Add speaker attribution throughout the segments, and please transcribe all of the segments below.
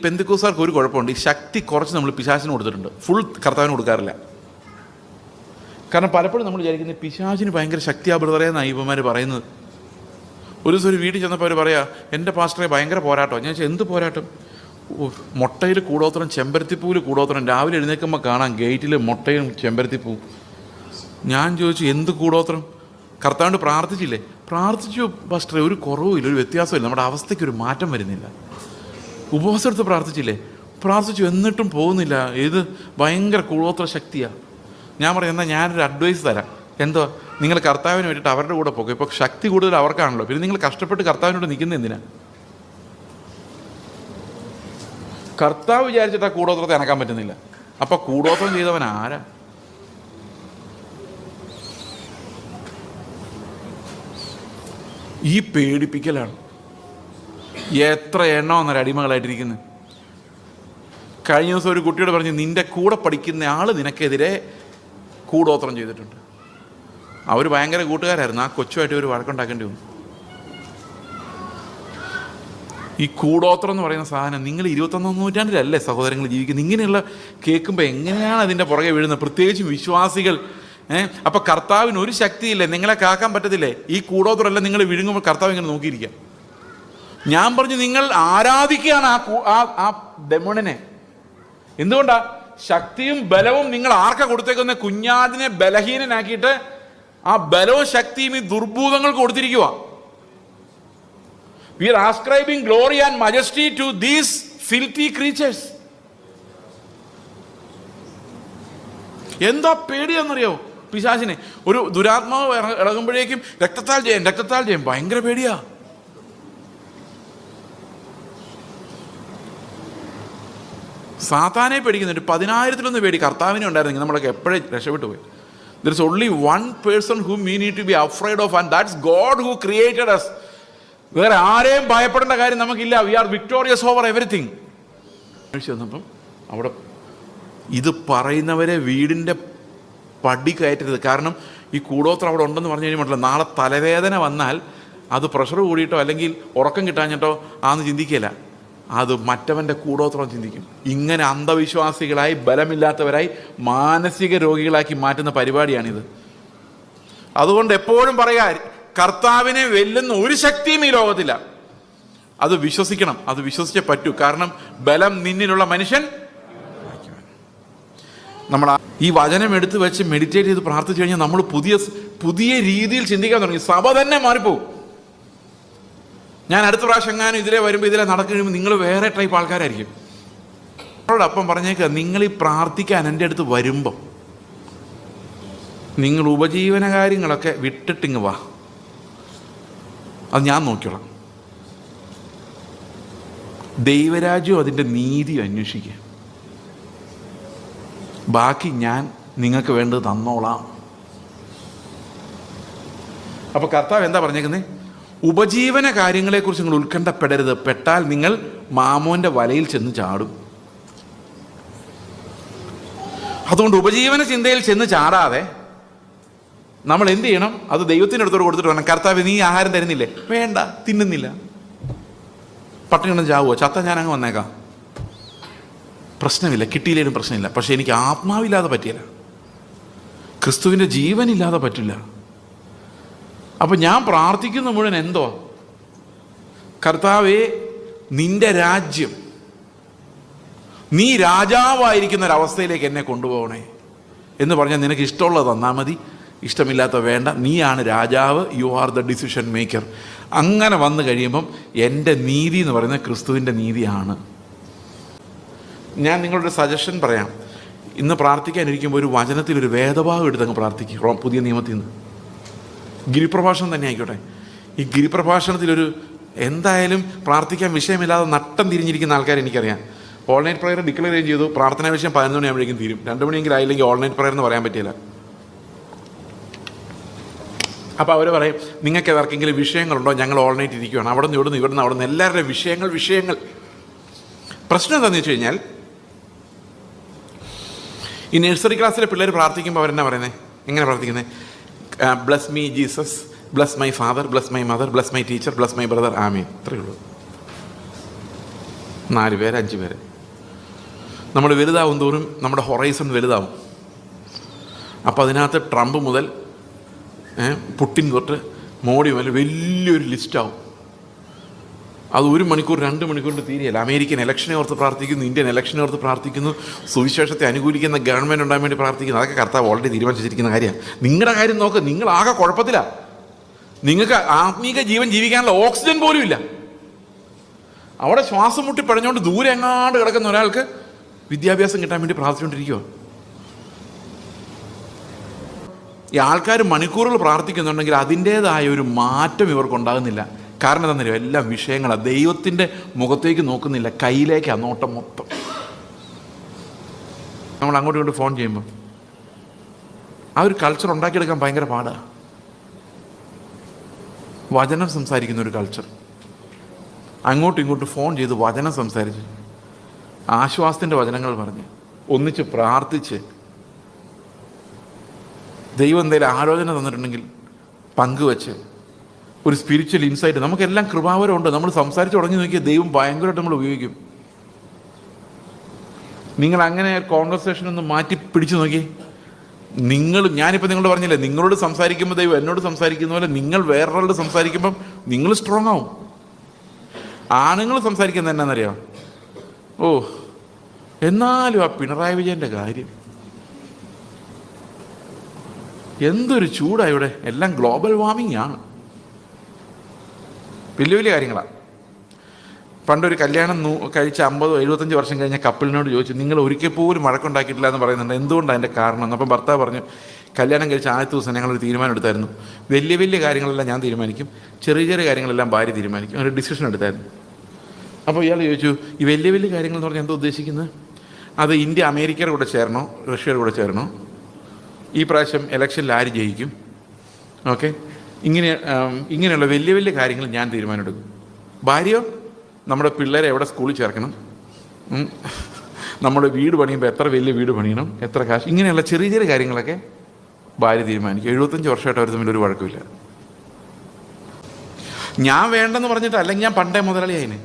Speaker 1: പെന്തിക്കോസ്തുകാർക്ക് ഒരു കുഴപ്പമുണ്ട്, ഈ ശക്തി കുറച്ച് നമ്മൾ പിശാചിന് കൊടുത്തിട്ടുണ്ട്, ഫുൾ കർത്താവിന് കൊടുക്കാറില്ല. കാരണം പലപ്പോഴും നമ്മൾ വിചാരിക്കുന്നത് പിശാചിന് ഭയങ്കര ശക്തിയാ ബ്രദറേ എന്നാണ് ഇവന്മാർ പറയുന്നത്. ഒരു ദിവസം ഒരു വീട്ടിൽ ചെന്നപ്പോൾ അവർ പറയാ, എൻ്റെ പാസ്റ്ററെ ഭയങ്കര പോരാട്ടം. ഞാൻ ചോദിച്ചാൽ എന്ത് പോരാട്ടം? മുട്ടയിൽ കൂടോത്രം, ചെമ്പരത്തിപ്പൂവിൽ കൂടോത്രം. രാവിലെ എഴുന്നേൽക്കുമ്പോൾ കാണാം ഗേറ്റിൽ മുട്ടയും ചെമ്പരത്തിപ്പൂവും. ഞാൻ ചോദിച്ചു എന്ത് കൂടോത്രം? കർത്താവിനോട് പ്രാർത്ഥിച്ചില്ലേ? പ്രാർത്ഥിച്ചു പാസ്റ്ററെ, ഒരു കുറവുമില്ല, ഒരു വ്യത്യാസമില്ല, നമ്മുടെ അവസ്ഥയ്ക്ക് ഒരു മാറ്റം വരുന്നില്ല. ഉപവാസം എടുത്ത് പ്രാർത്ഥിച്ചില്ലേ? പ്രാർത്ഥിച്ചു, എന്നിട്ടും പോകുന്നില്ല. ഇത് ഭയങ്കര കൂടോത്ര ശക്തിയാണ്. ഞാൻ പറയാം, എന്നാൽ ഞാനൊരു അഡ്വൈസ് തരാം. എന്തോ, നിങ്ങൾ കർത്താവിന് വേണ്ടിയിട്ട് അവരുടെ കൂടെ പോകും. ഇപ്പോൾ ശക്തി കൂടുതൽ അവർക്കാണല്ലോ, പിന്നെ നിങ്ങൾ കഷ്ടപ്പെട്ട് കർത്താവിനോട് നിൽക്കുന്നത് എന്തിനാ? കർത്താവ് വിചാരിച്ചിട്ട് ആ കൂടോത്രത്തെ അനക്കാൻ പറ്റുന്നില്ല. അപ്പം കൂടോത്രം ചെയ്തവൻ ആരാ? ഈ പേടിപ്പിക്കലാണ്. എത്ര എണ്ണമെന്നൊരു അടിമകളായിട്ടിരിക്കുന്നത്. കഴിഞ്ഞ ദിവസം ഒരു കുട്ടിയോട് പറഞ്ഞ്, നിൻ്റെ കൂടെ പഠിക്കുന്ന ആൾ നിനക്കെതിരെ കൂടോത്രം ചെയ്തിട്ടുണ്ട്. അവർ ഭയങ്കര കൂട്ടുകാരായിരുന്നു. ആ കൊച്ചുമായിട്ട് ഒരു വഴക്കുണ്ടാക്കേണ്ടി വന്നു. ഈ കൂടോത്രം എന്ന് പറയുന്ന സാധനം നിങ്ങൾ 21-ാം നൂറ്റാണ്ടിലല്ലേ സഹോദരങ്ങൾ ജീവിക്കുന്നത്? ഇങ്ങനെയുള്ള കേൾക്കുമ്പോൾ എങ്ങനെയാണ് അതിൻ്റെ പുറകെ വീഴുന്നത്? പ്രത്യേകിച്ചും വിശ്വാസികൾ. അപ്പം കർത്താവിന് ഒരു ശക്തിയില്ലേ, നിങ്ങളെ കാക്കാൻ പറ്റത്തില്ലേ? ഈ കൂടോത്രമല്ല നിങ്ങൾ വിഴുങ്ങുമ്പോൾ കർത്താവ് ഇങ്ങനെ നോക്കിയിരിക്കുക. ഞാൻ പറഞ്ഞു, നിങ്ങൾ ആരാധിക്കുകയാണ് ആ ഡെമോണിനെ. എന്തുകൊണ്ടാ? ശക്തിയും ബലവും നിങ്ങൾ ആർക്കാ കൊടുത്തേക്കുന്ന? കുഞ്ഞാടിനെ ബലഹീനനാക്കിയിട്ട് ആ ബലവും ശക്തിയും ഈ ദുർഭൂതങ്ങൾക്ക് കൊടുത്തിരിക്കുക. We are ascribing glory and majesty to these filthy creatures. എന്താ പേടിയാന്നറിയോ പിശാചിനെ? ഒരു ദുരാത്മാവ് ഇളകുമ്പോഴേക്കും രക്തത്താൽ ജയം, ഭയങ്കര പേടിയാ. സാത്താനെ പേടിക്കുന്നുണ്ട്. 10,000-ലൊന്ന് പേടി കർത്താവിനെ ഉണ്ടായിരുന്നെങ്കിൽ നമ്മളൊക്കെ എപ്പോഴേ രക്ഷപ്പെട്ടു പോയി. There is only one person whom we need to be afraid of, and that's God who created us. വേറെ ആരെയും ഭയപ്പെടേണ്ട കാര്യം നമുക്കില്ല. We are victorious over everything. ചെന്നപ്പം അവിടെ ഇത് പറയുന്നവരെ വീടിൻ്റെ പടി കയറ്റരുത്. കാരണം ഈ കൂടോത്രം അവിടെ ഉണ്ടെന്ന് പറഞ്ഞു കഴിയുമ്പോൾ നാളെ തലവേദന വന്നാൽ അത് പ്രഷർ കൂടിയിട്ടോ അല്ലെങ്കിൽ ഉറക്കം കിട്ടാഞ്ഞിട്ടോ ആന്ന് ചിന്തിക്കില്ല, അത് മറ്റവൻ്റെ കൂടോത്രം ചിന്തിക്കും. ഇങ്ങനെ അന്ധവിശ്വാസികളായി, ബലമില്ലാത്തവരായി, മാനസിക രോഗികളാക്കി മാറ്റുന്ന പരിപാടിയാണിത്. അതുകൊണ്ട് എപ്പോഴും പറയാ, കർത്താവിനെ വെല്ലുന്ന ഒരു ശക്തിയും ഈ ലോകത്തില്ല. അത് വിശ്വസിക്കണം, അത് വിശ്വസിച്ചേ പറ്റൂ. കാരണം ബലം നിന്നിലുള്ള മനുഷ്യൻ. നമ്മൾ ഈ വചനം എടുത്ത് വെച്ച് മെഡിറ്റേറ്റ് ചെയ്ത് പ്രാർത്ഥിച്ചു കഴിഞ്ഞാൽ നമ്മൾ പുതിയ രീതിയിൽ ചിന്തിക്കാൻ തുടങ്ങി. സഭ തന്നെ മാറിപ്പോവും. ഞാൻ അടുത്ത പ്രാവശ്യം എങ്ങാനും ഇതിലെ വരുമ്പോൾ ഇതിലെ നടക്കുമ്പോൾ നിങ്ങൾ വേറെ ടൈപ്പ് ആൾക്കാരായിരിക്കും. അപ്പം പറഞ്ഞേക്കുക, നിങ്ങൾ ഈ പ്രാർത്ഥിക്കാൻ എൻ്റെ അടുത്ത് വരുമ്പം നിങ്ങൾ ഉപജീവന കാര്യങ്ങളൊക്കെ വിട്ടിട്ടിങ്ങ് വാ, അത് ഞാൻ നോക്കിയോളാം. ദൈവരാജ്യവും അതിൻ്റെ നീതി അന്വേഷിക്കുക. ബാക്കി ഞാൻ നിങ്ങൾക്ക് വേണ്ടത് തന്നോളാം. അപ്പോൾ കർത്താവ് എന്താ പറഞ്ഞേക്കുന്നത്? ഉപജീവന കാര്യങ്ങളെക്കുറിച്ച് നിങ്ങൾ ഉത്കണ്ഠപ്പെടരുത്. പെട്ടാൽ നിങ്ങൾ മാമോൻ്റെ വലയിൽ ചെന്ന് ചാടും. അതുകൊണ്ട് ഉപജീവന ചിന്തയിൽ ചെന്ന് ചാടാതെ നമ്മൾ എന്ത് ചെയ്യണം? അത് ദൈവത്തിൻ്റെ അടുത്തോട് കൊടുത്തിട്ട് വേണം. കർത്താവ്, നീ ആഹാരം തരുന്നില്ലേ? വേണ്ട, തിന്നുന്നില്ല, പട്ടിണി കിടന്ന് ചാവുമോ? ചത്ത ഞാൻ അങ്ങ് വന്നേക്കാം, പ്രശ്നമില്ല, കിട്ടിയില്ലേലും പ്രശ്നമില്ല. പക്ഷെ എനിക്ക് ആത്മാവില്ലാതെ പറ്റില്ല, ക്രിസ്തുവിൻ്റെ ജീവനില്ലാതെ പറ്റില്ല. അപ്പം ഞാൻ പ്രാർത്ഥിക്കുന്ന മുഴുവൻ എന്തോ, കർത്താവേ, നിന്റെ രാജ്യം, നീ രാജാവായിരിക്കുന്ന ഒരവസ്ഥയിലേക്ക് എന്നെ കൊണ്ടുപോകണേ എന്ന് പറഞ്ഞാൽ നിനക്ക് ഇഷ്ടമുള്ളത് തന്നാൽ മതി, ഇഷ്ടമില്ലാത്ത വേണ്ട, നീയാണ് രാജാവ്, you are the decision maker. അങ്ങനെ വന്നു കഴിയുമ്പം എൻ്റെ നീതി എന്ന് പറയുന്നത് ക്രിസ്തുവിൻ്റെ നീതിയാണ്. ഞാൻ നിങ്ങളുടെ സജഷൻ പറയാം. ഇന്ന് പ്രാർത്ഥിക്കാനിരിക്കുമ്പോൾ ഒരു വചനത്തിലൊരു വേദഭാഗം എടുത്തങ്ങ് പ്രാർത്ഥിക്കുക. പുതിയ നിയമത്തിൽ നിന്ന് ഗിരിപ്രഭാഷണം തന്നെ ആയിക്കോട്ടെ. ഈ ഗിരിപ്രഭാഷണത്തിലൊരു എന്തായാലും പ്രാർത്ഥിക്കാൻ വിഷയമില്ലാതെ നട്ടം തിരിഞ്ഞിരിക്കുന്ന ആൾക്കാർ എനിക്കറിയാം. ഓൾ നൈറ്റ് പ്രയർ ഡിക്ലെയർ ചെയ്തു, പ്രാർത്ഥനാ വിഷയം 11 മണിയാകുമ്പോഴേക്കും തീരും. 2 മണിയെങ്കിലും ആയില്ലെങ്കിൽ ഓൾ നൈറ്റ് പ്രയർ എന്ന് പറയാൻ പറ്റില്ല. അപ്പോൾ അവർ പറയും, നിങ്ങൾക്ക് ഏതാർക്കെങ്കിലും വിഷയങ്ങളുണ്ടോ? ഞങ്ങൾ ഓൾ നൈറ്റ് ഇരിക്കുകയാണ്. അവിടെ നിന്ന് ഇവിടുന്ന് എല്ലാവരുടെയും വിഷയങ്ങൾ. പ്രശ്നം എന്താണെന്ന് വെച്ച് കഴിഞ്ഞാൽ, ഈ നഴ്സറി ക്ലാസ്സിലെ പിള്ളേർ പ്രാർത്ഥിക്കുമ്പോൾ അവരെന്നാ പറയുന്നത്? എങ്ങനെ പ്രാർത്ഥിക്കുന്നത്? Bless me Jesus, bless my father, bless my mother, bless my teacher, bless my brother, ആമീൻ. ഇത്രയേ ഉള്ളൂ. 4 പേര് 5 പേര്. നമ്മൾ വലുതാവും തോറും നമ്മുടെ ഹൊറൈസൺ വലുതാവും. അപ്പോൾ അതിനകത്ത് ട്രംപ് മുതൽ പുട്ടിൻ തൊട്ട് മോഡി മുതൽ വലിയൊരു ലിസ്റ്റാവും. അത് 1 മണിക്കൂർ 2 മണിക്കൂറിൻ്റെ തീരെയല്ല. അമേരിക്കൻ ഇലക്ഷനെ ഓർത്ത് പ്രാർത്ഥിക്കുന്നു, ഇന്ത്യൻ ഇലക്ഷനെ ഓർത്ത് പ്രാർത്ഥിക്കുന്നു, സുവിശേഷത്തെ അനുകൂലിക്കുന്ന ഗവൺമെൻറ് ഉണ്ടാകാൻ വേണ്ടി പ്രാർത്ഥിക്കുന്നു. അതൊക്കെ കർത്താവ് ഓൾറെഡി തീരുമാനിച്ചിരിക്കുന്ന കാര്യമാണ്. നിങ്ങളുടെ കാര്യം നോക്ക്, നിങ്ങളാകെ കുഴപ്പത്തിലാണ്. നിങ്ങൾക്ക് ആത്മീക ജീവൻ ജീവിക്കാനുള്ള ഓക്സിജൻ പോലും ഇല്ല. അവിടെ ശ്വാസം മുട്ടി പഴഞ്ഞുകൊണ്ട് ദൂരെ എങ്ങാണ്ട് കിടക്കുന്ന ഒരാൾക്ക് വിദ്യാഭ്യാസം കിട്ടാൻ വേണ്ടി പ്രാർത്ഥിച്ചുകൊണ്ടിരിക്കുക. ഈ ആൾക്കാർ മണിക്കൂറുകൾ പ്രാർത്ഥിക്കുന്നുണ്ടെങ്കിൽ അതിൻ്റേതായ ഒരു മാറ്റം ഇവർക്കുണ്ടാകുന്നില്ല. കാരണം എന്താണെന്നറിയോ? എല്ലാം വിഷയങ്ങളാണ്. ദൈവത്തിൻ്റെ മുഖത്തേക്ക് നോക്കുന്നില്ല, കയ്യിലേക്കാണ് നോട്ടം മൊത്തം. നമ്മൾ അങ്ങോട്ടും ഇങ്ങോട്ട് ഫോൺ ചെയ്യുമ്പോൾ ആ ഒരു കൾച്ചർ ഉണ്ടാക്കിയെടുക്കാൻ ഭയങ്കര പാടാണ്. വചനം സംസാരിക്കുന്ന ഒരു കൾച്ചർ, അങ്ങോട്ടും ഇങ്ങോട്ടും ഫോൺ ചെയ്ത് വചനം സംസാരിച്ച് ആശ്വാസത്തിൻ്റെ വചനങ്ങൾ പറഞ്ഞ് ഒന്നിച്ച് പ്രാർത്ഥിച്ച് ദൈവം എന്തെങ്കിലും ആലോചന തന്നിട്ടുണ്ടെങ്കിൽ പങ്കുവെച്ച് ഒരു സ്പിരിച്വൽ ഇൻസൈറ്റ്. നമുക്കെല്ലാം കൃപാവരമുണ്ട്. നമ്മൾ സംസാരിച്ച് തുടങ്ങി നോക്കിയാൽ ദൈവം ഭയങ്കരമായിട്ട് നമ്മൾ ഉപയോഗിക്കും. നിങ്ങൾ അങ്ങനെ കോൺവെർസേഷൻ ഒന്ന് മാറ്റി പിടിച്ചു നോക്കി. ഞാനിപ്പോൾ നിങ്ങളോട് പറഞ്ഞില്ലേ, നിങ്ങളോട് സംസാരിക്കുമ്പോൾ ദൈവം എന്നോട് സംസാരിക്കുന്ന പോലെ നിങ്ങൾ വേറൊരാളോട് സംസാരിക്കുമ്പം നിങ്ങൾ സ്ട്രോങ് ആവും. ആണുങ്ങൾ സംസാരിക്കുന്നത് എന്നാന്നറിയാം, എന്നാലും ആ പിണറായി വിജയൻ്റെ കാര്യം എന്തൊരു ചൂടാണ് ഇവിടെ. എല്ലാം ഗ്ലോബൽ വാർമിംഗ് ആണ്, വലിയ വലിയ കാര്യങ്ങളാണ്. പണ്ടൊരു കല്യാണം കഴിച്ച 50-75 വർഷം കഴിഞ്ഞ കപ്പിളിനോട് ചോദിച്ചു, നിങ്ങൾ ഒരിക്കൽ പോലും വഴക്കുണ്ടാക്കിയിട്ടില്ല എന്ന് പറയുന്നുണ്ട്, എന്തുകൊണ്ടാണ് അതിൻ്റെ കാരണം? അപ്പം ഭർത്താവ് പറഞ്ഞു, കല്യാണം കഴിച്ച ആദ്യത്തെ ദിവസം ഞങ്ങളൊരു തീരുമാനം എടുത്തായിരുന്നു, വലിയ വലിയ കാര്യങ്ങളെല്ലാം ഞാൻ തീരുമാനിക്കും, ചെറിയ ചെറിയ കാര്യങ്ങളെല്ലാം ഭാര്യ തീരുമാനിക്കും. ഒരു ഡിസിഷൻ എടുത്തായിരുന്നു. അപ്പോൾ ഇയാൾ ചോദിച്ചു, ഈ വലിയ വലിയ കാര്യങ്ങൾ എന്ന് പറഞ്ഞാൽ എന്താ ഉദ്ദേശിക്കുന്നത്? അത് ഇന്ത്യ അമേരിക്കയുടെ കൂടെ ചേരണോ റഷ്യയുടെ കൂടെ ചേരണോ? ഈ പ്രാവശ്യം ഇലക്ഷനിൽ ആര് ജയിക്കും? ഓക്കെ, ഇങ്ങനെയുള്ള വലിയ വലിയ കാര്യങ്ങൾ ഞാൻ തീരുമാനമെടുക്കും. ഭാര്യയോ, നമ്മുടെ പിള്ളേരെ എവിടെ സ്കൂളിൽ ചേർക്കണം, നമ്മുടെ വീട് പണിയുമ്പോൾ എത്ര വലിയ വീട് പണിയണം, എത്ര കാശ്, ഇങ്ങനെയുള്ള ചെറിയ ചെറിയ കാര്യങ്ങളൊക്കെ ഭാര്യ തീരുമാനിക്കും. 75 വർഷമായിട്ട് അവർ തമ്മിൽ ഒരു വഴക്കമില്ല. ഞാൻ വേണ്ടെന്ന് പറഞ്ഞിട്ട്, അല്ലെങ്കിൽ ഞാൻ പണ്ടേ മുതലാളിയായിന്.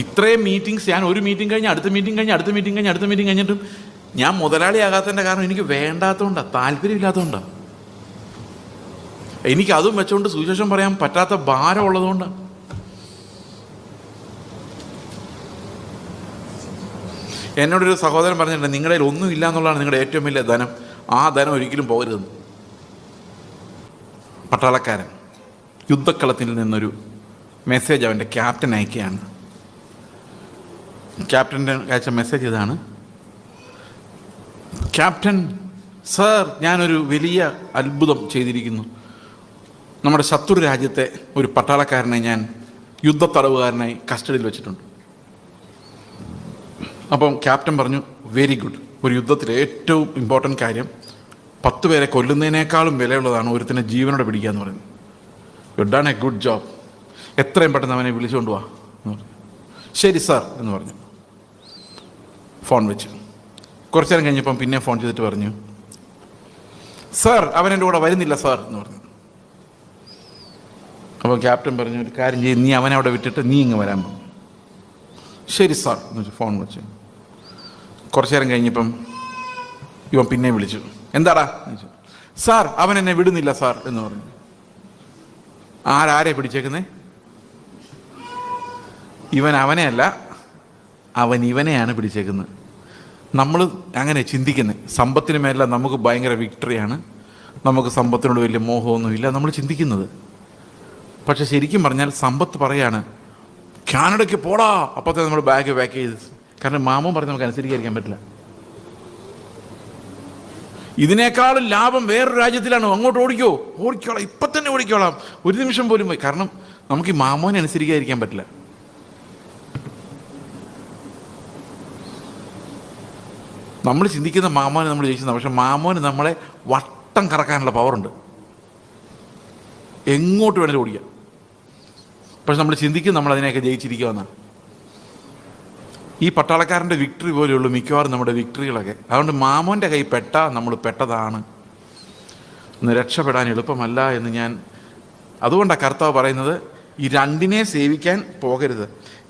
Speaker 1: ഇത്രയും മീറ്റിംഗ്സ്, ഞാൻ ഒരു മീറ്റിംഗ് കഴിഞ്ഞ് അടുത്ത മീറ്റിംഗ് കഴിഞ്ഞ് അടുത്ത മീറ്റിംഗ് കഴിഞ്ഞ് അടുത്ത മീറ്റിംഗ് കഴിഞ്ഞിട്ടും ഞാൻ മുതലാളിയാകാത്തതിൻ്റെ കാരണം എനിക്ക് വേണ്ടാത്തതുകൊണ്ടാണ്, താല്പര്യമില്ലാത്തതുകൊണ്ടാണ്. എനിക്ക് അതും വെച്ചുകൊണ്ട് സുവിശേഷം പറയാൻ പറ്റാത്ത ഭാരം ഉള്ളതുകൊണ്ടാണ്. എന്നോടൊരു സഹോദരൻ പറഞ്ഞിട്ടുണ്ട്, നിങ്ങളുടെ കയ്യിൽ ഒന്നും ഇല്ല എന്നുള്ളതാണ് നിങ്ങളുടെ ഏറ്റവും വലിയ ധനം, ആ ധനം ഒരിക്കലും പോകരുതെന്ന്. പട്ടാളക്കാരൻ യുദ്ധക്കളത്തിൽ നിന്നൊരു മെസ്സേജ് അവൻ്റെ ക്യാപ്റ്റൻ അയക്കുകയാണ്. ക്യാപ്റ്റൻ്റെ അയച്ച മെസ്സേജ് ഇതാണ്: ക്യാപ്റ്റൻ സർ, ഞാനൊരു വലിയ അത്ഭുതം ചെയ്തിരിക്കുന്നു. നമ്മുടെ ശത്രു രാജ്യത്തെ ഒരു പട്ടാളക്കാരനെ ഞാൻ യുദ്ധത്തടവുകാരനായി കസ്റ്റഡിയിൽ വെച്ചിട്ടുണ്ട്. അപ്പം ക്യാപ്റ്റൻ പറഞ്ഞു, വെരി ഗുഡ്. ഒരു യുദ്ധത്തിൽ ഏറ്റവും ഇമ്പോർട്ടൻ്റ് കാര്യം 10 പേരെ കൊല്ലുന്നതിനേക്കാളും വിലയുള്ളതാണ് ഒരുത്തിനെ ജീവനോടെ പിടിക്കുക എന്ന് പറയുന്നത്. You done A good job. എത്രയും പെട്ടെന്ന് അവനെ വിളിച്ചുകൊണ്ട് പോവാ എന്ന് പറഞ്ഞു. ശരി സാർ എന്ന് പറഞ്ഞു. ഫോൺ വെച്ചു. കുറച്ചു നേരം കഴിഞ്ഞപ്പം പിന്നെ ഫോൺ ചെയ്തിട്ട് പറഞ്ഞു, സാർ അവൻ എൻ്റെ കൂടെ വരുന്നില്ല സാർ എന്ന് പറഞ്ഞു. അപ്പോൾ ക്യാപ്റ്റൻ പറഞ്ഞു, ഒരു കാര്യം ചെയ്യും, നീ അവനെ അവിടെ വിട്ടിട്ട് നീ ഇങ്ങ് വരാൻ പറഞ്ഞു. ശരി സാർ എന്ന് വെച്ചു. ഫോൺ വെച്ചു. കുറച്ചു നേരം കഴിഞ്ഞപ്പം ഇവൻ പിന്നെ വിളിച്ചു. എന്താടാ എന്ന് ചോദിച്ചു. സാർ അവൻ എന്നെ വിടുന്നില്ല സാർ എന്ന് പറഞ്ഞു. ആരെ പിടിച്ചേക്കുന്നേ? ഇവൻ അവനെ അല്ല, അവൻ ഇവനെയാണ് പിടിച്ചേക്കുന്നത്. നമ്മൾ അങ്ങനെ ചിന്തിക്കുന്നത്. സമ്പത്തിന് മേലെ നമുക്ക് ഭയങ്കര വിക്ടറിയാണ്, നമുക്ക് സമ്പത്തിനോട് വലിയ മോഹമൊന്നുമില്ല നമ്മൾ ചിന്തിക്കുന്നത്. പക്ഷെ ശരിക്കും പറഞ്ഞാൽ സമ്പത്ത് പറയാണ്, കാനഡയ്ക്ക് പോടാ, അപ്പോഴത്തെ നമ്മൾ ബാഗ് പാക്ക് ചെയ്ത്. കാരണം മാമൻ പറഞ്ഞ് നമുക്ക് അനുസരിക്കാതിരിക്കാൻ പറ്റില്ല. ഇതിനേക്കാളും ലാഭം വേറൊരു രാജ്യത്തിലാണ്, അങ്ങോട്ട് ഓടിക്കോളാം, ഇപ്പം തന്നെ ഓടിക്കോളാം, ഒരു നിമിഷം പോലും പോയി. കാരണം നമുക്ക് ഈ മാമോനെ അനുസരിക്കാതിരിക്കാൻ പറ്റില്ല. നമ്മൾ ചിന്തിക്കുന്ന മാമോനെ നമ്മൾ ജയിക്കുന്ന, പക്ഷെ മാമോന് നമ്മളെ വട്ടം കറക്കാനുള്ള പവറുണ്ട്, എങ്ങോട്ട് വേണേലും ഓടിക്കാം. പക്ഷെ നമ്മൾ ചിന്തിക്കും നമ്മൾ അതിനെയൊക്കെ ജയിച്ചിരിക്കുമെന്നാണ്. ഈ പട്ടാളക്കാരൻ്റെ വിക്ടറി പോലെയുള്ളൂ മിക്കവാറും നമ്മുടെ വിക്ടറികളൊക്കെ. അതുകൊണ്ട് മാമോൻ്റെ കൈ പെട്ടാൽ നമ്മൾ പെട്ടതാണ്, ഒന്ന് രക്ഷപ്പെടാൻ എളുപ്പമല്ല എന്ന് ഞാൻ അതുകൊണ്ടാണ് കർത്താവ് പറയുന്നത് ഈ രണ്ടിനെ സേവിക്കാൻ പോകരുത്.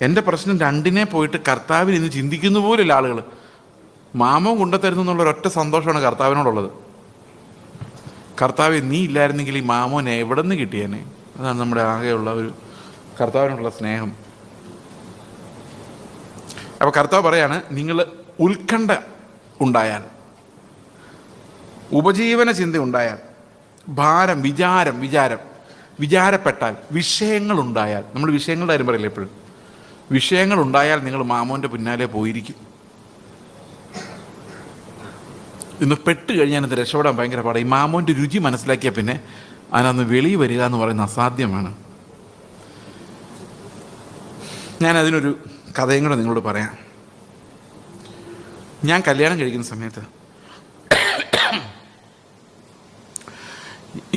Speaker 1: എൻ്റെ പ്രശ്നം രണ്ടിനെ പോയിട്ട് കർത്താവിന് ഇന്ന് ചിന്തിക്കുന്ന പോലുള്ള ആളുകൾ. മാമോൻ കൊണ്ടുത്തരുന്നു എന്നുള്ളൊരൊറ്റ സന്തോഷമാണ് കർത്താവിനോടുള്ളത്. കർത്താവ് നീ ഇല്ലായിരുന്നെങ്കിൽ ഈ മാമോനെ എവിടെ നിന്ന് കിട്ടിയേനെ? അതാണ് നമ്മുടെ ആകെയുള്ള ഒരു കർത്താവിനോടുള്ള സ്നേഹം. അപ്പോൾ കർത്താവ് പറയാണ്, നിങ്ങൾ ഉത്കണ്ഠ ഉണ്ടായാൽ, ഉപജീവന ചിന്ത ഉണ്ടായാൽ, ഭാരം, വിചാരപ്പെട്ടാൽ, വിഷയങ്ങളുണ്ടായാൽ, നമ്മൾ വിഷയങ്ങളുടെ കാര്യം പറയില്ല എപ്പോഴും, വിഷയങ്ങളുണ്ടായാൽ നിങ്ങൾ മാമോൻ്റെ പിന്നാലെ പോയിരിക്കും. ഇന്ന് പെട്ട് കഴിഞ്ഞാൽ ഇത് രക്ഷപ്പെടാൻ ഭയങ്കര പാടാണ്. ഈ മാമോൻ്റെ രുചി മനസ്സിലാക്കിയാൽ പിന്നെ അതിനകത്ത് വെളിയിൽ വരിക എന്ന് പറയുന്നത് അസാധ്യമാണ്. ഞാൻ അതിനൊരു കഥയും കൂടെ നിങ്ങളോട് പറയാം. ഞാൻ കല്യാണം കഴിക്കുന്ന സമയത്ത്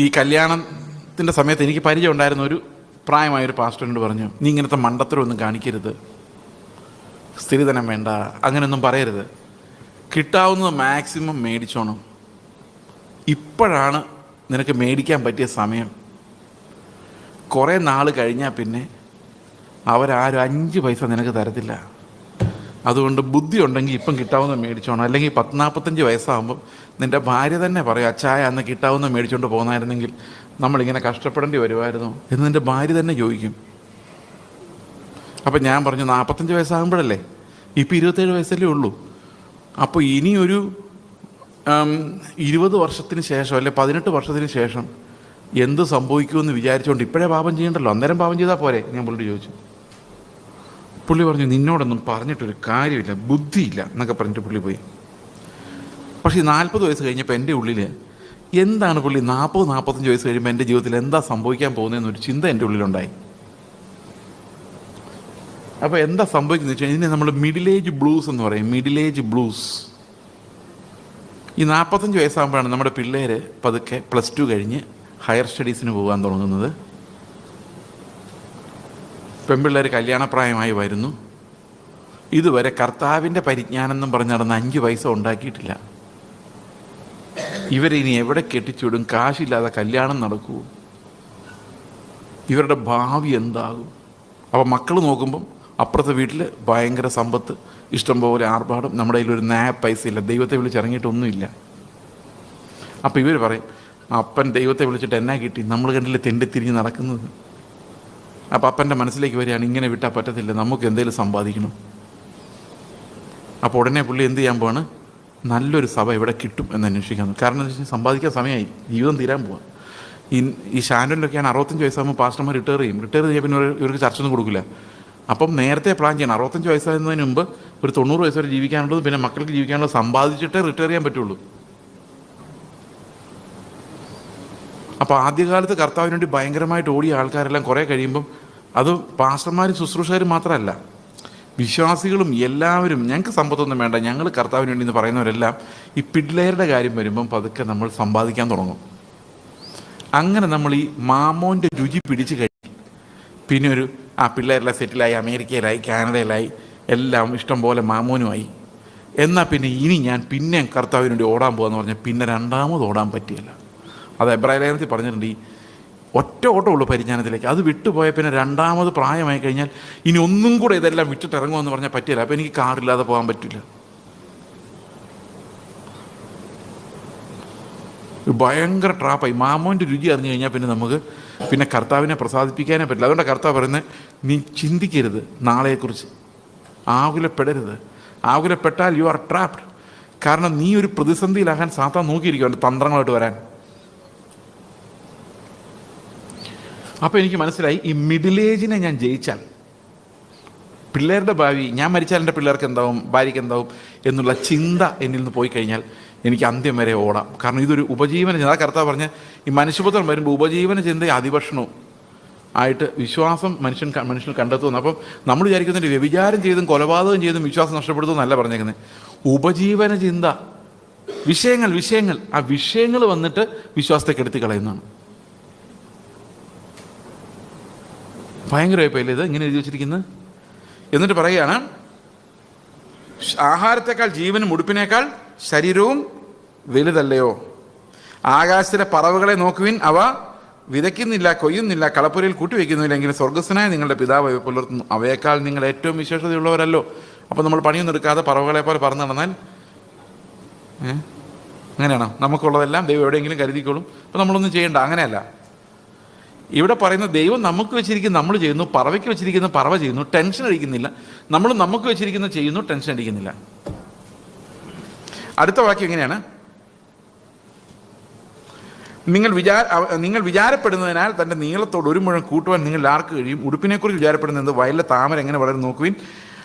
Speaker 1: ഈ കല്യാണത്തിൻ്റെ സമയത്ത് എനിക്ക് പരിചയം ഉണ്ടായിരുന്ന ഒരു പ്രായമായൊരു പാസ്റ്ററിനോട് പറഞ്ഞു, നീ ഇങ്ങനത്തെ മണ്ടത്തരമൊന്നും കാണിക്കരുത്, സ്ത്രീധനം വേണ്ട, അങ്ങനെയൊന്നും പറയരുത്, കിട്ടാവുന്നത് മാക്സിമം മേടിച്ചോണം, ഇപ്പോഴാണ് നിനക്ക് മേടിക്കാൻ പറ്റിയ സമയം. കുറേ നാൾ കഴിഞ്ഞാൽ പിന്നെ അവരാരും 5 പൈസ നിനക്ക് തരത്തില്ല. അതുകൊണ്ട് ബുദ്ധി ഉണ്ടെങ്കിൽ ഇപ്പം കിട്ടാവുന്ന മേടിച്ചോണം. അല്ലെങ്കിൽ 40-45 വയസ്സാകുമ്പം നിൻ്റെ ഭാര്യ തന്നെ പറയും, അച്ചായ അന്ന് കിട്ടാവുന്ന മേടിച്ചുകൊണ്ട് പോകുന്നായിരുന്നെങ്കിൽ നമ്മളിങ്ങനെ കഷ്ടപ്പെടേണ്ടി വരുമായിരുന്നു എന്ന് നിൻ്റെ ഭാര്യ തന്നെ ചോദിക്കും. അപ്പം ഞാൻ പറഞ്ഞു, 45 വയസ്സാകുമ്പോഴല്ലേ, ഇപ്പം 27 വയസ്സല്ലേ ഉള്ളൂ. അപ്പോൾ ഇനിയൊരു 20 വർഷത്തിന് ശേഷം അല്ലെ 18 വർഷത്തിന് ശേഷം എന്ത് സംഭവിക്കുമെന്ന് വിചാരിച്ചുകൊണ്ട് ഇപ്പോഴേ പാപം ചെയ്യണ്ടല്ലോ, അന്നേരം പാപം ചെയ്താൽ പോരെ? ഞാൻ പുള്ളിയോട് ചോദിച്ചു. പുള്ളി പറഞ്ഞു, നിന്നോടൊന്നും പറഞ്ഞിട്ടൊരു കാര്യമില്ല, ബുദ്ധിയില്ല എന്നൊക്കെ പറഞ്ഞിട്ട് പുള്ളി പോയി. പക്ഷേ 40 വയസ്സ് കഴിഞ്ഞപ്പോൾ എൻ്റെ ഉള്ളിൽ എന്താണ് പുള്ളി 40-45 വയസ്സ് കഴിയുമ്പോൾ എൻ്റെ ജീവിതത്തിൽ എന്താ സംഭവിക്കാൻ പോകുന്നതെന്നൊരു ചിന്ത എൻ്റെ ഉള്ളിലുണ്ടായി. അപ്പോൾ എന്താ സംഭവിക്കുന്നത് വെച്ചാൽ, ഇതിനെ നമ്മൾ മിഡിൽ ഏജ് ബ്ലൂസ് എന്ന് പറയും. Middle age blues. ഈ 45 വയസ്സാകുമ്പോഴാണ് നമ്മുടെ പിള്ളേർ പതുക്കെ +2 കഴിഞ്ഞ് ഹയർ സ്റ്റഡീസിന് പോകാൻ തുടങ്ങുന്നത്. പെൺപിള്ളേർ കല്യാണപ്രായമായി വരുന്നു. ഇതുവരെ കർത്താവിൻ്റെ പരിജ്ഞാനം എന്നും പറഞ്ഞ് നടന്ന് 5 പൈസ ഉണ്ടാക്കിയിട്ടില്ല. ഇവരിനി എവിടെ കെട്ടിച്ചുവിടും? കാശില്ലാതെ കല്യാണം നടക്കൂ? ഇവരുടെ ഭാവി എന്താകും? അപ്പോൾ മക്കൾ നോക്കുമ്പം അപ്പുറത്തെ വീട്ടിൽ ഭയങ്കര സമ്പത്ത്, ഇഷ്ടംപോലെ ആർഭാടം, നമ്മുടെ കയ്യിൽ ഒരു പൈസ ഇല്ല, ദൈവത്തെ വിളിച്ചിറങ്ങിയിട്ടൊന്നുമില്ല. അപ്പോൾ ഇവർ പറയും, അപ്പൻ ദൈവത്തെ വിളിച്ചിട്ട് എന്നാ കിട്ടി? നമ്മൾ കണ്ടില്ല തെണ്ടിത്തിരിഞ്ഞ് നടക്കുന്നത്. അപ്പോൾ അപ്പൻ്റെ മനസ്സിലേക്ക് വരികയാണ്, ഇങ്ങനെ വിട്ടാൽ പറ്റത്തില്ല, നമുക്ക് എന്തെങ്കിലും സമ്പാദിക്കണം. അപ്പോൾ ഉടനെ പുള്ളി എന്ത് ചെയ്യാൻ പോവാണ്? നല്ലൊരു സഭ ഇവിടെ കിട്ടും എന്ന് അന്വേഷിക്കാൻ. കാരണം എന്താ വെച്ചാൽ സമ്പാദിക്കാൻ സമയമായി, ജീവിതം തീരാൻ പോവാം. ഈ ഷാൻഡനിലൊക്കെയാണ് 65 വയസ്സാകുമ്പോൾ പാസ്റ്റർമാർ റിട്ടയർ ചെയ്യും. റിട്ടയർ ചെയ്യാൻ പിന്നെ ഇവർക്ക് ചർച്ച ഒന്നും കൊടുക്കില്ല. അപ്പം നേരത്തെ പ്ലാൻ ചെയ്യണം. 65 വയസ്സാകുന്നതിന് മുമ്പ് ഒരു 90 വയസ്സ് വരെ ജീവിക്കാനുള്ളത്, പിന്നെ മക്കൾക്ക് ജീവിക്കാനുള്ളത് സമ്പാദിച്ചിട്ടേ റിട്ടയർ ചെയ്യാൻ പറ്റുള്ളൂ. അപ്പോൾ ആദ്യകാലത്ത് കർത്താവിന് വേണ്ടി ഭയങ്കരമായിട്ട് ഓടിയ ആൾക്കാരെല്ലാം കുറേ കഴിയുമ്പം, അത് പാസ്റ്റർമാരും ശുശ്രൂഷകരും മാത്രമല്ല, വിശ്വാസികളും എല്ലാവരും, ഞങ്ങൾക്ക് സമ്പത്തൊന്നും വേണ്ട, ഞങ്ങൾ കർത്താവിന് വേണ്ടി എന്ന് പറയുന്നവരെല്ലാം ഈ പിള്ളേരുടെ കാര്യം വരുമ്പം പതുക്കെ നമ്മൾ സമ്പാദിക്കാൻ തുടങ്ങും. അങ്ങനെ നമ്മൾ ഈ മാമോൻ്റെ രുചി പിടിച്ച് കഴിഞ്ഞ് പിന്നെ ഒരു പിള്ളേരെല്ലാം സെറ്റിലായി, അമേരിക്കയിലായി, കാനഡയിലായി, എല്ലാം ഇഷ്ടം പോലെ മാമോനുമായി. എന്നാൽ പിന്നെ ഇനി ഞാൻ പിന്നെ കർത്താവിന് വേണ്ടി ഓടാൻ പോകാന്ന് പറഞ്ഞാൽ പിന്നെ രണ്ടാമത് ഓടാൻ പറ്റിയല്ല. അത് എബ്രായ ലേഖനത്തിൽ പറഞ്ഞിട്ടുണ്ട്, ഈ ഒറ്റ ഓട്ടമുള്ളൂ പരിജ്ഞാനത്തിലേക്ക്. അത് വിട്ടുപോയ പിന്നെ രണ്ടാമത് പ്രായമായി കഴിഞ്ഞാൽ ഇനി ഒന്നും കൂടെ ഇതെല്ലാം വിട്ടിട്ട് ഇറങ്ങുമെന്ന് പറഞ്ഞാൽ പറ്റില്ല. അപ്പോൾ എനിക്ക് കാറില്ലാതെ പോകാൻ പറ്റില്ല. ഭയങ്കര ട്രാപ്പായി. മാമോൻ്റെ രുചി അറിഞ്ഞു കഴിഞ്ഞാൽ പിന്നെ നമുക്ക് പിന്നെ കർത്താവിനെ പ്രസാദിപ്പിക്കാനേ പറ്റില്ല. അതുകൊണ്ട് കർത്താവ് പറയുന്നത്, നീ ചിന്തിക്കരുത് നാളെക്കുറിച്ച്, ആകുലപ്പെടരുത്. ആകുലപ്പെട്ടാൽ യു ആർ ട്രാപ്ഡ്. കാരണം നീ ഒരു പ്രതിസന്ധിയിലാകാൻ സാത്താൻ നോക്കിയിരിക്കും അവൻ്റെ തന്ത്രങ്ങളായിട്ട് വരാൻ. അപ്പോൾ എനിക്ക് മനസ്സിലായി, ഈ മിഡിൽ ഏജിനെ ഞാൻ ജയിച്ചാൽ പിള്ളേരുടെ ഭാവി, ഞാൻ മരിച്ചാൽ എൻ്റെ പിള്ളേർക്ക് എന്താവും, ഭാര്യയ്ക്ക് എന്താവും എന്നുള്ള ചിന്ത എന്നിൽ നിന്ന് പോയി കഴിഞ്ഞാൽ എനിക്ക് അന്ത്യം വരെ ഓടാം. കാരണം ഇതൊരു ഉപജീവന ചിന്ത. കർത്താവ് പറഞ്ഞ് ഈ മനുഷ്യപുത്രൻ വരുമ്പോൾ ഉപജീവന ചിന്തയും അതിഭക്ഷണവും ആയിട്ട് വിശ്വാസം മനുഷ്യൻ കണ്ടെത്തുന്നു. അപ്പം നമ്മൾ വിചാരിക്കുന്നുണ്ട് വ്യഭിചാരം ചെയ്തും കൊലപാതകം ചെയ്തും വിശ്വാസം നഷ്ടപ്പെടുത്തുമെന്നല്ല പറഞ്ഞേക്കുന്നത്. ഉപജീവന ചിന്ത, വിഷയങ്ങൾ ആ വിഷയങ്ങൾ വന്നിട്ട് വിശ്വാസത്തെ കെടുത്തി കളയുന്നതാണ്. ഭയങ്കരമായി പോയില്ലേ ഇത് ഇങ്ങനെ എഴുതി വെച്ചിരിക്കുന്നത്? എന്നിട്ട് പറയുകയാണ്, ആഹാരത്തെക്കാൾ ജീവനും ഉടുപ്പിനേക്കാൾ ശരീരവും വലുതല്ലയോ? ആകാശത്തിലെ പറവകളെ നോക്കുവിൻ, അവ വിതയ്ക്കുന്നില്ല, കൊയ്യുന്നില്ല, കളപ്പുരയിൽ കൂട്ടിവെക്കുന്നില്ലെങ്കിൽ സ്വർഗസ്വനായ നിങ്ങളുടെ പിതാവ് അവയെ പുലർത്തുന്നു. അവയേക്കാൾ നിങ്ങൾ ഏറ്റവും വിശേഷതയുള്ളവരല്ലോ. അപ്പോൾ നമ്മൾ പണിയൊന്നും എടുക്കാതെ പറവകളെ പോലെ പറന്ന് നടന്നാൽ അങ്ങനെയാണോ? നമുക്കുള്ളതെല്ലാം ദൈവം എവിടെയെങ്കിലും കരുതിക്കോളും, അപ്പോൾ നമ്മളൊന്നും ചെയ്യണ്ട. അങ്ങനെയല്ല ഇവിടെ പറയുന്ന. ദൈവം നമുക്ക് വെച്ചിരിക്കുന്ന നമ്മൾ ചെയ്യുന്നു, പറവയ്ക്ക് വെച്ചിരിക്കുന്ന പറവ ചെയ്യുന്നു, ടെൻഷൻ അടിക്കുന്നില്ല. നമ്മൾ നമുക്ക് വെച്ചിരിക്കുന്ന ചെയ്യുന്നു, ടെൻഷൻ അടിക്കുന്നില്ല. അടുത്ത വാക്യം എങ്ങനെയാണ്? നിങ്ങൾ വിചാരപ്പെടുന്നതിനാൽ തൻ്റെ നീളത്തോട് ഒരു മുഴം കൂട്ടുവാൻ നിങ്ങൾ ആർക്ക് കഴിയും? ഉടുപ്പിനെക്കുറിച്ച് വിചാരപ്പെടുന്നത് വയലിലെ താമര എങ്ങനെ വളരെ നോക്കുവിൻ.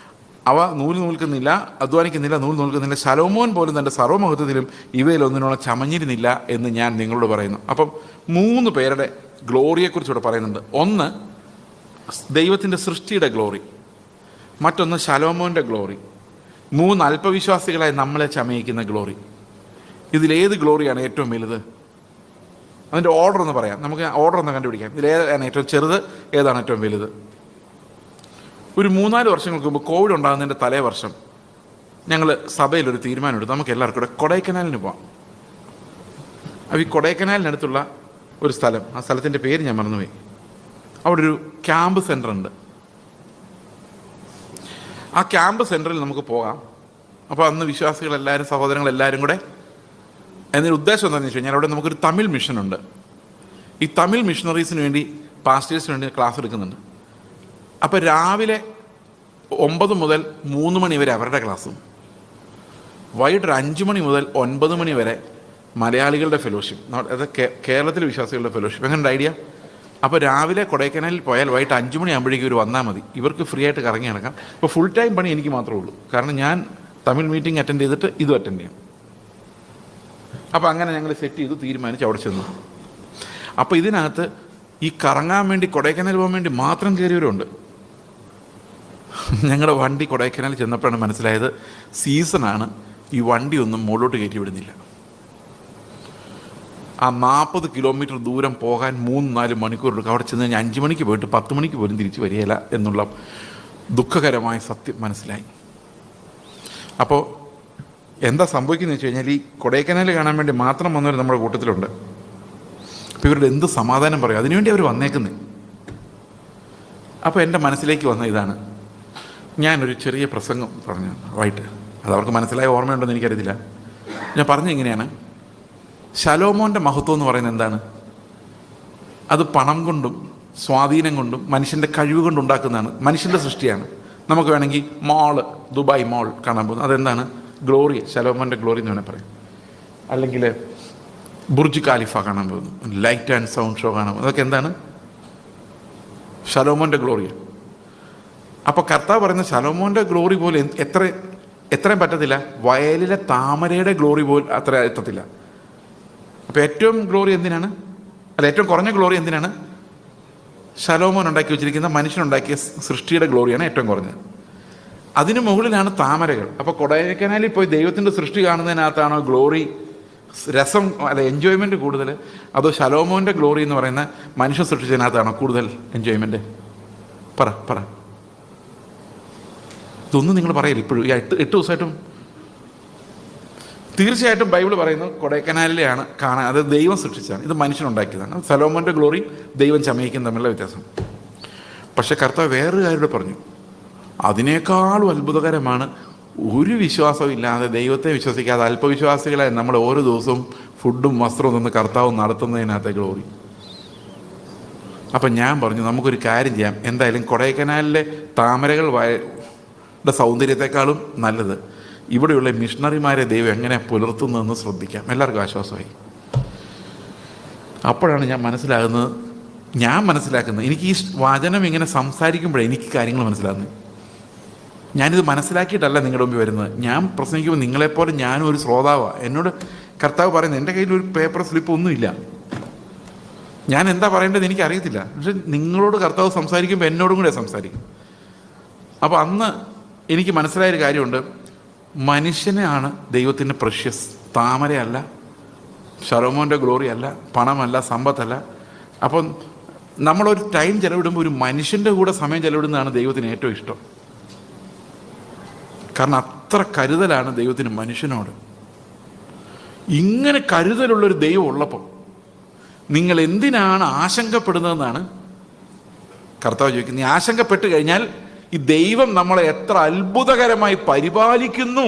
Speaker 1: അവ നൂല് നൂൽക്കുന്നില്ല, അധ്വാനിക്കുന്നില്ല, നൂൽ നൂൽക്കുന്നില്ല. ശലോമോൻ പോലും തൻ്റെ സർവ്വമഹത്വത്തിലും ഇവയിലൊന്നിനോളം ചമഞ്ഞിരുന്നില്ല എന്ന് ഞാൻ നിങ്ങളോട് പറയുന്നു. അപ്പം 3 പേരുടെ ഗ്ലോറിയെക്കുറിച്ച് ഇവിടെ പറയുന്നുണ്ട്. ഒന്ന് ദൈവത്തിൻ്റെ സൃഷ്ടിയുടെ ഗ്ലോറി, മറ്റൊന്ന് ശലോമോൻ്റെ ഗ്ലോറി, 3 അല്പവിശ്വാസികളായി നമ്മളെ ചമയിക്കുന്ന ഗ്ലോറി. ഇതിലേത് ഗ്ലോറിയാണ് ഏറ്റവും വലുത്? അതിൻ്റെ ഓർഡർ ഒന്ന് പറയാം, നമുക്ക് ഓർഡർ ഒന്ന് കണ്ടുപിടിക്കാം. ഇതിലേതാണ് ഏറ്റവും ചെറുത്, ഏതാണ് ഏറ്റവും വലുത്? ഒരു 3-4 വർഷങ്ങൾക്ക് മുമ്പ് കോവിഡ് ഉണ്ടാകുന്നതിൻ്റെ തലേ വർഷം ഞങ്ങൾ സഭയിലൊരു തീരുമാനമെടുത്തു, നമുക്ക് എല്ലാവർക്കും കൂടെ കൊടൈക്കനാലിന് പോകാം. അപ്പോൾ ഈ കൊടൈക്കനാലിനടുത്തുള്ള ഒരു സ്ഥലം, ആ സ്ഥലത്തിൻ്റെ പേര് ഞാൻ മറന്നുപോയി, അവിടെ ഒരു ക്യാമ്പ് സെൻ്റർ ഉണ്ട്. ആ ക്യാമ്പ് സെൻ്ററിൽ നമുക്ക് പോകാം. അപ്പോൾ അന്ന് വിശ്വാസികളെല്ലാവരും, സഹോദരങ്ങളെല്ലാവരും കൂടെ. എന്നൊരു ഉദ്ദേശം എന്താണെന്ന് വെച്ച് കഴിഞ്ഞാൽ അവിടെ നമുക്കൊരു തമിഴ് മിഷനുണ്ട്. ഈ തമിഴ് മിഷണറീസിന് വേണ്ടി, പാസ്റ്റേഴ്സിന് വേണ്ടി ക്ലാസ് എടുക്കുന്നുണ്ട്. അപ്പോൾ രാവിലെ 9 മുതൽ 3 മണി വരെ അവരുടെ ക്ലാസ്സും, വൈകിട്ട് 5 മണി മുതൽ 9 മണി വരെ മലയാളികളുടെ ഫെലോഷിപ്പ്, അത് കേരളത്തിലെ വിശ്വാസികളുടെ ഫെലോഷിപ്പ്. എങ്ങനെ ഐഡിയ? അപ്പോൾ രാവിലെ കൊടൈക്കനാലിൽ പോയാൽ വൈകിട്ട് 5 മണിയാകുമ്പോഴേക്കും ഇവർ വന്നാൽ മതി. ഇവർക്ക് ഫ്രീ ആയിട്ട് കറങ്ങി നടക്കാം. ഇപ്പോൾ ഫുൾ ടൈം പണി എനിക്ക് മാത്രമേ ഉള്ളൂ, കാരണം ഞാൻ തമിഴ് മീറ്റിംഗ് അറ്റൻഡ് ചെയ്തിട്ട് ഇതും അറ്റൻഡ് ചെയ്യും. അപ്പോൾ അങ്ങനെ ഞങ്ങൾ സെറ്റ് ചെയ്തു, തീരുമാനിച്ച് അവിടെ ചെന്നു. അപ്പോൾ ഇതിനകത്ത് ഈ കറങ്ങാൻ വേണ്ടി, കൊടൈക്കനാൽ പോകാൻ വേണ്ടി മാത്രം കയറിയവരുണ്ട്. ഞങ്ങളുടെ വണ്ടി കൊടൈക്കനാൽ ചെന്നപ്പോഴാണ് മനസ്സിലായത്, സീസണാണ്, ഈ വണ്ടിയൊന്നും മുകളിലോട്ട് കയറ്റി വിടുന്നില്ല. ആ 40 കിലോമീറ്റർ ദൂരം പോകാൻ 3-4 മണിക്കൂർ എടുക്കും. അവിടെ ചെന്ന് കഴിഞ്ഞാൽ 5 മണിക്ക് പോയിട്ട് 10 മണിക്ക് പോലും തിരിച്ച് വരികയില്ല എന്നുള്ള ദുഃഖകരമായ സത്യം മനസ്സിലായി. അപ്പോൾ എന്താ സംഭവിക്കുന്നത് വെച്ച് കഴിഞ്ഞാൽ, ഈ കൊടൈക്കനാൽ കാണാൻ വേണ്ടി മാത്രം വന്നവർ നമ്മുടെ കൂട്ടത്തിലുണ്ട്. അപ്പോൾ ഇവരുടെ എന്ത് സമാധാനം പറയും, അതിനുവേണ്ടി അവർ വന്നേക്കുന്നത്. അപ്പോൾ എൻ്റെ മനസ്സിലേക്ക് വന്ന ഇതാണ്, ഞാനൊരു ചെറിയ പ്രസംഗം പറഞ്ഞു വൈകിട്ട്. അതവർക്ക് മനസ്സിലായ ഓർമ്മയുണ്ടെന്ന് എനിക്കറിയത്തില്ല. ഞാൻ പറഞ്ഞ എങ്ങനെയാണ്, ശലോമോൻ്റെ മഹത്വം എന്ന് പറയുന്നത് എന്താണ്? അത് പണം കൊണ്ടും സ്വാധീനം കൊണ്ടും മനുഷ്യൻ്റെ കഴിവ് കൊണ്ടുണ്ടാക്കുന്നതാണ്. മനുഷ്യൻ്റെ സൃഷ്ടിയാണ്. നമുക്ക് വേണമെങ്കിൽ ദുബായ് മാൾ കാണാൻ പോകുന്നത്, അതെന്താണ്? ഗ്ലോറി, ശലോമോൻ്റെ ഗ്ലോറി എന്ന് വേണേൽ പറയും. അല്ലെങ്കിൽ ബുർജ് ഖലീഫ കാണാൻ പോകുന്നു, ലൈറ്റ് ആൻഡ് സൗണ്ട് ഷോ കാണാൻ പോകുന്നു, അതൊക്കെ എന്താണ്? ശലോമോൻ്റെ ഗ്ലോറിയാണ്. അപ്പോൾ കർത്താവ് പറയുന്ന ശലോമോൻ്റെ ഗ്ലോറി പോലെ എത്രയും പറ്റത്തില്ല, വയലിലെ താമരയുടെ ഗ്ലോറി പോലും അത്ര എത്തത്തില്ല. അപ്പോൾ ഏറ്റവും ഗ്ലോറി എന്തിനാണ്? ഏറ്റവും കുറഞ്ഞ ഗ്ലോറി എന്തിനാണ്? ശലോമോൻ ഉണ്ടാക്കി വെച്ചിരിക്കുന്ന, മനുഷ്യനുണ്ടാക്കിയ സൃഷ്ടിയുടെ ഗ്ലോറിയാണ് ഏറ്റവും കുറഞ്ഞത്. അതിന് മുകളിലാണ് താമരകൾ. അപ്പോൾ കൊടൈക്കനാലിൽ പോയി ദൈവത്തിൻ്റെ സൃഷ്ടി കാണുന്നതിനകത്താണോ ഗ്ലോറി, രസം, എൻജോയ്മെൻറ്റ് കൂടുതൽ? അതോ ശലോമോൻ്റെ ഗ്ലോറി എന്ന് പറയുന്ന മനുഷ്യ സൃഷ്ടിച്ചതിനകത്താണോ കൂടുതൽ എൻജോയ്മെൻറ്റ്? പറ. ഇതൊന്നും നിങ്ങൾ പറയില്ല ഇപ്പോഴും. ഈ 8 ദിവസമായിട്ടും തീർച്ചയായിട്ടും ബൈബിൾ പറയുന്നു കൊടൈക്കനാലിലെയാണ് കാണാൻ, അത് ദൈവം സൃഷ്ടിച്ചതാണ്, ഇത് മനുഷ്യനുണ്ടാക്കിയതാണ്. ശലോമോൻ്റെ ഗ്ലോറി ദൈവം ചമയിക്കും തമ്മിലുള്ള വ്യത്യാസം. പക്ഷേ കർത്താവ് വേറൊരു കാര്യം പറഞ്ഞു, അതിനേക്കാളും അത്ഭുതകരമാണ് ഒരു വിശ്വാസവും ഇല്ലാതെ, ദൈവത്തെ വിശ്വസിക്കാതെ അല്പവിശ്വാസികളെ നമ്മൾ ഓരോ ദിവസവും ഫുഡും വസ്ത്രവും നിന്ന് കർത്താവ് നടത്തുന്നതിനകത്തെ ഗ്ലോറി. അപ്പം ഞാൻ പറഞ്ഞു, നമുക്കൊരു കാര്യം ചെയ്യാം, എന്തായാലും കൊടൈക്കനാലിലെ താമരകളുടെ സൗന്ദര്യത്തെക്കാളും നല്ലത് ഇവിടെയുള്ള മിഷണറിമാരെ ദൈവം എങ്ങനെ പുലർത്തുന്നതെന്ന് ശ്രദ്ധിക്കാം. എല്ലാവർക്കും ആശ്വാസമായി. അപ്പോഴാണ് ഞാൻ മനസ്സിലാക്കുന്നത്, എനിക്ക് ഈ വചനം ഇങ്ങനെ സംസാരിക്കുമ്പോഴേ എനിക്ക് കാര്യങ്ങൾ മനസ്സിലാകുന്നത്. ഞാനിത് മനസ്സിലാക്കിയിട്ടല്ല നിങ്ങളുടെ മുമ്പിൽ വരുന്നത്. ഞാൻ പ്രസംഗിക്കുമ്പോൾ നിങ്ങളെപ്പോലെ ഞാനും ഒരു ശ്രോതാവാണ്. എന്നോട് കർത്താവ് പറയുന്നത്, എൻ്റെ കയ്യിൽ ഒരു പേപ്പർ സ്ലിപ്പ് ഒന്നുമില്ല, ഞാൻ എന്താ പറയേണ്ടത് എനിക്കറിയത്തില്ല. പക്ഷെ നിങ്ങളോട് കർത്താവ് സംസാരിക്കുമ്പോൾ എന്നോടും കൂടെ സംസാരിക്കും. അപ്പോൾ അന്ന് എനിക്ക് മനസ്സിലായൊരു കാര്യമുണ്ട്, മനുഷ്യനെയാണ് ദൈവത്തിൻ്റെ പ്രഷ്യസ്, താമരയല്ല, ശലോമോൻ്റെ ഗ്ലോറി അല്ല, പണമല്ല, സമ്പത്തല്ല. അപ്പം നമ്മളൊരു ടൈം ചെലവിടുമ്പോൾ ഒരു മനുഷ്യൻ്റെ കൂടെ സമയം ചെലവിടുന്നതാണ് ദൈവത്തിന് ഏറ്റവും ഇഷ്ടം. കാരണം അത്ര കരുതലാണ് ദൈവത്തിന് മനുഷ്യനോട്. ഇങ്ങനെ കരുതലുള്ളൊരു ദൈവം ഉള്ളപ്പം നിങ്ങൾ എന്തിനാണ് ആശങ്കപ്പെടുന്നതെന്നാണ് കർത്താവ് ചോദിക്കുന്നത്. നീ ആശങ്കപ്പെട്ട് കഴിഞ്ഞാൽ ഈ ദൈവം നമ്മളെ എത്ര അത്ഭുതകരമായി പരിപാലിക്കുന്നു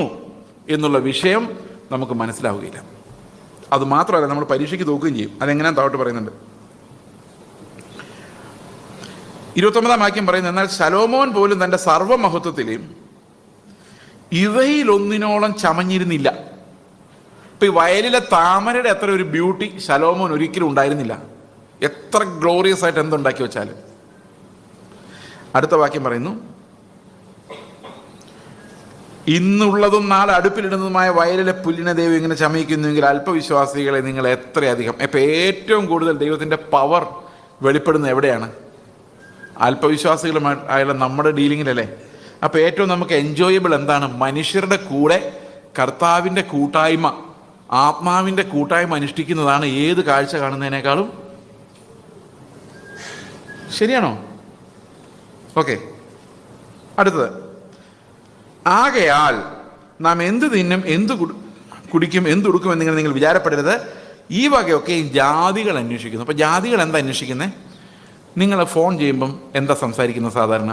Speaker 1: എന്നുള്ള വിഷയം നമുക്ക് മനസ്സിലാവുകയില്ല. അതുമാത്രമല്ല, നമ്മൾ പരീക്ഷയ്ക്ക് തോക്കുകയും ചെയ്യും. അതെങ്ങനെയാ താഴോട്ട് പറയുന്നുണ്ട്. 29-ാം വാക്യം പറയുന്നത്, എന്നാൽ ശലോമോൻ പോലും തൻ്റെ സർവ്വമഹത്വത്തിലും ഇവയിലൊന്നിനോളം ചമഞ്ഞിരുന്നില്ല. ഇപ്പൊ ഈ വയലിലെ താമരയുടെ അത്ര ഒരു ബ്യൂട്ടി ശലോമോൻ ഒരിക്കലും ഉണ്ടായിരുന്നില്ല, എത്ര ഗ്ലോറിയസ് ആയിട്ട് എന്തുണ്ടാക്കി വെച്ചാലും. അടുത്ത വാക്യം പറയുന്നു, ഇന്നുള്ളതും നാളെ അടുപ്പിലിടുന്നതുമായ വയലിലെ പുല്ലിനെ ദൈവം ഇങ്ങനെ ചമയിക്കുന്നുവെങ്കിൽ അല്പവിശ്വാസികളെ നിങ്ങൾ എത്രയധികം. ഇപ്പം ഏറ്റവും കൂടുതൽ ദൈവത്തിൻ്റെ പവർ വെളിപ്പെടുന്നത് എവിടെയാണ്? അല്പവിശ്വാസികളുമായുള്ള നമ്മുടെ ഡീലിങ്ങിലല്ലേ. അപ്പോൾ ഏറ്റവും നമുക്ക് എൻജോയബിൾ എന്താണ്? മനുഷ്യരുടെ കൂടെ കർത്താവിൻ്റെ കൂട്ടായ്മ, ആത്മാവിൻ്റെ കൂട്ടായ്മ അനുഷ്ഠിക്കുന്നതാണ് ഏത് കാഴ്ച കാണുന്നതിനേക്കാളും. ശരിയാണോ? ഓക്കെ, അടുത്തത്, ആകയാൽ നാം എന്ത് തിന്നും, എന്ത് കുടിക്കും, എന്തുടുക്കും എന്നിങ്ങനെ നിങ്ങൾ വിചാരപ്പെടരുത്. ഈ വകയൊക്കെ ജാതികൾ അന്വേഷിക്കുന്നു. അപ്പോൾ ജാതികൾ എന്താ അന്വേഷിക്കുന്നത്? നിങ്ങൾ ഫോൺ ചെയ്യുമ്പം എന്താ സംസാരിക്കുന്നത് സാധാരണ?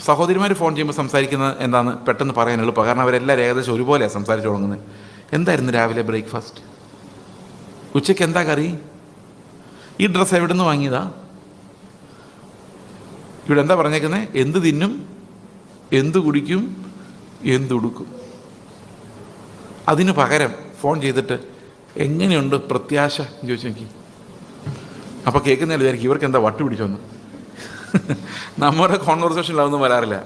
Speaker 1: സഹോദരിമാർ ഫോൺ ചെയ്യുമ്പോൾ സംസാരിക്കുന്നത് എന്താണെന്ന് പെട്ടെന്ന് പറയാൻ എളുപ്പമാണ്. കാരണം അവരെല്ലാവരും ഏകദേശം ഒരുപോലെയാണ് സംസാരിച്ചു തുടങ്ങുന്നത്. എന്തായിരുന്നു രാവിലെ ബ്രേക്ക്ഫാസ്റ്റ്? ഉച്ചയ്ക്ക് എന്താ കറി? ഈ ഡ്രസ്സ് എവിടെ നിന്ന് വാങ്ങിയതാ? ഇവിടെ എന്താ പറഞ്ഞേക്കുന്നത്? എന്ത് തിന്നും, എന്ത് കുടിക്കും, എന്തുടുക്കും. അതിന് പകരം ഫോൺ ചെയ്തിട്ട് എങ്ങനെയുണ്ട് പ്രത്യാശ എന്ന് ചോദിച്ചു നോക്കി. അപ്പോൾ കേൾക്കുന്നതിൽ വിചാരിക്കും ഇവർക്ക് എന്താ വട്ട് പിടിച്ചോന്ന്. നമ്മുടെ കോൺവെർസേഷനിലൊന്നും വരാറില്ല.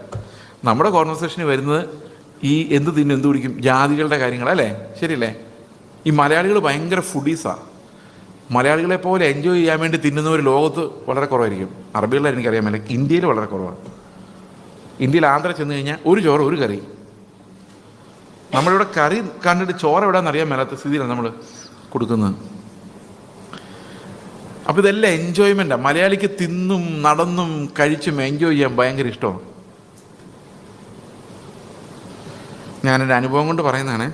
Speaker 1: നമ്മുടെ കോൺവെർസേഷന് വരുന്നത് ഈ എന്ത് തിന്നും, എന്ത് കുടിക്കും, ജാതികളുടെ കാര്യങ്ങളല്ലേ. ശരിയല്ലേ? ഈ മലയാളികൾ ഭയങ്കര ഫുഡീസാണ്. മലയാളികളെ പോലെ എൻജോയ് ചെയ്യാൻ വേണ്ടി തിന്നുന്നവർ ലോകത്ത് വളരെ കുറവായിരിക്കും. അറബികളിൽ എനിക്കറിയാൻ മേലെ, ഇന്ത്യയിൽ വളരെ കുറവാണ്. ഇന്ത്യയിൽ ആന്ധ്ര ചെന്ന് കഴിഞ്ഞാൽ ഒരു ചോറ് ഒരു കറി. നമ്മളിവിടെ കറി കണ്ടിട്ട് ചോറ് എവിടെയാണെന്ന് അറിയാൻ മേലാത്ത സ്ഥിതിയിലാണ് നമ്മൾ കൊടുക്കുന്നത്. അപ്പോൾ ഇതെല്ലാം എൻജോയ്മെൻറ്റാണ്. മലയാളിക്ക് തിന്നും നടന്നും കഴിച്ചും എൻജോയ് ചെയ്യാൻ ഭയങ്കര ഇഷ്ടമാണ്. ഞാനെൻ്റെ അനുഭവം കൊണ്ട് പറയുന്നതാണ്.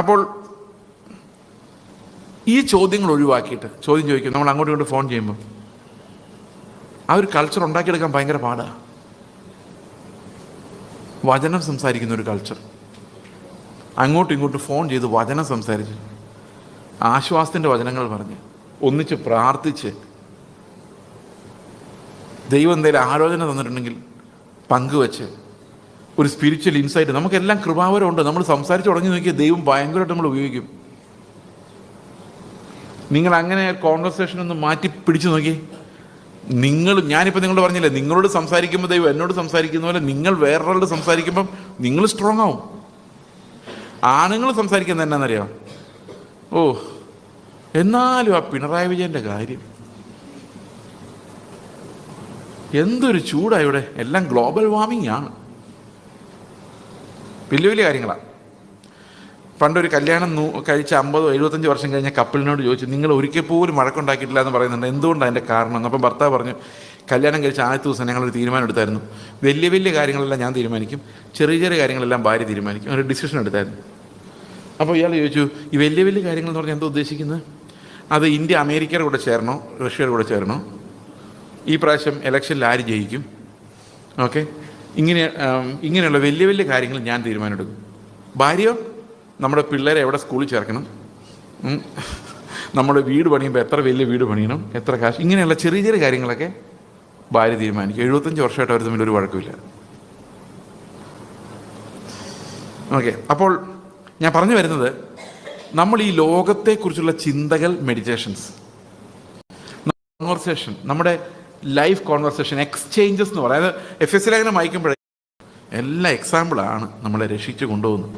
Speaker 1: അപ്പോൾ ഈ ചോദ്യങ്ങൾ ഒഴിവാക്കിയിട്ട് ചോദ്യം ചോദിക്കും നമ്മൾ അങ്ങോട്ടും ഇങ്ങോട്ട് ഫോൺ ചെയ്യുമ്പോൾ. ആ ഒരു കൾച്ചർ ഉണ്ടാക്കിയെടുക്കാൻ ഭയങ്കര പാടാണ്. വചനം സംസാരിക്കുന്ന ഒരു കൾച്ചർ, അങ്ങോട്ടും ഇങ്ങോട്ടും ഫോൺ ചെയ്ത് വചനം സംസാരിച്ച് ആശ്വാസത്തിൻ്റെ വചനങ്ങൾ പറഞ്ഞ് ഒന്നിച്ച് പ്രാർത്ഥിച്ച് ദൈവം എന്തെങ്കിലും ആലോചന തന്നിട്ടുണ്ടെങ്കിൽ പങ്കുവെച്ച് ഒരു സ്പിരിച്വൽ ഇൻസൈറ്റ്. നമുക്കെല്ലാം കൃപാവരമുണ്ട്. നമ്മൾ സംസാരിച്ച് തുടങ്ങി നോക്കിയാൽ ദൈവം ഭയങ്കരമായിട്ട് നമ്മൾ ഉപയോഗിക്കും. നിങ്ങൾ അങ്ങനെ കോൺവെർസേഷൻ ഒന്ന് മാറ്റി പിടിച്ചു നോക്കി. ഞാനിപ്പോൾ നിങ്ങളോട് പറഞ്ഞില്ലേ, നിങ്ങളോട് സംസാരിക്കുമ്പോൾ ദൈവം എന്നോട് സംസാരിക്കുന്ന പോലെ നിങ്ങൾ വേറൊരാളോട് സംസാരിക്കുമ്പം നിങ്ങൾ സ്ട്രോങ് ആവും. ആണുങ്ങൾ സംസാരിക്കുന്നത് എന്നാന്നറിയാം. ഓ, എന്നാലും ആ പിണറായി വിജയൻ്റെ കാര്യം എന്തൊരു ചൂടാണ് ഇവിടെ. എല്ലാം ഗ്ലോബൽ വാർമിംഗ് ആണ്. വലിയ വലിയ കാര്യങ്ങളാണ്. പണ്ടൊരു കല്യാണം കഴിച്ച 50-75 വർഷം കഴിഞ്ഞ കപ്പിളിനോട് ചോദിച്ചു, നിങ്ങൾ ഒരിക്കൽ പോലും വഴക്കുണ്ടാക്കിയിട്ടില്ല എന്ന് പറയുന്നുണ്ട്, എന്തുകൊണ്ടാണ് അതിൻ്റെ കാരണം? അപ്പം ഭർത്താവ് പറഞ്ഞു, കല്യാണം കഴിച്ച ആദ്യത്തെ ദിവസം ഞങ്ങളൊരു തീരുമാനം എടുത്തായിരുന്നു. വലിയ വലിയ കാര്യങ്ങളെല്ലാം ഞാൻ തീരുമാനിക്കും, ചെറിയ ചെറിയ കാര്യങ്ങളെല്ലാം ഭാര്യ തീരുമാനിക്കും. ഒരു ഡിസിഷൻ എടുത്തായിരുന്നു. അപ്പോൾ ഇയാൾ ചോദിച്ചു, ഈ വലിയ വലിയ കാര്യങ്ങൾ എന്ന് പറഞ്ഞാൽ എന്താ ഉദ്ദേശിക്കുന്നത്? അത് ഇന്ത്യ അമേരിക്കയുടെ കൂടെ ചേരണോ, റഷ്യയുടെ കൂടെ ചേരണോ, ഈ പ്രാവശ്യം ഇലക്ഷനിൽ ആര് ജയിക്കും, ഓക്കെ, ഇങ്ങനെയുള്ള വലിയ വലിയ കാര്യങ്ങൾ ഞാൻ തീരുമാനമെടുക്കും. ഭാര്യയോ, നമ്മുടെ പിള്ളേരെ എവിടെ സ്കൂളിൽ ചേർക്കണം, നമ്മുടെ വീട് പണിയുമ്പോൾ എത്ര വലിയ വീട് പണിയണം, എത്ര കാശ്, ഇങ്ങനെയുള്ള ചെറിയ ചെറിയ കാര്യങ്ങളൊക്കെ ഭാര്യ തീരുമാനിക്കും. 75 വർഷമായിട്ട് അവർ തമ്മിൽ ഒരു വഴക്കമില്ല. ഓക്കെ, അപ്പോൾ ഞാൻ പറഞ്ഞു വരുന്നത്, നമ്മൾ ഈ ലോകത്തെക്കുറിച്ചുള്ള ചിന്തകൾ, മെഡിറ്റേഷൻസ്, കോൺവെർസേഷൻ, നമ്മുടെ ലൈഫ് കോൺവെർസേഷൻ, എക്സ്ചേഞ്ചസ് എന്ന് പറയുന്നത് FS ലേഖനം വായിക്കുമ്പോഴേ എല്ലാ എക്സാമ്പിളാണ് നമ്മളെ രക്ഷിച്ച് കൊണ്ടുപോകുന്നത്.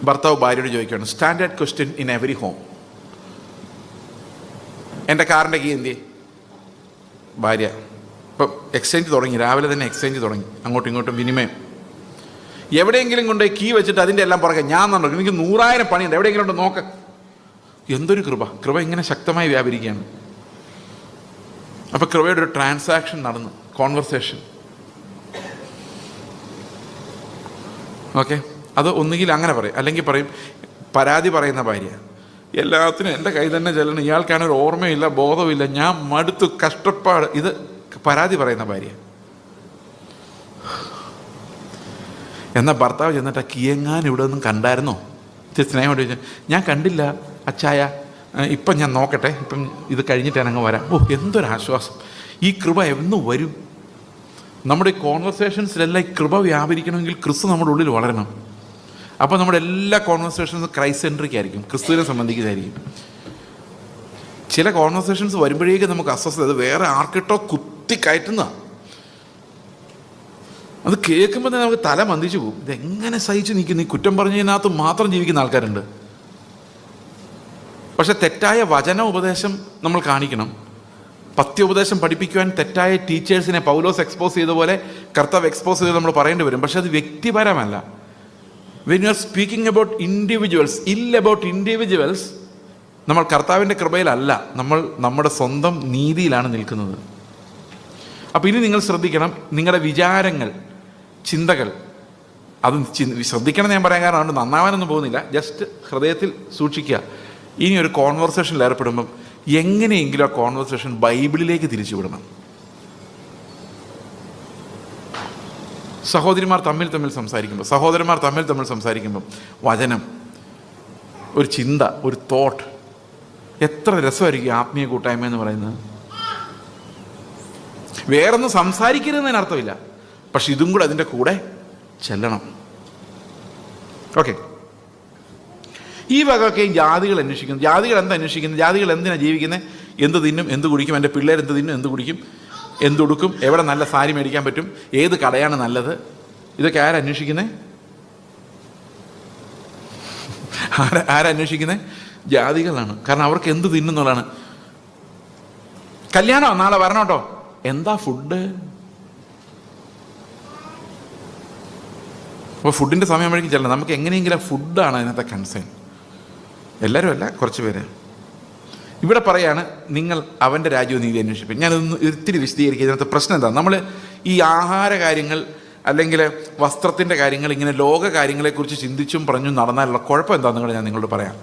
Speaker 1: ഭർത്താവ് ഭാര്യയോട് ചോദിക്കുകയാണ്, standard question in every home, എൻ്റെ കാറിൻ്റെ കീ എന്തിയെ? ഭാര്യ. ഇപ്പം എക്സ്ചേഞ്ച് തുടങ്ങി, രാവിലെ തന്നെ എക്സ്ചേഞ്ച് തുടങ്ങി, അങ്ങോട്ടും ഇങ്ങോട്ടും വിനിമയം. എവിടെയെങ്കിലും കൊണ്ട് കീ വെച്ചിട്ട് അതിൻ്റെ എല്ലാം പുറകെ ഞാൻ നടക്കും, എനിക്ക് 100,000 പണിയുണ്ട്, എവിടെയെങ്കിലും ഉണ്ട് നോക്ക്. എന്തൊരു കൃപ ഇങ്ങനെ ശക്തമായി വ്യാപരിക്കുകയാണ്. അപ്പോൾ കൃപയുടെ ഒരു ട്രാൻസാക്ഷൻ നടന്നു, കോൺവെർസേഷൻ. ഓക്കെ, അത് ഒന്നുകിൽ അങ്ങനെ പറയും, അല്ലെങ്കിൽ പറയും പരാതി പറയുന്ന ഭാര്യ. എല്ലാത്തിനും എൻ്റെ കൈ തന്നെ ചെല്ലണം, ഇയാൾക്കാണ് ഒരു ഓർമ്മയില്ല, ബോധമില്ല, ഞാൻ മടുത്തു, കഷ്ടപ്പാട്. ഇത് പരാതി പറയുന്ന ഭാര്യ. എന്നാൽ ഭർത്താവ് ചെന്നിട്ട് കിയങ്ങാൻ ഇവിടെ ഒന്നും കണ്ടായിരുന്നോ? സ്നേഹമായിട്ട് ചോദിച്ചാൽ ഞാൻ കണ്ടില്ല അച്ചായ, ഇപ്പം ഞാൻ നോക്കട്ടെ, ഇപ്പം ഇത് കഴിഞ്ഞിട്ട് ഞാനങ്ങ് വരാം. ഓ, എന്തൊരാശ്വാസം! ഈ കൃപ എന്ന് വരും? നമ്മുടെ കോൺവെർസേഷൻസിലെല്ലാം ഈ കൃപ വ്യാപരിക്കണമെങ്കിൽ ക്രിസ്തു നമ്മുടെ ഉള്ളിൽ വളരണം. അപ്പോൾ നമ്മുടെ എല്ലാ കോൺവെർസേഷൻസും ക്രൈസ്റ്റ് സെൻട്രിക് ആയിരിക്കും, ക്രിസ്തുവിനെ സംബന്ധിക്കുന്നതായിരിക്കും. ചില കോൺവെർസേഷൻസ് വരുമ്പോഴേക്കും നമുക്ക് അസ്വസ്ഥത, അത് വേറെ ആർക്കിട്ടോ കുത്തി കയറ്റുന്നതാണ്. അത് കേൾക്കുമ്പോൾ തന്നെ നമുക്ക് തല മന്ദിച്ചു പോകും. ഇതെങ്ങനെ സഹിച്ചു നിൽക്കുന്നു? ഈ കുറ്റം പറഞ്ഞതിനകത്ത് മാത്രം ജീവിക്കുന്ന ആൾക്കാരുണ്ട്. പക്ഷെ തെറ്റായ വചന ഉപദേശം നമ്മൾ കാണിക്കണം. പത്യോപദേശം പഠിപ്പിക്കുവാൻ തെറ്റായ ടീച്ചേഴ്സിനെ പൗലോസ് എക്സ്പോസ് ചെയ്ത പോലെ കർത്താവ് എക്സ്പോസ് ചെയ്ത് നമ്മൾ പറയേണ്ടി വരും. പക്ഷെ അത് വ്യക്തിപരമല്ല. When you are speaking about individuals, about individuals, നമ്മൾ കർത്താവിൻ്റെ കൃപയിലല്ല, നമ്മൾ നമ്മുടെ സ്വന്തം നീതിയിലാണ് നിൽക്കുന്നത്. അപ്പോൾ ഇനി നിങ്ങൾ ശ്രദ്ധിക്കണം, നിങ്ങളുടെ വിചാരങ്ങൾ, ചിന്തകൾ, അത് ശ്രദ്ധിക്കണം എന്ന് ഞാൻ പറയാൻ കാരണം അതുകൊണ്ട് നന്നാവാനൊന്നും പോകുന്നില്ല, ജസ്റ്റ് ഹൃദയത്തിൽ സൂക്ഷിക്കുക. ഇനി ഒരു കോൺവെർസേഷനിൽ ഏർപ്പെടുമ്പം എങ്ങനെയെങ്കിലും ആ കോൺവെർസേഷൻ ബൈബിളിലേക്ക് തിരിച്ചു വിടണം. സഹോദരന്മാർ തമ്മിൽ സംസാരിക്കുമ്പോൾ വചനം, ഒരു ചിന്ത, ഒരു തോട്ട്, എത്ര രസമായിരിക്കും ആത്മീയ കൂട്ടായ്മ എന്ന് പറയുന്നത്. വേറൊന്നും സംസാരിക്കരുതെന്നതിനർത്ഥമില്ല, പക്ഷെ ഇതും കൂടെ അതിൻ്റെ കൂടെ ചെല്ലണം. ഓക്കെ, ഈ വകയൊക്കെ ജാതികൾ അന്വേഷിക്കുന്നു. ജാതികൾ എന്താ അന്വേഷിക്കുന്നത്? ജാതികൾ എന്തിനാണ് ജീവിക്കുന്നത്? എന്ത് തിന്നും, എന്ത് കുടിക്കും, എൻ്റെ പിള്ളേർ എന്ത് തിന്നും, എന്ത് കുടിക്കും, എന്തുടുക്കും, എവിടെ നല്ല സാരി മേടിക്കാൻ പറ്റും, ഏത് കടയാണ് നല്ലത്, ഇതൊക്കെ ആരന്വേഷിക്കുന്നത്? ആരന്വേഷിക്കുന്നത്? ജാതികളാണ്. കാരണം അവർക്ക് എന്ത് തിന്നുന്നതാണ്. കല്യാണോ നാളെ വരണം കേട്ടോ, എന്താ ഫുഡ്? അപ്പോൾ ഫുഡിൻ്റെ സമയം വഴിക്ക് ചെല്ലണം. നമുക്ക് എങ്ങനെയെങ്കിലും ഫുഡാണ് അതിനകത്തെ കൺസേൺ. എല്ലാവരും അല്ല, കുറച്ച് പേര്. ഇവിടെ പറയാണ് നിങ്ങൾ അവൻ്റെ രാജ്യവും നീതി അന്വേഷിപ്പിക്കും. ഞാനതൊന്ന് ഇത്തിരി വിശദീകരിക്കുക. ഇതിനകത്ത് പ്രശ്നം എന്താ? നമ്മൾ ഈ ആഹാര കാര്യങ്ങൾ അല്ലെങ്കിൽ വസ്ത്രത്തിൻ്റെ കാര്യങ്ങൾ, ഇങ്ങനെ ലോക കാര്യങ്ങളെക്കുറിച്ച് ചിന്തിച്ചും പറഞ്ഞും നടന്നാലുള്ള കുഴപ്പം എന്താണെന്ന് കൂടെ ഞാൻ നിങ്ങളോട് പറയാം.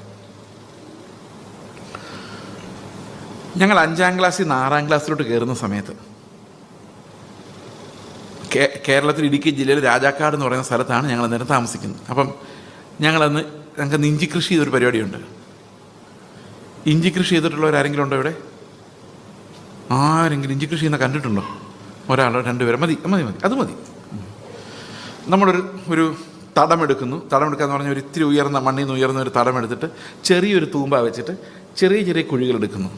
Speaker 1: ഞങ്ങൾ 5ാം ക്ലാസ്സിൽ നിന്ന് 6ാം ക്ലാസ്സിലോട്ട് കയറുന്ന സമയത്ത് കേരളത്തിൽ ഇടുക്കി ജില്ലയിൽ രാജാക്കാട് എന്ന് പറയുന്ന സ്ഥലത്താണ് ഞങ്ങൾ അന്നേരം താമസിക്കുന്നത്. അപ്പം ഞങ്ങൾക്ക് ഇഞ്ചി കൃഷി ചെയ്തൊരു പരിപാടിയുണ്ട്. ഇഞ്ചി കൃഷി ചെയ്തിട്ടുള്ളവരാരെങ്കിലും ഉണ്ടോ ഇവിടെ? ആരെങ്കിലും ഇഞ്ചി കൃഷി ചെയ്യുന്ന കണ്ടിട്ടുണ്ടോ? ഒരാളോ 2 പേരോ? മതി, അത് മതി. നമ്മളൊരു തടമെടുക്കുന്നു. തടമെടുക്കാന്ന് പറഞ്ഞാൽ ഒരു ഇത്തിരി ഉയർന്ന, മണ്ണിൽ നിന്ന് ഉയർന്ന ഒരു തടമെടുത്തിട്ട് ചെറിയൊരു തൂമ്പ വെച്ചിട്ട് ചെറിയ കുഴികളെടുക്കുന്നു.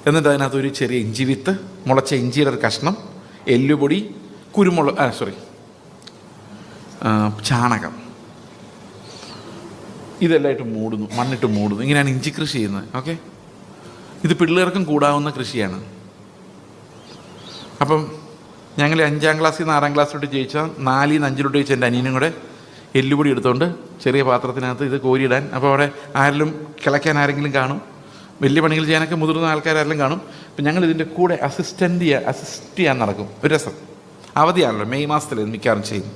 Speaker 1: എന്നിട്ട് അതിനകത്ത് ഒരു ചെറിയ ഇഞ്ചി വിത്ത്, മുളച്ച ഇഞ്ചിയുടെ ഒരു കഷ്ണം, എല്ലുപൊടി, ചാണകം, ഇതെല്ലാം മൂടുന്നു, മണ്ണിട്ട് മൂടുന്നു. ഇങ്ങനെയാണ് ഇഞ്ചി കൃഷി ചെയ്യുന്നത്. ഓക്കെ, ഇത് പിള്ളേർക്കും കൂടാവുന്ന കൃഷിയാണ്. അപ്പം ഞങ്ങൾ 5ാം ക്ലാസ്സിൽ നിന്ന് 6ാം ക്ലാസ്സിലോട്ട് ജയിച്ചാൽ 4-ൽ നിന്ന് 5ലോട്ട് ജയിച്ച എൻ്റെ അനിയനും കൂടെ എല്ലുപൊടി എടുത്തുകൊണ്ട് ചെറിയ പാത്രത്തിനകത്ത് ഇത് കോരിയിടാൻ. അപ്പോൾ അവിടെ ആരെങ്കിലും കിളയ്ക്കാൻ ആരെങ്കിലും കാണും, വലിയ പണികൾ ചെയ്യാനൊക്കെ മുതിർന്ന ആൾക്കാരെല്ലാം കാണും. അപ്പം ഞങ്ങൾ ഇതിൻ്റെ കൂടെ അസിസ്റ്റ് ചെയ്യാൻ നടക്കും. ഒരു രസം. അവധിയാണല്ലോ, മെയ് മാസത്തിൽ മിക്കവാറും ചെയ്യും.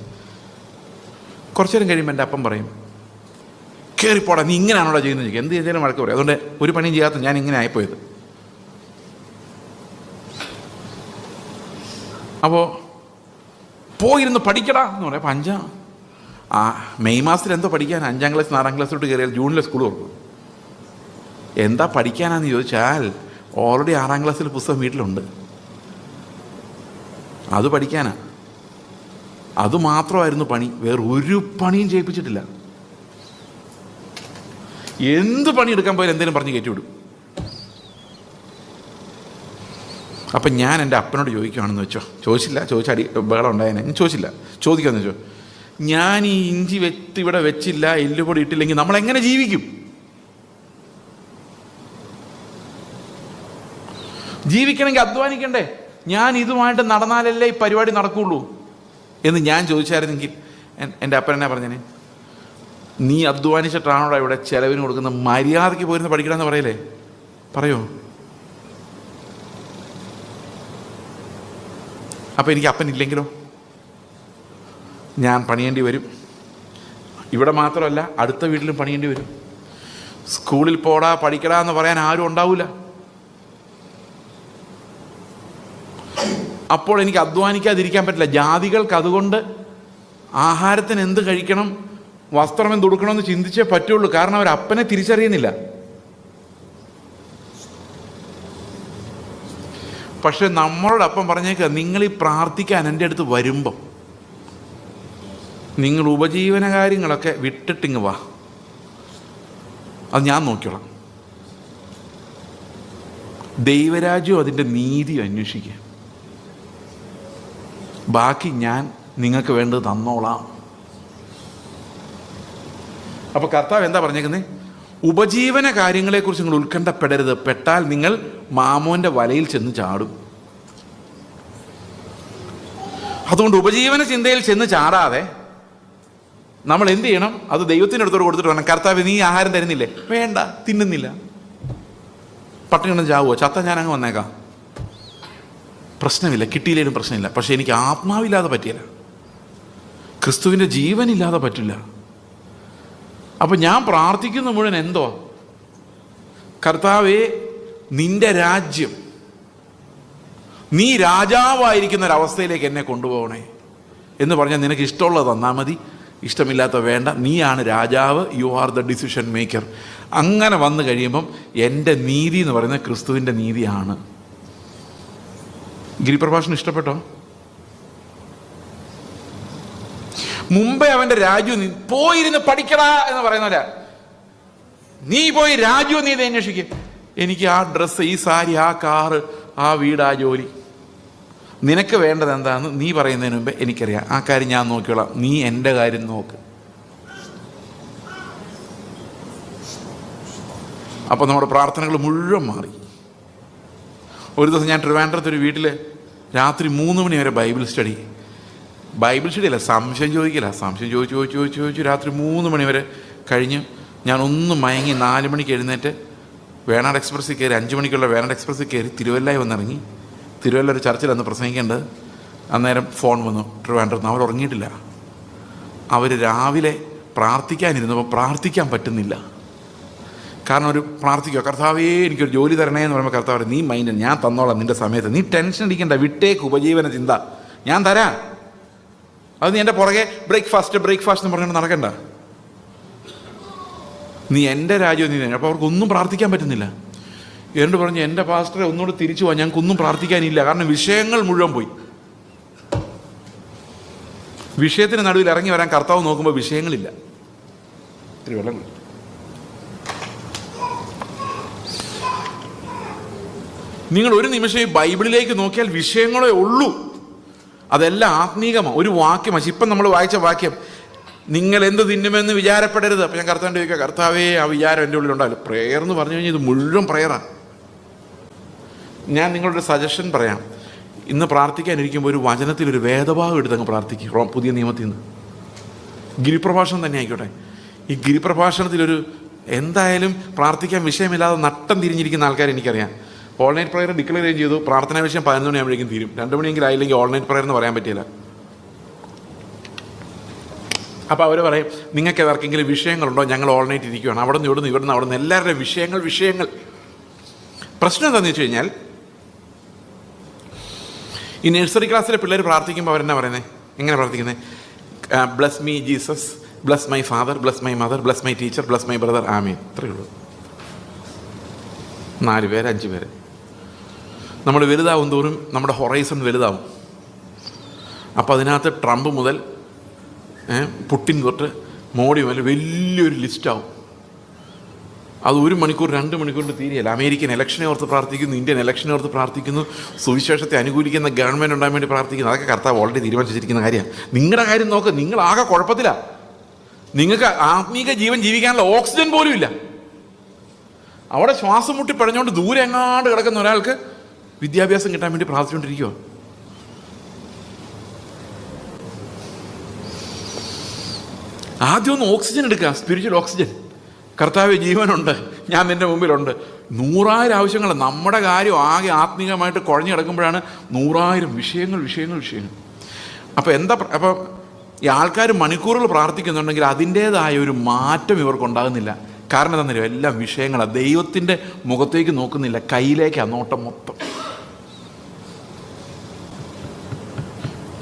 Speaker 1: കുറച്ചു നേരം കഴിയുമ്പോൾ എൻ്റെ അപ്പം പറയും, കയറിപ്പോടാ, നീ ഇങ്ങനെയാണോടാ ചെയ്യുന്നത്? ചോദിക്കും. എന്ത് ചെയ്താലും വഴക്ക് പറയും. അതുകൊണ്ട് ഒരു പണിയും ചെയ്യാത്ത ഞാൻ ഇങ്ങനെ ആയിപ്പോയത്. അപ്പോൾ പോയിരുന്ന് പഠിക്കടാ എന്ന് പറയാം. അപ്പം മെയ് മാസത്തിൽ എന്തോ പഠിക്കാൻ? 5ാം ക്ലാസ് 6ാം ക്ലാസ്സിലോട്ട് കയറിയാൽ ജൂണിലെ സ്കൂൾ തുറക്കും. എന്താ പഠിക്കാനാന്ന് ചോദിച്ചാൽ ഓൾറെഡി 6ാം ക്ലാസ്സിൽ പുസ്തകം വീട്ടിലുണ്ട്, അത് പഠിക്കാനാ. അതുമാത്രമായിരുന്നു പണി, വേറെ ഒരു പണിയും ചെയ്യിപ്പിച്ചിട്ടില്ല. എന്ത് പണി എടുക്കാൻ പോയാലും എന്തെങ്കിലും പറഞ്ഞ് കയറ്റിവിടും. അപ്പം ഞാൻ എൻ്റെ അപ്പനോട് ചോദിക്കുകയാണെന്ന് വെച്ചോ, ചോദിച്ചടി ബഹളം ഉണ്ടായേനെ, ഞാൻ ചോദിക്കാമെന്ന് വെച്ചോ, ഞാൻ ഈ ഇഞ്ചി ഇവിടെ വെച്ചില്ല, എല്ലുപൊടി ഇട്ടില്ലെങ്കിൽ നമ്മളെങ്ങനെ ജീവിക്കും? ജീവിക്കണമെങ്കിൽ അധ്വാനിക്കണ്ടേ? ഞാൻ ഇതുമായിട്ട് നടന്നാലല്ലേ ഈ പരിപാടി നടക്കുകയുള്ളൂ എന്ന് ഞാൻ ചോദിച്ചായിരുന്നെങ്കിൽ എൻ്റെ അപ്പൻ എന്നാ പറഞ്ഞേനെ? നീ അധ്വാനിച്ചിട്ടാണോടാ ഇവിടെ ചെലവിന് കൊടുക്കുന്ന, മര്യാദയ്ക്ക് പോയിരുന്ന് പഠിക്കണമെന്ന് പറയലേ? പറയോ? അപ്പം എനിക്ക് അപ്പനില്ലെങ്കിലോ? ഞാൻ പണിയേണ്ടി വരും, ഇവിടെ മാത്രമല്ല, അടുത്ത വീട്ടിലും പണിയേണ്ടി വരും. സ്കൂളിൽ പോടാ പഠിക്കടാ എന്ന് പറയാൻ ആരും ഉണ്ടാവില്ല. അപ്പോൾ എനിക്ക് അധ്വാനിക്കാതിരിക്കാൻ പറ്റില്ല. ജാതികൾക്ക് അതുകൊണ്ട് ആഹാരത്തിന് എന്ത് കഴിക്കണം, വസ്ത്രം എന്ത് കൊടുക്കണമെന്ന് ചിന്തിച്ചേ പറ്റുള്ളൂ. കാരണം അവർ അപ്പനെ തിരിച്ചറിയുന്നില്ല. പക്ഷെ നമ്മളോട് അപ്പം പറഞ്ഞേക്കുക, നിങ്ങൾ ഈ പ്രാർത്ഥിക്കാൻ എൻ്റെ അടുത്ത് വരുമ്പം നിങ്ങൾ ഉപജീവന കാര്യങ്ങളൊക്കെ വിട്ടിട്ടിങ് വാ, അത് ഞാൻ നോക്കിയോളാം. ദൈവരാജ്യവും അതിൻ്റെ നീതിയും അന്വേഷിക്കുക. ബാക്കി ഞാൻ നിങ്ങൾക്ക് വേണ്ടത് തന്നോളാം. അപ്പോൾ കർത്താവ് എന്താ പറഞ്ഞേക്കുന്നത്? ഉപജീവന കാര്യങ്ങളെക്കുറിച്ച് നിങ്ങൾ ഉത്കണ്ഠപ്പെടരുത്. പെട്ടാൽ നിങ്ങൾ മാമോൻ്റെ വലയിൽ ചെന്ന് ചാടും. അതുകൊണ്ട് ഉപജീവന ചിന്തയിൽ ചെന്ന് ചാടാതെ നമ്മൾ എന്ത് ചെയ്യണം? അത് ദൈവത്തിൻ്റെ അടുത്തോട് കൊടുത്തിട്ട് വേണം, കർത്താവ് നീ ആഹാരം തരുന്നില്ലേ? വേണ്ട, തിന്നുന്നില്ല, പട്ടിണി കിടന്ന് ചാവുമോ? ചത്ത ഞാൻ അങ്ങ് വന്നേക്കാം, പ്രശ്നമില്ല, കിട്ടിയില്ലേലും പ്രശ്നമില്ല. പക്ഷെ എനിക്ക് ആത്മാവില്ലാതെ പറ്റില്ല, ക്രിസ്തുവിൻ്റെ ജീവനില്ലാതെ പറ്റില്ല. അപ്പം ഞാൻ പ്രാർത്ഥിക്കുന്ന മുഴുവൻ എന്തോ, കർത്താവേ നിന്റെ രാജ്യം, നീ രാജാവായിരിക്കുന്ന ഒരവസ്ഥയിലേക്ക് എന്നെ കൊണ്ടുപോകണേ എന്ന് പറഞ്ഞാൽ നിനക്ക് ഇഷ്ടമുള്ളത് തന്നാൽ മതി, ഇഷ്ടമില്ലാത്ത വേണ്ട, നീയാണ് രാജാവ്, you are the decision maker. അങ്ങനെ വന്നു കഴിയുമ്പം എൻ്റെ നീതി എന്ന് പറയുന്നത് ക്രിസ്തുവിൻ്റെ നീതിയാണ്. ഗിരിപ്രഭാഷണം ഇഷ്ടപ്പെട്ടോ? മുമ്പേ അവൻ്റെ രാജ്യം പോയിരുന്ന് പഠിക്കടാ എന്ന് പറയുന്നവരാ. നീ പോയി രാജ്യവും നീ അന്വേഷിക്കുക. എനിക്ക് ആ ഡ്രസ്സ്, ഈ സാരി, ആ കാറ്, ആ വീട്, ആ ജോലി, നിനക്ക് വേണ്ടത് എന്താണെന്ന് നീ പറയുന്നതിന് മുമ്പേ എനിക്കറിയാം. ആ കാര്യം ഞാൻ നോക്കിയോളാം, നീ എൻ്റെ കാര്യം നോക്ക്. അപ്പോൾ നമ്മുടെ പ്രാർത്ഥനകൾ മുഴുവൻ മാറി. ഒരു ദിവസം ഞാൻ ട്രിവാൻഡ്രത്തൊരു വീട്ടിൽ രാത്രി 3 മണി വരെ ബൈബിൾ സ്റ്റഡി അല്ല, സംശയം ചോദിച്ചു രാത്രി 3 മണി വരെ കഴിഞ്ഞ് ഞാൻ ഒന്ന് മയങ്ങി 4 മണിക്ക് എഴുന്നേറ്റ് വേണാട് എക്സ്പ്രസ്സിൽ കയറി, 5 മണിക്കുള്ള വേണാട് എക്സ്പ്രസ്സിൽ കയറി തിരുവല്ലായി വന്നിറങ്ങി. തിരുവല്ല ഒരു ചർച്ചിൽ അന്ന് പ്രസംഗിക്കേണ്ടത്. അന്നേരം ഫോൺ വന്നു ട്രിവാൻഡ്രത്ത്. അവർ ഉറങ്ങിയിട്ടില്ല. അവർ രാവിലെ പ്രാർത്ഥിക്കാനിരുന്നപ്പോൾ പ്രാർത്ഥിക്കാൻ പറ്റുന്നില്ല. കാരണം ഒരു പ്രാർത്ഥിക്കുക, കർത്താവേ എനിക്കൊരു ജോലി തരണേ എന്ന് പറയുമ്പോൾ കർത്താവ് നീ മൈൻഡ് ഞാൻ തന്നോളാം നിൻ്റെ സമയത്ത്, നീ ടെൻഷൻ അടിക്കണ്ട, വിട്ടേക്ക് ഉപജീവന ചിന്ത, ഞാൻ തരാം. അത് നീ എൻ്റെ പുറകെ ബ്രേക്ക്ഫാസ്റ്റ് എന്ന് പറഞ്ഞുകൊണ്ട് നടക്കണ്ട. നീ എൻ്റെ രാജ്യം നീ തന്നെ. അപ്പോൾ അവർക്കൊന്നും പ്രാർത്ഥിക്കാൻ പറ്റുന്നില്ല. എന്നോട് പറഞ്ഞു, എൻ്റെ പാസ്റ്ററെ ഒന്നുകൂടെ തിരിച്ചു പോവാൻ, ഞങ്ങൾക്കൊന്നും പ്രാർത്ഥിക്കാനില്ല. കാരണം വിഷയങ്ങൾ മുഴുവൻ പോയി. വിഷയത്തിന് നടുവിൽ ഇറങ്ങി വരാൻ കർത്താവ് നോക്കുമ്പോൾ വിഷയങ്ങളില്ല. ഇത്തിരി വെള്ളം. നിങ്ങൾ ഒരു നിമിഷം ഈ ബൈബിളിലേക്ക് നോക്കിയാൽ വിഷയങ്ങളേ ഉള്ളൂ. അതെല്ലാം ആത്മീകമാണ്. ഒരു വാക്യമാണ്. ഇപ്പം നമ്മൾ വായിച്ച വാക്യം, നിങ്ങൾ എന്ത് തിന്നുമെന്ന് വിചാരപ്പെടരുത്. അപ്പം ഞാൻ കർത്താവിൻ്റെ ചോദിക്കുക, കർത്താവേ ആ വിചാരം എൻ്റെ ഉള്ളിലുണ്ടാവില്ല. പ്രെയർ എന്ന് പറഞ്ഞു കഴിഞ്ഞാൽ ഇത് മുഴുവൻ പ്രെയറാണ്. ഞാൻ നിങ്ങളുടെ സജഷൻ പറയാം. ഇന്ന് പ്രാർത്ഥിക്കാനിരിക്കുമ്പോൾ ഒരു വചനത്തിലൊരു വേദഭാഗം എടുത്തങ്ങ് പ്രാർത്ഥിക്കുക. പുതിയ നിയമത്തിൽ നിന്ന് ഗിരിപ്രഭാഷണം തന്നെ ആയിക്കോട്ടെ. ഈ ഗിരിപ്രഭാഷണത്തിലൊരു എന്തായാലും പ്രാർത്ഥിക്കാൻ വിഷയമില്ലാതെ നട്ടം തിരിഞ്ഞിരിക്കുന്ന ആൾക്കാർ എനിക്കറിയാം. ഓൾ നൈറ്റ് പ്രയർ ഡിക്ലെയർ ചെയ്തു, പ്രാർത്ഥനാ വിഷയം 11 മണിയാകുമ്പോഴേക്കും തീരും. 2 മണിയെങ്കിലും ആയില്ലെങ്കിൽ ഓൾ നൈറ്റ് പ്രയർ എന്ന് പറയാൻ പറ്റില്ല. അപ്പോൾ അവർ പറയും, നിങ്ങൾക്ക് ഏതാർക്കെങ്കിലും വിഷയങ്ങളുണ്ടോ? ഞങ്ങൾ ഓൾ നൈറ്റ് ഇരിക്കുകയാണ്. അവിടെ നിന്ന് ഇവിടുന്ന് എല്ലാവരുടെയും വിഷയങ്ങൾ. പ്രശ്നം എന്താണെന്ന് വെച്ച് കഴിഞ്ഞാൽ, ഈ നഴ്സറി ക്ലാസ്സിലെ പിള്ളേർ പ്രാർത്ഥിക്കുമ്പോൾ അവരെന്നാ പറയുന്നത്? എങ്ങനെ പ്രാർത്ഥിക്കുന്നത്? Bless me Jesus, bless my father, bless my mother, bless my teacher, bless my brother, ആമീൻ. ഇത്രയേ ഉള്ളൂ. 4 പേര് 5 പേര്. നമ്മൾ വലുതാവും തോറും നമ്മുടെ ഹൊറൈസൺ വലുതാവും. അപ്പോൾ അതിനകത്ത് ട്രംപ് മുതൽ പുട്ടിൻ തൊട്ട് മോഡി മുതൽ വലിയൊരു ലിസ്റ്റാവും. അത് 1 മണിക്കൂർ 2 മണിക്കൂറിൻ്റെ തീരെയല്ല. അമേരിക്കൻ ഇലക്ഷനെ ഓർത്ത് പ്രാർത്ഥിക്കുന്നു, ഇന്ത്യൻ ഇലക്ഷനെ ഓർത്ത് പ്രാർത്ഥിക്കുന്നു, സുവിശേഷത്തെ അനുകൂലിക്കുന്ന ഗവൺമെൻറ് ഉണ്ടാകാൻ വേണ്ടി പ്രാർത്ഥിക്കുന്നു. അതൊക്കെ കർത്താവ് ഓൾറെഡി തീരുമാനിച്ചിരിക്കുന്ന കാര്യമാണ്. നിങ്ങളുടെ കാര്യം നോക്ക്, നിങ്ങളാകെ കുഴപ്പത്തിലാണ്. നിങ്ങൾക്ക് ആത്മീക ജീവൻ ജീവിക്കാനുള്ള ഓക്സിജൻ പോലും ഇല്ല. അവിടെ ശ്വാസം മുട്ടി പഴഞ്ഞുകൊണ്ട് ദൂരെ എങ്ങാണ്ട് കിടക്കുന്ന ഒരാൾക്ക് വിദ്യാഭ്യാസം കിട്ടാൻ വേണ്ടി പ്രാർത്ഥിച്ചുകൊണ്ടിരിക്കുക. ആദ്യം ഒന്ന് ഓക്സിജൻ എടുക്കുക, സ്പിരിച്വൽ ഓക്സിജൻ. കർത്താവ് ജീവനുണ്ട്, ഞാൻ നിൻ്റെ മുമ്പിലുണ്ട്. 100,000 ആവശ്യങ്ങൾ. നമ്മുടെ കാര്യം ആകെ ആത്മീകമായിട്ട് കുഴഞ്ഞു കിടക്കുമ്പോഴാണ് 100,000 വിഷയങ്ങൾ. അപ്പോൾ ഈ ആൾക്കാർ മണിക്കൂറുകൾ പ്രാർത്ഥിക്കുന്നുണ്ടെങ്കിൽ അതിൻ്റേതായ ഒരു മാറ്റം ഇവർക്കുണ്ടാകുന്നില്ല. കാരണം എന്താണെന്നറിയോ? എല്ലാം വിഷയങ്ങളാണ്. ദൈവത്തിൻ്റെ മുഖത്തേക്ക് നോക്കുന്നില്ല, കയ്യിലേക്കാണ് നോട്ടം മൊത്തം.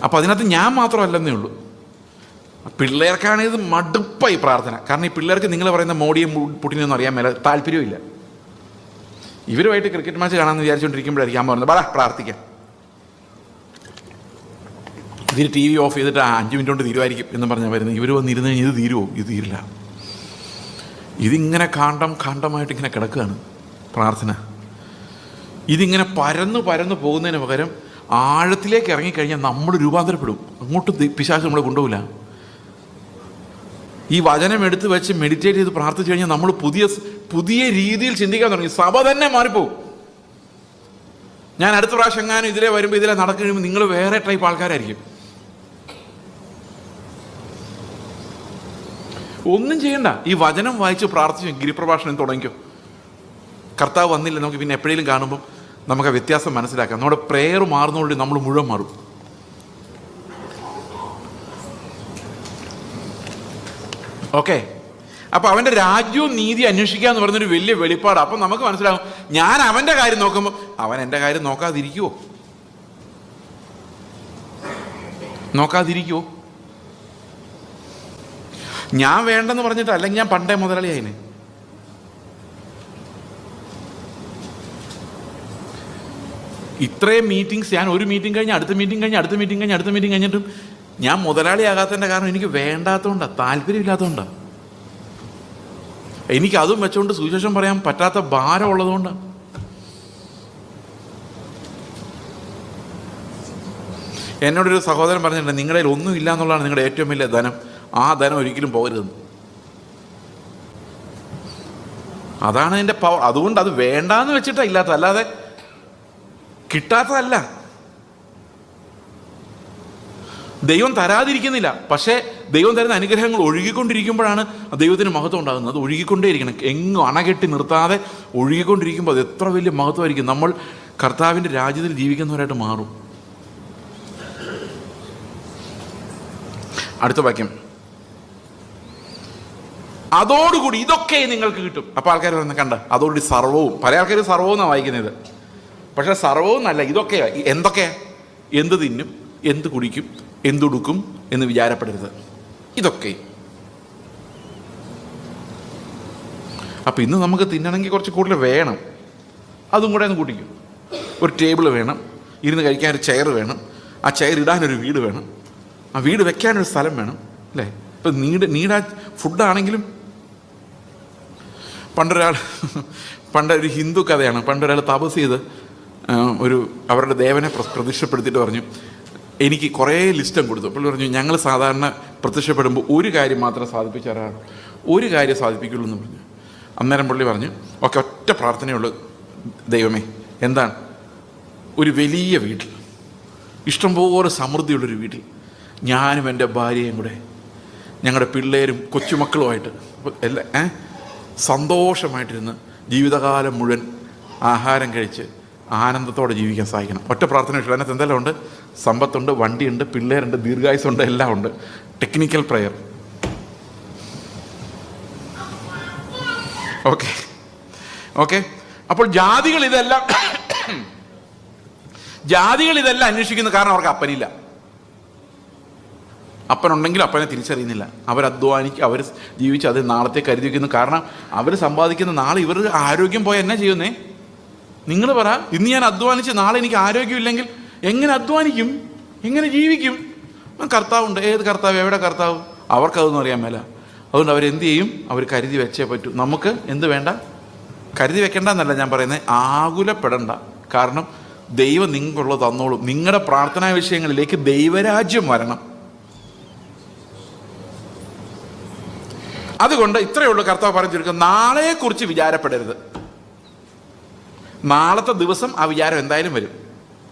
Speaker 1: അപ്പോൾ അതിനകത്ത് ഞാൻ മാത്രമല്ലെന്നേ ഉള്ളൂ. പിള്ളേർക്കാണ് ഇത് മടുപ്പായി പ്രാർത്ഥന. കാരണം ഈ പിള്ളേർക്ക് നിങ്ങൾ പറയുന്ന മോഡിയും പുട്ടിനൊന്നും അറിയാൻ മേലെ, താല്പര്യമില്ല. ഇവരുമായിട്ട് ക്രിക്കറ്റ് മാച്ച് കാണാമെന്ന് വിചാരിച്ചുകൊണ്ടിരിക്കുമ്പോഴായിരിക്കും ഞാൻ പറഞ്ഞത് ബാ പ്രാർത്ഥിക്കാം. ഇതിന് TV ഓഫ് ചെയ്തിട്ട് 5 മിനിറ്റ് കൊണ്ട് തീരുമായിരിക്കും എന്ന് പറഞ്ഞാൽ വരുന്നത്. ഇവർ വന്നിരുന്ന് കഴിഞ്ഞാൽ ഇത് തീരുമോ? ഇത് തീരില്ല. ഇതിങ്ങനെ കാണ്ഡമായിട്ട് ഇങ്ങനെ കിടക്കുകയാണ് പ്രാർത്ഥന. ഇതിങ്ങനെ പരന്നു പോകുന്നതിന് പകരം ആഴത്തിലേക്ക് ഇറങ്ങിക്കഴിഞ്ഞാൽ നമ്മൾ രൂപാന്തരപ്പെടും. അങ്ങോട്ട് പിശാച് നമ്മളെ കൊണ്ടുപോകില്ല. ഈ വചനം എടുത്ത് വെച്ച് മെഡിറ്റേറ്റ് ചെയ്ത് പ്രാർത്ഥിച്ചു കഴിഞ്ഞാൽ നമ്മൾ പുതിയ രീതിയിൽ ചിന്തിക്കാൻ തുടങ്ങി. സഭ തന്നെ മാറിപ്പോവും. ഞാൻ അടുത്ത പ്രാവശ്യം എങ്ങാനും ഇതിലെ വരുമ്പോൾ ഇതിലെ നടക്കുമ്പോൾ നിങ്ങൾ വേറെ ടൈപ്പ് ആൾക്കാരായിരിക്കും. ഒന്നും ചെയ്യണ്ട, ഈ വചനം വായിച്ച് പ്രാർത്ഥിച്ചു ഗിരിപ്രഭാഷണം തുടങ്ങിക്കോ. കർത്താവ് വന്നില്ല, നമുക്ക് പിന്നെ എപ്പോഴേലും കാണുമ്പം നമുക്ക് ആ വ്യത്യാസം മനസ്സിലാക്കാം. നമ്മുടെ പ്രെയർ മാറുന്നതോടെ നമ്മൾ മുഴുവൻ മാറും. ഓക്കെ, അപ്പോൾ അവൻ്റെ രാജ്യവും നീതി അന്വേഷിക്കുക എന്ന് പറയുന്നൊരു വലിയ വെളിപ്പാട്. അപ്പം നമുക്ക് മനസ്സിലാകും, ഞാൻ അവൻ്റെ കാര്യം നോക്കുമ്പോൾ അവൻ എൻ്റെ കാര്യം നോക്കാതിരിക്കുമോ? ഞാൻ വേണ്ടെന്ന് പറഞ്ഞിട്ട്, അല്ലെങ്കിൽ ഞാൻ പണ്ടേ മുതലാളി അതിന്. ഇത്രയും മീറ്റിംഗ്സ്, ഞാൻ ഒരു മീറ്റിംഗ് കഴിഞ്ഞ് അടുത്ത മീറ്റിംഗ് കഴിഞ്ഞിട്ടും ഞാൻ മുതലാളിയാകാത്തതിൻ്റെ കാരണം എനിക്ക് വേണ്ടാത്തതുകൊണ്ടാണ്, താല്പര്യമില്ലാത്തതുകൊണ്ടാണ്. എനിക്ക് അതും വെച്ചുകൊണ്ട് സുവിശേഷം പറയാൻ പറ്റാത്ത ഭാരം ഉള്ളതുകൊണ്ടാണ്. എന്നോടൊരു സഹോദരൻ പറഞ്ഞിട്ടുണ്ട്, നിങ്ങളുടെ കയ്യിൽ ഒന്നും ഇല്ല എന്നുള്ളതാണ് നിങ്ങളുടെ ഏറ്റവും വലിയ ധനം. ആ ധനം ഒരിക്കലും പോകരുതെന്ന്. അതാണ് എൻ്റെ പവർ. അതുകൊണ്ട് അത് വേണ്ടാന്ന് വെച്ചിട്ടാണ് ഇല്ലാത്തത്, അല്ലാതെ കിട്ടാത്തതല്ല. ദൈവം തരാതിരിക്കുന്നില്ല, പക്ഷേ ദൈവം തരുന്ന അനുഗ്രഹങ്ങൾ ഒഴുകിക്കൊണ്ടിരിക്കുമ്പോഴാണ് ദൈവത്തിന് മഹത്വം ഉണ്ടാകുന്നത്. അത് ഒഴുകിക്കൊണ്ടേയിരിക്കണം, എങ്ങും അണകെട്ടി നിർത്താതെ ഒഴുകിക്കൊണ്ടിരിക്കുമ്പോൾ അത് എത്ര വലിയ മഹത്വമായിരിക്കും. നമ്മൾ കർത്താവിൻ്റെ രാജ്യത്തിൽ ജീവിക്കുന്നവരായിട്ട് മാറും. അടുത്ത വാക്യം, അതോടുകൂടി ഇതൊക്കെ നിങ്ങൾക്ക് കിട്ടും. അപ്പോൾ ആൾക്കാർ പറയുന്നത് കണ്ട, അതോടുകൂടി സർവവും. പല ആൾക്കാർ സർവവും എന്നാണ് വായിക്കുന്നത്, പക്ഷെ സർവവും എന്നല്ല, ഇതൊക്കെയാ. എന്തൊക്കെയാ? എന്ത് തിന്നും, എന്ത് കുടിക്കും, എന്തുടുക്കും എന്ന് വിചാരപ്പെടരുത്. ഇതൊക്കെ. അപ്പം ഇന്ന് നമുക്ക് തിന്നണമെങ്കിൽ കുറച്ച് കൂടുതൽ വേണം, അതും കൂടെ ഒന്ന് കൂട്ടിക്കും. ഒരു ടേബിൾ വേണം, ഇരുന്ന് കഴിക്കാൻ ഒരു ചെയർ വേണം, ആ ചെയർ ഇടാനൊരു വീട് വേണം, ആ വീട് വെക്കാനൊരു സ്ഥലം വേണം, അല്ലേ? ഇപ്പം നീടാ ഫുഡാണെങ്കിലും പണ്ടൊരു ഹിന്ദു കഥയാണ്. പണ്ടൊരാൾ തപസ് ചെയ്ത് അവരുടെ ദേവനെ പ്രത്യക്ഷപ്പെടുത്തിയിട്ട് പറഞ്ഞു, എനിക്ക് കുറേ ലിസ്റ്റം കൊടുത്തു. അപ്പോൾ പറഞ്ഞു, ഞങ്ങൾ സാധാരണ പ്രത്യക്ഷപ്പെടുമ്പോൾ ഒരു കാര്യം മാത്രം സാധിപ്പിച്ച ഒരാൾ ഒരു കാര്യം സാധിപ്പിക്കുള്ളൂ എന്ന് പറഞ്ഞു. അന്നേരം പുള്ളി പറഞ്ഞു, ഓക്കെ, ഒറ്റ പ്രാർത്ഥനയുള്ളൂ ദൈവമേ. എന്താണ്? ഒരു വലിയ വീട്ടിൽ, ഇഷ്ടംപോലെ സമൃദ്ധിയുള്ളൊരു വീട്ടിൽ ഞാനും എൻ്റെ ഭാര്യയും കൂടെ ഞങ്ങളുടെ പിള്ളേരും കൊച്ചുമക്കളുമായിട്ട് എല്ലാം സന്തോഷമായിട്ടിരുന്ന് ജീവിതകാലം മുഴുവൻ ആഹാരം കഴിച്ച് ആനന്ദത്തോടെ ജീവിക്കാൻ സാധിക്കണം. ഒറ്റ പ്രാർത്ഥന ഇഷ്ടം. അതിനകത്ത് എന്തെല്ലാം ഉണ്ട്? സമ്പത്തുണ്ട്, വണ്ടിയുണ്ട്, പിള്ളേരുണ്ട്, ദീർഘായുസുണ്ട്, എല്ലാം ഉണ്ട്. Technical prayer. ഓക്കെ. അപ്പോൾ ജാതികൾ ഇതെല്ലാം അന്വേഷിക്കുന്നു. കാരണം അവർക്ക് അപ്പനില്ല. അപ്പനുണ്ടെങ്കിലും അപ്പനെ തിരിച്ചറിയുന്നില്ല. അവരധ്വാനിക്കും, അവർ ജീവിച്ച് അത് നാളത്തെ കരുതി വയ്ക്കുന്നു. കാരണം അവർ സമ്പാദിക്കുന്ന നാളെ ഇവരുടെ ആരോഗ്യം പോയാൽ എന്നാ ചെയ്യുന്നേ? നിങ്ങൾ പറ. ഇന്ന് ഞാൻ അധ്വാനിച്ച് നാളെ എനിക്ക് ആരോഗ്യമില്ലെങ്കിൽ എങ്ങനെ അധ്വാനിക്കും, എങ്ങനെ ജീവിക്കും? കർത്താവുണ്ട്. ഏത് കർത്താവ്? എവിടെ കർത്താവ്? അവർക്കതൊന്നും അറിയാൻ മേല. അതുകൊണ്ട് അവരെന്ത് ചെയ്യും? അവർ കരുതി വെച്ചേ പറ്റൂ. നമുക്ക് എന്ത് വേണ്ട? കരുതി വെക്കേണ്ട എന്നല്ല ഞാൻ പറയുന്നത്, ആകുലപ്പെടണ്ട. കാരണം ദൈവം നിങ്ങൾക്കുള്ളത് തന്നോളും. നിങ്ങളുടെ പ്രാർത്ഥനാ വിഷയങ്ങളിലേക്ക് ദൈവരാജ്യം വരണം. അതുകൊണ്ട് ഇത്രയേ ഉള്ളൂ കർത്താവ് പറഞ്ഞു ചുരുക്കം. നാളെക്കുറിച്ച് വിചാരപ്പെടരുത്. നാളത്തെ ദിവസം ആ വിചാരം എന്തായാലും വരും.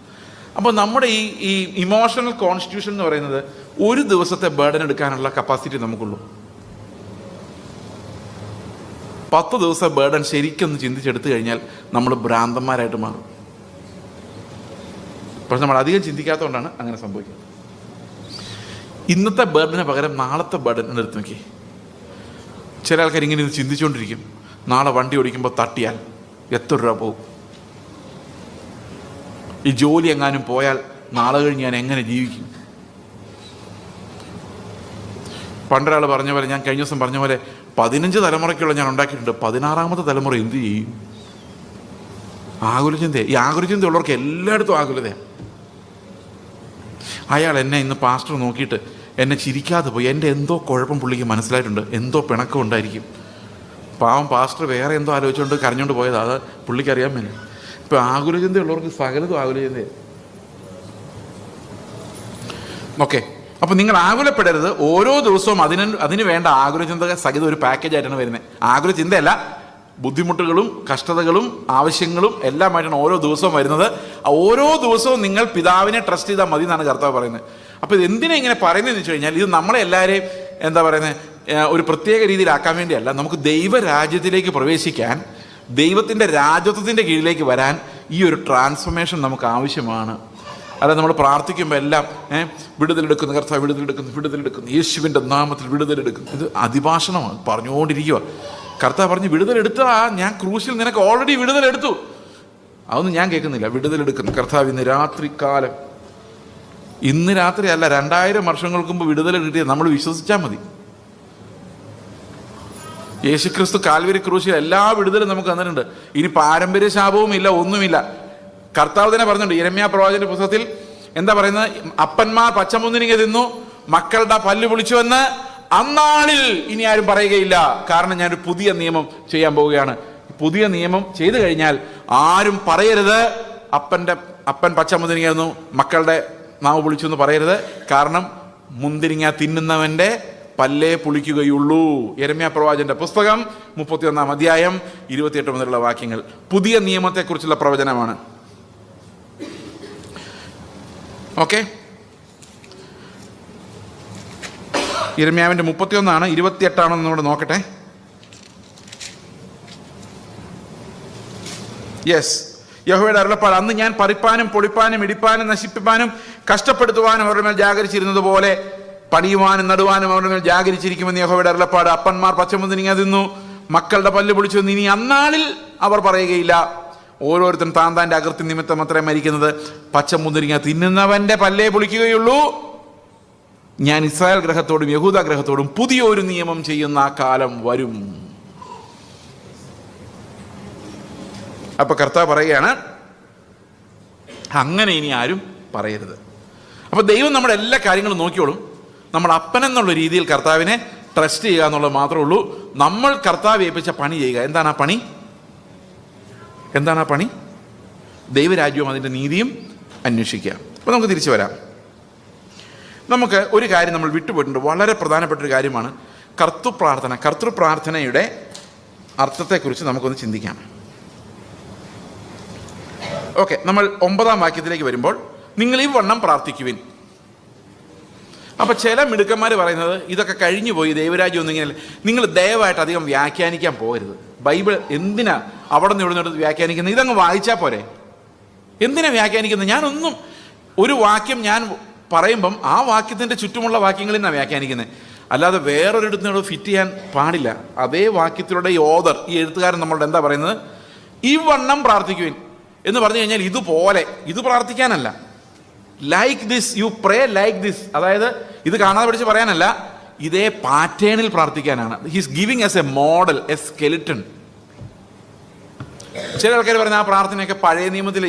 Speaker 1: അപ്പോൾ നമ്മുടെ ഈ ഇമോഷണൽ കോൺസ്റ്റിറ്റ്യൂഷൻ എന്ന് പറയുന്നത് ഒരു ദിവസത്തെ ബേർഡൻ എടുക്കാനുള്ള കപ്പാസിറ്റി നമുക്കുള്ളൂ. 10 ദിവസം ബേർഡൻ ശരിക്കൊന്ന് ചിന്തിച്ചെടുത്തു കഴിഞ്ഞാൽ നമ്മൾ ഭ്രാന്തന്മാരായിട്ട് മാറും. പക്ഷെ നമ്മൾ അധികം ചിന്തിക്കാത്തതുകൊണ്ടാണ് അങ്ങനെ സംഭവിക്കുന്നത്. ഇന്നത്തെ ബർഡന് പകരം നാളത്തെ ബർഡൻ എടുത്ത് നോക്കി. ചില ആൾക്കാർ ഇങ്ങനെ ഇത് ചിന്തിച്ചുകൊണ്ടിരിക്കും, നാളെ വണ്ടി ഓടിക്കുമ്പോൾ തട്ടിയാൽ എത്ര രൂപ പോകും, ഈ ജോലി എങ്ങാനും പോയാൽ നാളെ കഴിഞ്ഞ് ഞാൻ എങ്ങനെ ജീവിക്കും. പണ്ടൊരാൾ പറഞ്ഞ പോലെ, ഞാൻ കഴിഞ്ഞ ദിവസം പറഞ്ഞ പോലെ 15 തലമുറയ്ക്കുള്ള ഞാൻ ഉണ്ടാക്കിയിട്ടുണ്ട്, 16ാമത്തെ തലമുറ എന്ത് ചെയ്യും? ആകുലചിന്ത. ഈ ആകുലചിന്ത ഉള്ളവർക്ക് എല്ലായിടത്തും ആകുലതയാണ്. അയാൾ എന്നെ ഇന്ന് പാസ്റ്റർ നോക്കിയിട്ട് എന്നെ ചിരിക്കാതെ പോയി. എൻ്റെ എന്തോ കുഴപ്പം പുള്ളിക്ക് മനസ്സിലായിട്ടുണ്ട്, എന്തോ പിണക്കം ഉണ്ടായിരിക്കും. പാവം പാസ്റ്റർ വേറെ എന്തോ ആലോചിച്ചുകൊണ്ട് കരഞ്ഞുകൊണ്ട് പോയത്, അത് പുള്ളിക്കറിയാൻ വേണ്ടി. ഇപ്പം ആകുലചിന്തയുള്ളവർക്ക് സകലതും ആകുലചിന്തയാണ്. ഓക്കെ, അപ്പം നിങ്ങൾ ആകുലപ്പെടരുത്. ഓരോ ദിവസവും അതിന് വേണ്ട ആകുലചിന്ത സഹിതം ഒരു പാക്കേജായിട്ടാണ് വരുന്നത്. ആകുലചിന്തയല്ല, ബുദ്ധിമുട്ടുകളും കഷ്ടതകളും ആവശ്യങ്ങളും എല്ലാമായിട്ടാണ് ഓരോ ദിവസവും വരുന്നത്. ഓരോ ദിവസവും നിങ്ങൾ പിതാവിനെ ട്രസ്റ്റ് ചെയ്താൽ മതി എന്നാണ് കർത്താവ് പറയുന്നത്. അപ്പോൾ ഇത് എന്തിനാ ഇങ്ങനെ പറയുന്നതെന്ന് വെച്ച് കഴിഞ്ഞാൽ, ഇത് നമ്മളെ എല്ലാവരെയും എന്താ പറയുന്നത്, ഒരു പ്രത്യേക രീതിയിലാക്കാൻ വേണ്ടിയല്ല. നമുക്ക് ദൈവരാജ്യത്തിലേക്ക് പ്രവേശിക്കാൻ, ദൈവത്തിൻ്റെ രാജ്യത്വത്തിൻ്റെ കീഴിലേക്ക് വരാൻ ഈ ഒരു ട്രാൻസ്ഫോർമേഷൻ നമുക്ക് ആവശ്യമാണ്. അല്ല, നമ്മൾ പ്രാർത്ഥിക്കുമ്പോൾ എല്ലാം വിടുതലെടുക്കുന്നു, കർത്താവ് വിടുതലെടുക്കുന്നു, യേശുവിൻ്റെ നാമത്തിൽ വിടുതലെടുക്കുന്നു. ഇത് അതിഭാഷണമാണ്, പറഞ്ഞുകൊണ്ടിരിക്കുക. കർത്താവ് പറഞ്ഞു, വിടുതലെടുത്താ ഞാൻ ക്രൂശിൽ നിനക്ക് ഓൾറെഡി വിടുതലെടുത്തു. അതൊന്നും ഞാൻ കേൾക്കുന്നില്ല. വിടുതലെടുക്കുന്നു കർത്താവ് ഇന്ന് രാത്രികാലം. ഇന്ന് രാത്രി അല്ല, 2000 വർഷങ്ങൾക്ക് മുമ്പ് വിടുതൽ കിട്ടിയത് നമ്മൾ വിശ്വസിച്ചാൽ മതി. യേശുക്രിസ്തു കാൽവരി ക്രൂശിൽ എല്ലാ വിടുതലും നമുക്ക് തന്നിട്ടുണ്ട്. ഇനി പാരമ്പര്യ ശാപവും ഇല്ല, ഒന്നുമില്ല. കർത്താവ് തന്നെ പറഞ്ഞിട്ടുണ്ട് യിരെമ്യാ പ്രവാചകന്റെ പുസ്തകത്തിൽ. എന്താ പറയുന്നത്? അപ്പന്മാർ പച്ചമുന്തിരിങ്ങ തിന്നു, മക്കളുടെ പല്ല് പൊളിച്ചുവെന്ന് അന്നാളിൽ ഇനി ആരും പറയുകയില്ല, കാരണം ഞാനൊരു പുതിയ നിയമം ചെയ്യാൻ പോവുകയാണ്. പുതിയ നിയമം ചെയ്തു കഴിഞ്ഞാൽ ആരും പറയരുത് അപ്പൻ പച്ചമുന്തിരിങ്ങ തിന്നു, മക്കളുടെ നാവ് പൊളിച്ചു എന്ന് പറയരുത്. കാരണം മുന്തിരിങ്ങ തിന്നുന്നവന്റെ പല്ലേ പുളിക്കുകയുള്ളൂ. യിരെമ്യാ പ്രവാചകന്റെ പുസ്തകം 31-ാം അധ്യായം 28 മുതലുള്ള വാക്യങ്ങൾ പുതിയ നിയമത്തെക്കുറിച്ചുള്ള പ്രവചനമാണ്. ഓക്കെ, യിരെമ്യാവിന്റെ 31 28 നമ്മൾ നോക്കട്ടെ. യെസ്, യഹോവയുടെ അരുളപ്പാട്, അന്ന് ഞാൻ പറിപ്പാനും പൊളിപ്പാനും ഇടിപ്പാനും നശിപ്പിപ്പാനും കഷ്ടപ്പെടുത്തുവാനും അവരുടെ മേൽ ജാഗരിച്ചിരുന്നത് പോലെ പണിയുവാനും നടുവാനും അവരുടെ മേൽ ജാഗരിച്ചിരിക്കുമെന്ന് യഹോവയുടെ അരുളപ്പാട്. അപ്പന്മാർ പച്ചമുന്തിരിങ്ങ തിന്നു, മക്കളുടെ പല്ല് പൊളിച്ചു എന്ന് ഇനി അന്നാളിൽ അവർ പറയുകയില്ല. ഓരോരുത്തരും താന്താൻ്റെ അകൃത്യ നിമിത്തം അത്രേ മരിക്കുന്നത്. പച്ചമുന്തിരിങ്ങ തിന്നുന്നവന്റെ പല്ലേ പൊളിക്കുകയുള്ളൂ. ഞാൻ ഇസ്രായേൽ ഗ്രഹത്തോടും യഹൂദ ഗ്രഹത്തോടും പുതിയൊരു നിയമം ചെയ്യുന്ന ആ കാലം വരും. അപ്പൊ കർത്താവ് പറയുകയാണ്, അങ്ങനെ ഇനി ആരും പറയരുത്. അപ്പൊ ദൈവം നമ്മുടെ എല്ലാ കാര്യങ്ങളും നോക്കിയോളും. നമ്മൾ അപ്പനെന്നുള്ള രീതിയിൽ കർത്താവിനെ ട്രസ്റ്റ് ചെയ്യുക എന്നുള്ളത് മാത്രമേ ഉള്ളൂ. നമ്മൾ കർത്താവ് ഏൽപ്പിച്ച പണി ചെയ്യുക. എന്താണ് ആ പണി? ദൈവരാജ്യവും അതിൻ്റെ നീതിയും അന്വേഷിക്കുക. അപ്പോൾ നമുക്ക് തിരിച്ചു വരാം. നമുക്ക് ഒരു കാര്യം നമ്മൾ വിട്ടുപോയിട്ടുണ്ട്, വളരെ പ്രധാനപ്പെട്ടൊരു കാര്യമാണ് കർത്തൃപ്രാർത്ഥന. കർത്തൃപ്രാർത്ഥനയുടെ അർത്ഥത്തെക്കുറിച്ച് നമുക്കൊന്ന് ചിന്തിക്കാം. ഓക്കെ, നമ്മൾ 9-ാം വാക്യത്തിലേക്ക് വരുമ്പോൾ, നിങ്ങൾ ഈ വണ്ണം പ്രാർത്ഥിക്കുവിൻ. അപ്പം ചില മിടുക്കന്മാർ പറയുന്നത് ഇതൊക്കെ കഴിഞ്ഞു പോയി, ദൈവരാജ്യം ഒന്നിങ്ങനെ. നിങ്ങൾ ദയവായിട്ട് അധികം വ്യാഖ്യാനിക്കാൻ പോകരുത്. ബൈബിൾ എന്തിനാ അവിടെ നിന്ന് ഇവിടെ നിന്ന് വ്യാഖ്യാനിക്കുന്നത്? ഇതങ്ങ് വായിച്ചാൽ പോരെ. എന്തിനാ വ്യാഖ്യാനിക്കുന്നത്? ഞാനൊന്നും, ഒരു വാക്യം ഞാൻ പറയുമ്പം ആ വാക്യത്തിൻ്റെ ചുറ്റുമുള്ള വാക്യങ്ങളിൽ നിന്നാണ് വ്യാഖ്യാനിക്കുന്നത്, അല്ലാതെ വേറൊരിടത്തിനോട് ഫിറ്റ് ചെയ്യാൻ പാടില്ല. അതേ വാക്യത്തിലൂടെ ഈ ഓദർ, ഈ എഴുത്തുകാരൻ നമ്മളോട് എന്താ പറയുന്നത്? ഈ വണ്ണം പ്രാർത്ഥിക്കുവിൻ എന്ന് പറഞ്ഞു കഴിഞ്ഞാൽ ഇതുപോലെ, ഇത് പ്രാർത്ഥിക്കാനല്ല. Like this you pray like this, അതായത് ഇത് കാണാതെ പഠിച്ച് പറയാനല്ല, ഇതേ പാറ്റേണിൽ പ്രാർത്ഥിക്കാനാണ്. He's giving us a model, a skeleton. ചില ആൾക്കാർ പറഞ്ഞ ആ പ്രാർത്ഥനയൊക്കെ പഴയ നിയമത്തിലെ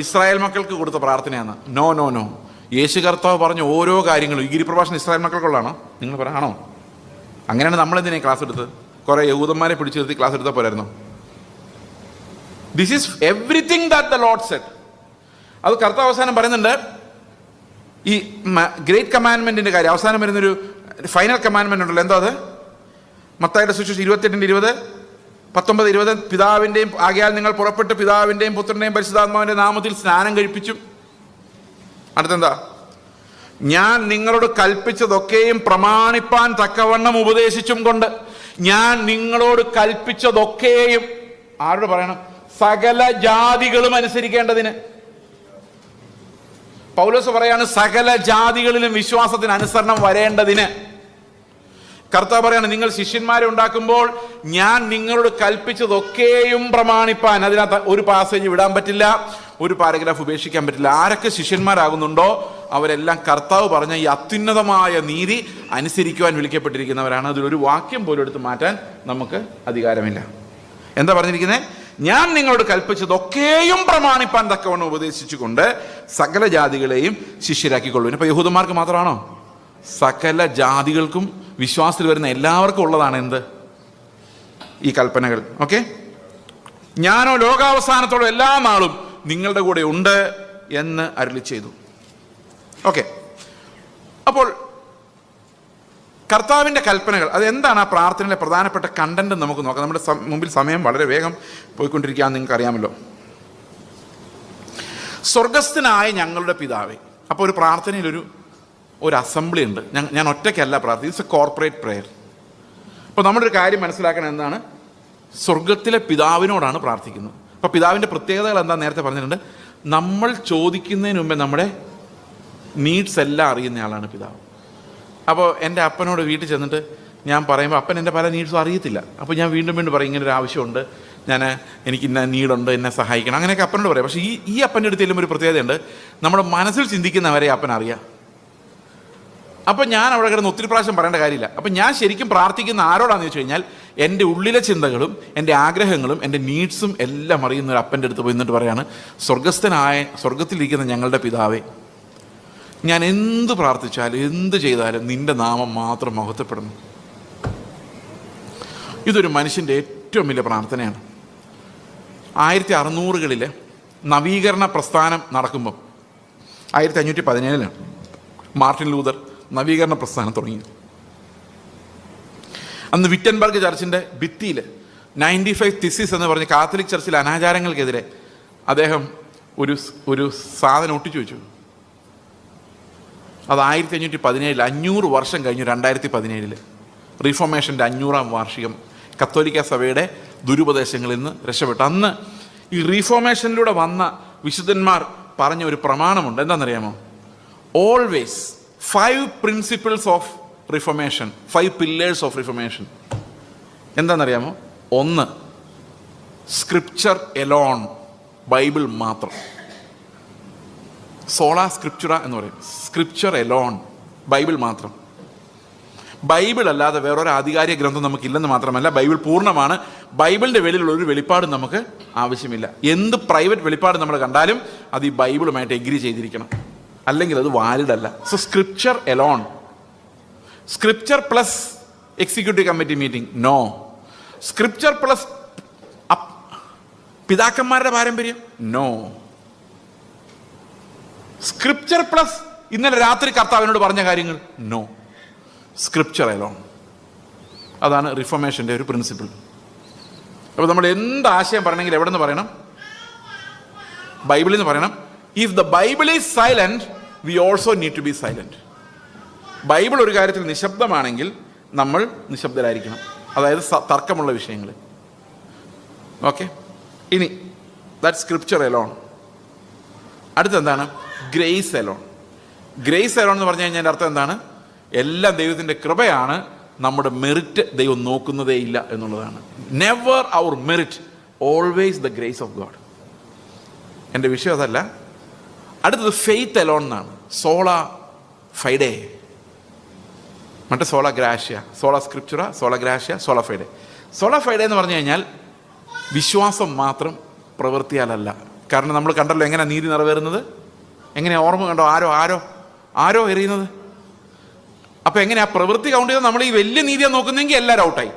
Speaker 1: ഇസ്രായേൽ മക്കൾക്ക് കൊടുത്ത പ്രാർത്ഥനയാണ്. നോ നോ നോ, യേശു കർത്താവ് പറഞ്ഞ ഓരോ കാര്യങ്ങളും, ഈ ഗിരിപ്രഭാഷണം ഇസ്രായേൽ മക്കൾക്കുള്ളതാണോ? നിങ്ങൾ പറയാണോ? അങ്ങനെയാണ് നമ്മളെന്തിനാ ക്ലാസ് എടുത്തത്? കുറേ യഹൂദന്മാരെ പിടിച്ചു നിർത്തി ക്ലാസ് എടുത്താൽ പോരായിരുന്നോ? This is everything that the Lord said. അത് കർത്താവ് അവസാനം പറയുന്നുണ്ട്. ഈ ഗ്രേറ്റ് കമാൻഡ്മെന്റിന്റെ കാര്യം അവസാനം വരുന്നൊരു ഫൈനൽ കമാൻഡ്മെന്റ് ഉണ്ടല്ലോ. എന്താ അത്? മത്തായിയുടെ സുവിശേഷം 28:20, 19:20. പിതാവിൻ്റെയും ആകയാൽ നിങ്ങൾ പുറപ്പെട്ട് പിതാവിൻ്റെയും പുത്രൻ്റെയും പരിശുദ്ധാത്മാവിൻ്റെ നാമത്തിൽ സ്നാനം കഴിപ്പിച്ചും. അടുത്തെന്താ? ഞാൻ നിങ്ങളോട് കൽപ്പിച്ചതൊക്കെയും പ്രമാണിപ്പാൻ തക്കവണ്ണം ഉപദേശിച്ചും കൊണ്ട്. ഞാൻ നിങ്ങളോട് കൽപ്പിച്ചതൊക്കെയും ആരോട് പറയണം? സകല ജാതികളും അനുസരിക്കേണ്ടതിന്. പൗലോസ് പറയാണ് സകല ജാതികളിലും വിശ്വാസത്തിന് അനുസരണം വരേണ്ടതിന്. കർത്താവ് പറയാണ് നിങ്ങൾ ശിഷ്യന്മാരെ ഉണ്ടാക്കുമ്പോൾ ഞാൻ നിങ്ങളോട് കൽപ്പിച്ചതൊക്കെയും പ്രമാണിപ്പാൻ. അതിനകത്ത് ഒരു പാസേജ് വിടാൻ പറ്റില്ല, ഒരു പാരഗ്രാഫ് ഉപേക്ഷിക്കാൻ പറ്റില്ല. ആരൊക്കെ ശിഷ്യന്മാരാകുന്നുണ്ടോ അവരെല്ലാം കർത്താവ് പറഞ്ഞ ഈ അത്യുന്നതമായ നീതി അനുസരിക്കുവാൻ വിളിക്കപ്പെട്ടിരിക്കുന്നവരാണ്. അതിലൊരു വാക്യം പോലും എടുത്ത് മാറ്റാൻ നമുക്ക് അധികാരമില്ല. എന്താ പറഞ്ഞിരിക്കുന്നത്? ഞാൻ നിങ്ങളോട് കൽപ്പിച്ചതൊക്കെയും പ്രമാണിപ്പാൻ തക്കവണ്ണം ഉപദേശിച്ചുകൊണ്ട് സകല ജാതികളെയും ശിഷ്യരാക്കിക്കൊള്ളുവിൻ. ഇപ്പൊ യഹൂദന്മാർക്ക് മാത്രമാണോ? സകല ജാതികൾക്കും വിശ്വാസത്തിൽ വരുന്ന എല്ലാവർക്കും ഉള്ളതാണ് എന്ത്? ഈ കൽപ്പനകൾ. ഓക്കെ, ഞാനോ ലോകാവസാനത്തോളം എല്ലാ നാളും നിങ്ങളുടെ കൂടെ ഉണ്ട് എന്ന് അരുളി ചെയ്തു. ഓക്കെ, അപ്പോൾ കർത്താവിൻ്റെ കൽപ്പനകൾ അതെന്താണ്? ആ പ്രാർത്ഥനയിലെ പ്രധാനപ്പെട്ട കണ്ടന്റ് നമുക്ക് നോക്കാം. നമ്മുടെ മുമ്പിൽ സമയം വളരെ വേഗം പോയിക്കൊണ്ടിരിക്കുകയെന്ന് നിങ്ങൾക്ക് അറിയാമല്ലോ. സ്വർഗസ്ഥനായ ഞങ്ങളുടെ പിതാവേ. അപ്പോൾ ഒരു പ്രാർത്ഥനയിൽ ഒരു അസംബ്ലി ഉണ്ട്. ഞാൻ ഒറ്റയ്ക്കല്ല പ്രാർത്ഥിക്കുന്നത്, ഇറ്റ്സ് എ കോർപ്പറേറ്റ് പ്രെയർ. അപ്പോൾ നമ്മളൊരു കാര്യം മനസ്സിലാക്കണം, എന്താണ്? സ്വർഗത്തിലെ പിതാവിനോടാണ് പ്രാർത്ഥിക്കുന്നത്. അപ്പോൾ പിതാവിൻ്റെ പ്രത്യേകതകൾ എന്താ നേരത്തെ പറഞ്ഞിട്ടുണ്ട്. നമ്മൾ ചോദിക്കുന്നതിന് മുമ്പേ നമ്മുടെ നീഡ്സ് എല്ലാം അറിയുന്ന ആളാണ് പിതാവ്. അപ്പോൾ എൻ്റെ അപ്പനോട് വീട്ടിൽ ചെന്നിട്ട് ഞാൻ പറയുമ്പോൾ അപ്പൻ എൻ്റെ പല നീഡ്സും അറിയത്തില്ല. അപ്പോൾ ഞാൻ വീണ്ടും പറയും ഇങ്ങനൊരു ആവശ്യമുണ്ട്, എനിക്ക് ഇന്ന നീഡുണ്ട്, എന്നെ സഹായിക്കണം, അങ്ങനെയൊക്കെ അപ്പനോട് പറയാം. പക്ഷേ ഈ അപ്പൻ്റെ അടുത്ത് ചെല്ലുമ്പോൾ ഒരു പ്രത്യേകതയുണ്ട്. നമ്മുടെ മനസ്സിൽ ചിന്തിക്കുന്നവരെ അപ്പൻ അറിയാം. അപ്പോൾ ഞാൻ അവിടെ കിടന്ന് ഒത്തിരി പ്രാവശ്യം പറയേണ്ട കാര്യമില്ല. അപ്പം ഞാൻ ശരിക്കും പ്രാർത്ഥിക്കുന്ന ആരോടാണെന്ന് വെച്ച് കഴിഞ്ഞാൽ എൻ്റെ ഉള്ളിലെ ചിന്തകളും എൻ്റെ ആഗ്രഹങ്ങളും എൻ്റെ നീഡ്സും എല്ലാം അറിയുന്ന ഒരു അപ്പൻ്റെ അടുത്ത് പോയി എന്നിട്ട് പറയാണ്, സ്വർഗത്തിലിരിക്കുന്ന ഞങ്ങളുടെ പിതാവേ, ഞാൻ എന്ത് പ്രാർത്ഥിച്ചാലും എന്ത് ചെയ്താലും നിൻ്റെ നാമം മാത്രം മഹത്വപ്പെടണം. ഇതൊരു മനുഷ്യൻ്റെ ഏറ്റവും വലിയ പ്രാർത്ഥനയാണ്. 1600-കളിലെ നവീകരണ പ്രസ്ഥാനം നടക്കുമ്പം 1517 മാർട്ടിൻ ലൂതർ നവീകരണ പ്രസ്ഥാനം തുടങ്ങി. അന്ന് വിറ്റൻബർഗ് ചർച്ചിൻ്റെ ഭിത്തിയിൽ 95 തിസിസ് എന്ന് പറഞ്ഞ് കാത്തലിക് ചർച്ചിലെ അനാചാരങ്ങൾക്കെതിരെ അദ്ദേഹം ഒരു സാധനം ഒട്ടിച്ചു വെച്ചു. അത് 1517, 500 വർഷം കഴിഞ്ഞു 2017 റീഫോർമേഷൻ്റെ 500-ാം വാർഷികം. കത്തോലിക്ക സഭയുടെ ദുരുപദേശങ്ങളിൽ നിന്ന് രക്ഷപ്പെട്ടു. അന്ന് ഈ റീഫോർമേഷനിലൂടെ വന്ന വിശുദ്ധന്മാർ പറഞ്ഞ ഒരു പ്രമാണമുണ്ട്. എന്താണെന്നറിയാമോ? Always 5 principles of reformation, 5 pillars of reformation. എന്താണെന്നറിയാമോ? 1, സ്ക്രിപ്ചർ എലോൺ, ബൈബിൾ മാത്രം. സോളാ സ്ക്രിപ്ചറ എന്ന് പറയും. സ്ക്രിപ്ചർ എലോൺ, ബൈബിൾ മാത്രം. ബൈബിൾ അല്ലാതെ വേറൊരു ആധികാരിക ഗ്രന്ഥം നമുക്കില്ലെന്ന് മാത്രമല്ല, ബൈബിൾ പൂർണ്ണമാണ്. ബൈബിളിൻ്റെ വെളിയിലുള്ള ഒരു വെളിപ്പാട് നമുക്ക് ആവശ്യമില്ല. എന്ത് പ്രൈവറ്റ് വെളിപ്പാട് നമ്മൾ കണ്ടാലും അത് ഈ ബൈബിളുമായിട്ട് എഗ്രി ചെയ്തിരിക്കണം, അല്ലെങ്കിൽ അത് വാലിഡ് അല്ല. So scripture alone. Scripture plus executive committee meeting, no. Scripture plus പിതാക്കന്മാരുടെ പാരമ്പര്യം, നോ. സ്ക്രിപ്ചർ പ്ലസ് ഇന്നലെ രാത്രി കർത്താവിനോട് പറഞ്ഞ കാര്യങ്ങൾ, നോ. Scripture Elon. അതാണ് റിഫോർമേഷൻ്റെ ഒരു പ്രിൻസിപ്പിൾ. അപ്പോൾ നമ്മൾ എന്ത് ആശയം പറയണമെങ്കിൽ എവിടെ നിന്ന് പറയണം? ബൈബിളിൽ നിന്ന് പറയണം. If the Bible is silent, we also need to be silent. Bible ഒരു കാര്യത്തിൽ നിശബ്ദമാണെങ്കിൽ നമ്മൾ നിശബ്ദരായിരിക്കണം. അതായത് തർക്കമുള്ള വിഷയങ്ങൾ. ഓക്കെ, ഇനി ദാറ്റ് സ്ക്രിപ്ചർ എലോൺ. അടുത്തെന്താണ്? Grace alone. ഗ്രേസ് എലോൺ എന്ന് പറഞ്ഞു കഴിഞ്ഞാൽ അർത്ഥം എന്താണ്? എല്ലാം ദൈവത്തിൻ്റെ കൃപയാണ്, നമ്മുടെ മെറിറ്റ് ദൈവം നോക്കുന്നതേ ഇല്ല എന്നുള്ളതാണ്. Never our merit, always the grace of God. എൻ്റെ വിഷയം അതല്ല. അടുത്തത് ഫെയ്ത്ത് എലോൺ എന്നാണ്. സോളാ ഫൈഡേ, മറ്റേ സോളാ ഗ്രാഷ്യ, സോളാ സ്ക്രിപ്ചറ, സോളാ ഗ്രാഷ്യ, സോളാ ഫൈഡേ. സോളാ ഫൈഡേ എന്ന് പറഞ്ഞു കഴിഞ്ഞാൽ വിശ്വാസം മാത്രം, പ്രവൃത്തിയാലല്ല. കാരണം നമ്മൾ കണ്ടല്ലോ എങ്ങനെ നീതി നിറവേറുന്നത്. എങ്ങനെയാണ്? ഓർമ്മ കണ്ടോ? ആരോ എറിയുന്നത്. അപ്പോൾ എങ്ങനെയാ പ്രവൃത്തി കൗണ്ട് ചെയ്താൽ നമ്മൾ ഈ വലിയ നീതിയാണ് നോക്കുന്നതെങ്കിൽ എല്ലാവരും ഔട്ടായി.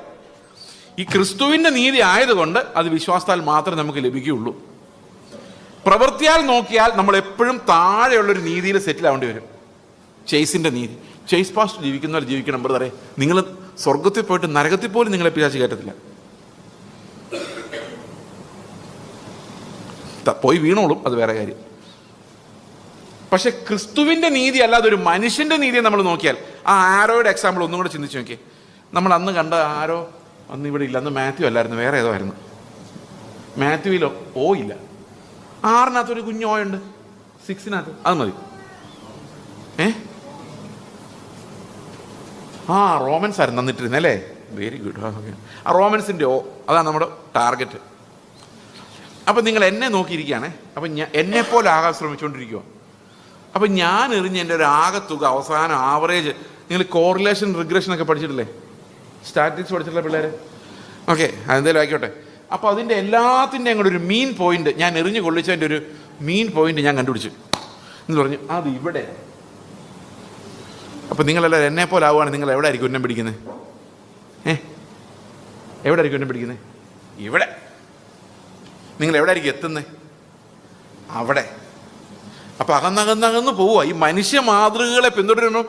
Speaker 1: ഈ ക്രിസ്തുവിൻ്റെ നീതി ആയതുകൊണ്ട് അത് വിശ്വാസത്താൽ മാത്രമേ നമുക്ക് ലഭിക്കുകയുള്ളൂ. പ്രവൃത്തിയാൽ നോക്കിയാൽ നമ്മൾ എപ്പോഴും താഴെയുള്ളൊരു നീതിയിൽ സെറ്റിൽ ആവേണ്ടി വരും. ചേസിൻ്റെ നീതി, ചേസ് പാസ്റ്റ് ജീവിക്കുന്നവർ ജീവിക്കണം. ബ്രദറെ, നിങ്ങൾ സ്വർഗത്തിൽ പോയിട്ട് നരകത്തിൽ പോലും നിങ്ങളെ പിശാച് കയറ്റത്തില്ല. പോയി വീണോളും, അത് വേറെ കാര്യം. പക്ഷെ ക്രിസ്തുവിൻ്റെ നീതി അല്ലാതെ ഒരു മനുഷ്യൻ്റെ നീതിയെ നമ്മൾ നോക്കിയാൽ, ആ ആരോയുടെ എക്സാമ്പിൾ ഒന്നും കൂടെ ചിന്തിച്ച് നോക്കിയേ. നമ്മൾ അന്ന് കണ്ട ആരോ അന്ന് ഇവിടെ ഇല്ല, അന്ന് മാത്യു അല്ലായിരുന്നു, വേറെ ഏതോ ആയിരുന്നു. മാത്യുവിലോ ഓ ഇല്ല, 6-നകത്തൊരു കുഞ്ഞു ഓയുണ്ട്, 6-നകത്ത്, അത് മതി. റോമൻസ് ആയിരുന്നു തന്നിട്ടിരുന്നല്ലേ? Very good. ആ റോമൻസിൻ്റെ അതാണ് നമ്മുടെ ടാർഗറ്റ്. അപ്പം നിങ്ങൾ എന്നെ നോക്കിയിരിക്കുകയാണേ. അപ്പം എന്നെപ്പോലെ ആകാൻ ശ്രമിച്ചുകൊണ്ടിരിക്കുക. അപ്പം ഞാൻ എറിഞ്ഞ എൻ്റെ ഒരു ആകത്തുക അവസാനം ആവറേജ്, നിങ്ങൾ കോറിലേഷൻ റിഗ്രഷനൊക്കെ പഠിച്ചിട്ടില്ലേ? സ്റ്റാറ്റിക്സ് പഠിച്ചിട്ടില്ല പിള്ളേർ? ഓക്കെ, അതെന്തായാലും ആയിക്കോട്ടെ. അപ്പോൾ അതിൻ്റെ എല്ലാത്തിൻ്റെയും കൂടെ ഒരു മീൻ പോയിന്റ്, ഞാൻ എറിഞ്ഞ് കൊള്ളിച്ചതിൻ്റെ ഒരു മീൻ പോയിന്റ് ഞാൻ കണ്ടുപിടിച്ചു എന്ന് പറഞ്ഞു. അത് ഇവിടെ. അപ്പം നിങ്ങളെല്ലാവരും എന്നെപ്പോലെ ആവുകയാണെങ്കിൽ നിങ്ങൾ എവിടെ ആയിരിക്കും ഉന്നം പിടിക്കുന്നത്? എവിടെ ആയിരിക്കും ഉന്നം പിടിക്കുന്നത്? ഇവിടെ. നിങ്ങൾ എവിടെ ആയിരിക്കും എത്തുന്നത്? അവിടെ. അപ്പം അകന്നകന്നകന്ന് പോവുക. ഈ മനുഷ്യ മാതൃകകളെ പിന്തുടരുന്നു.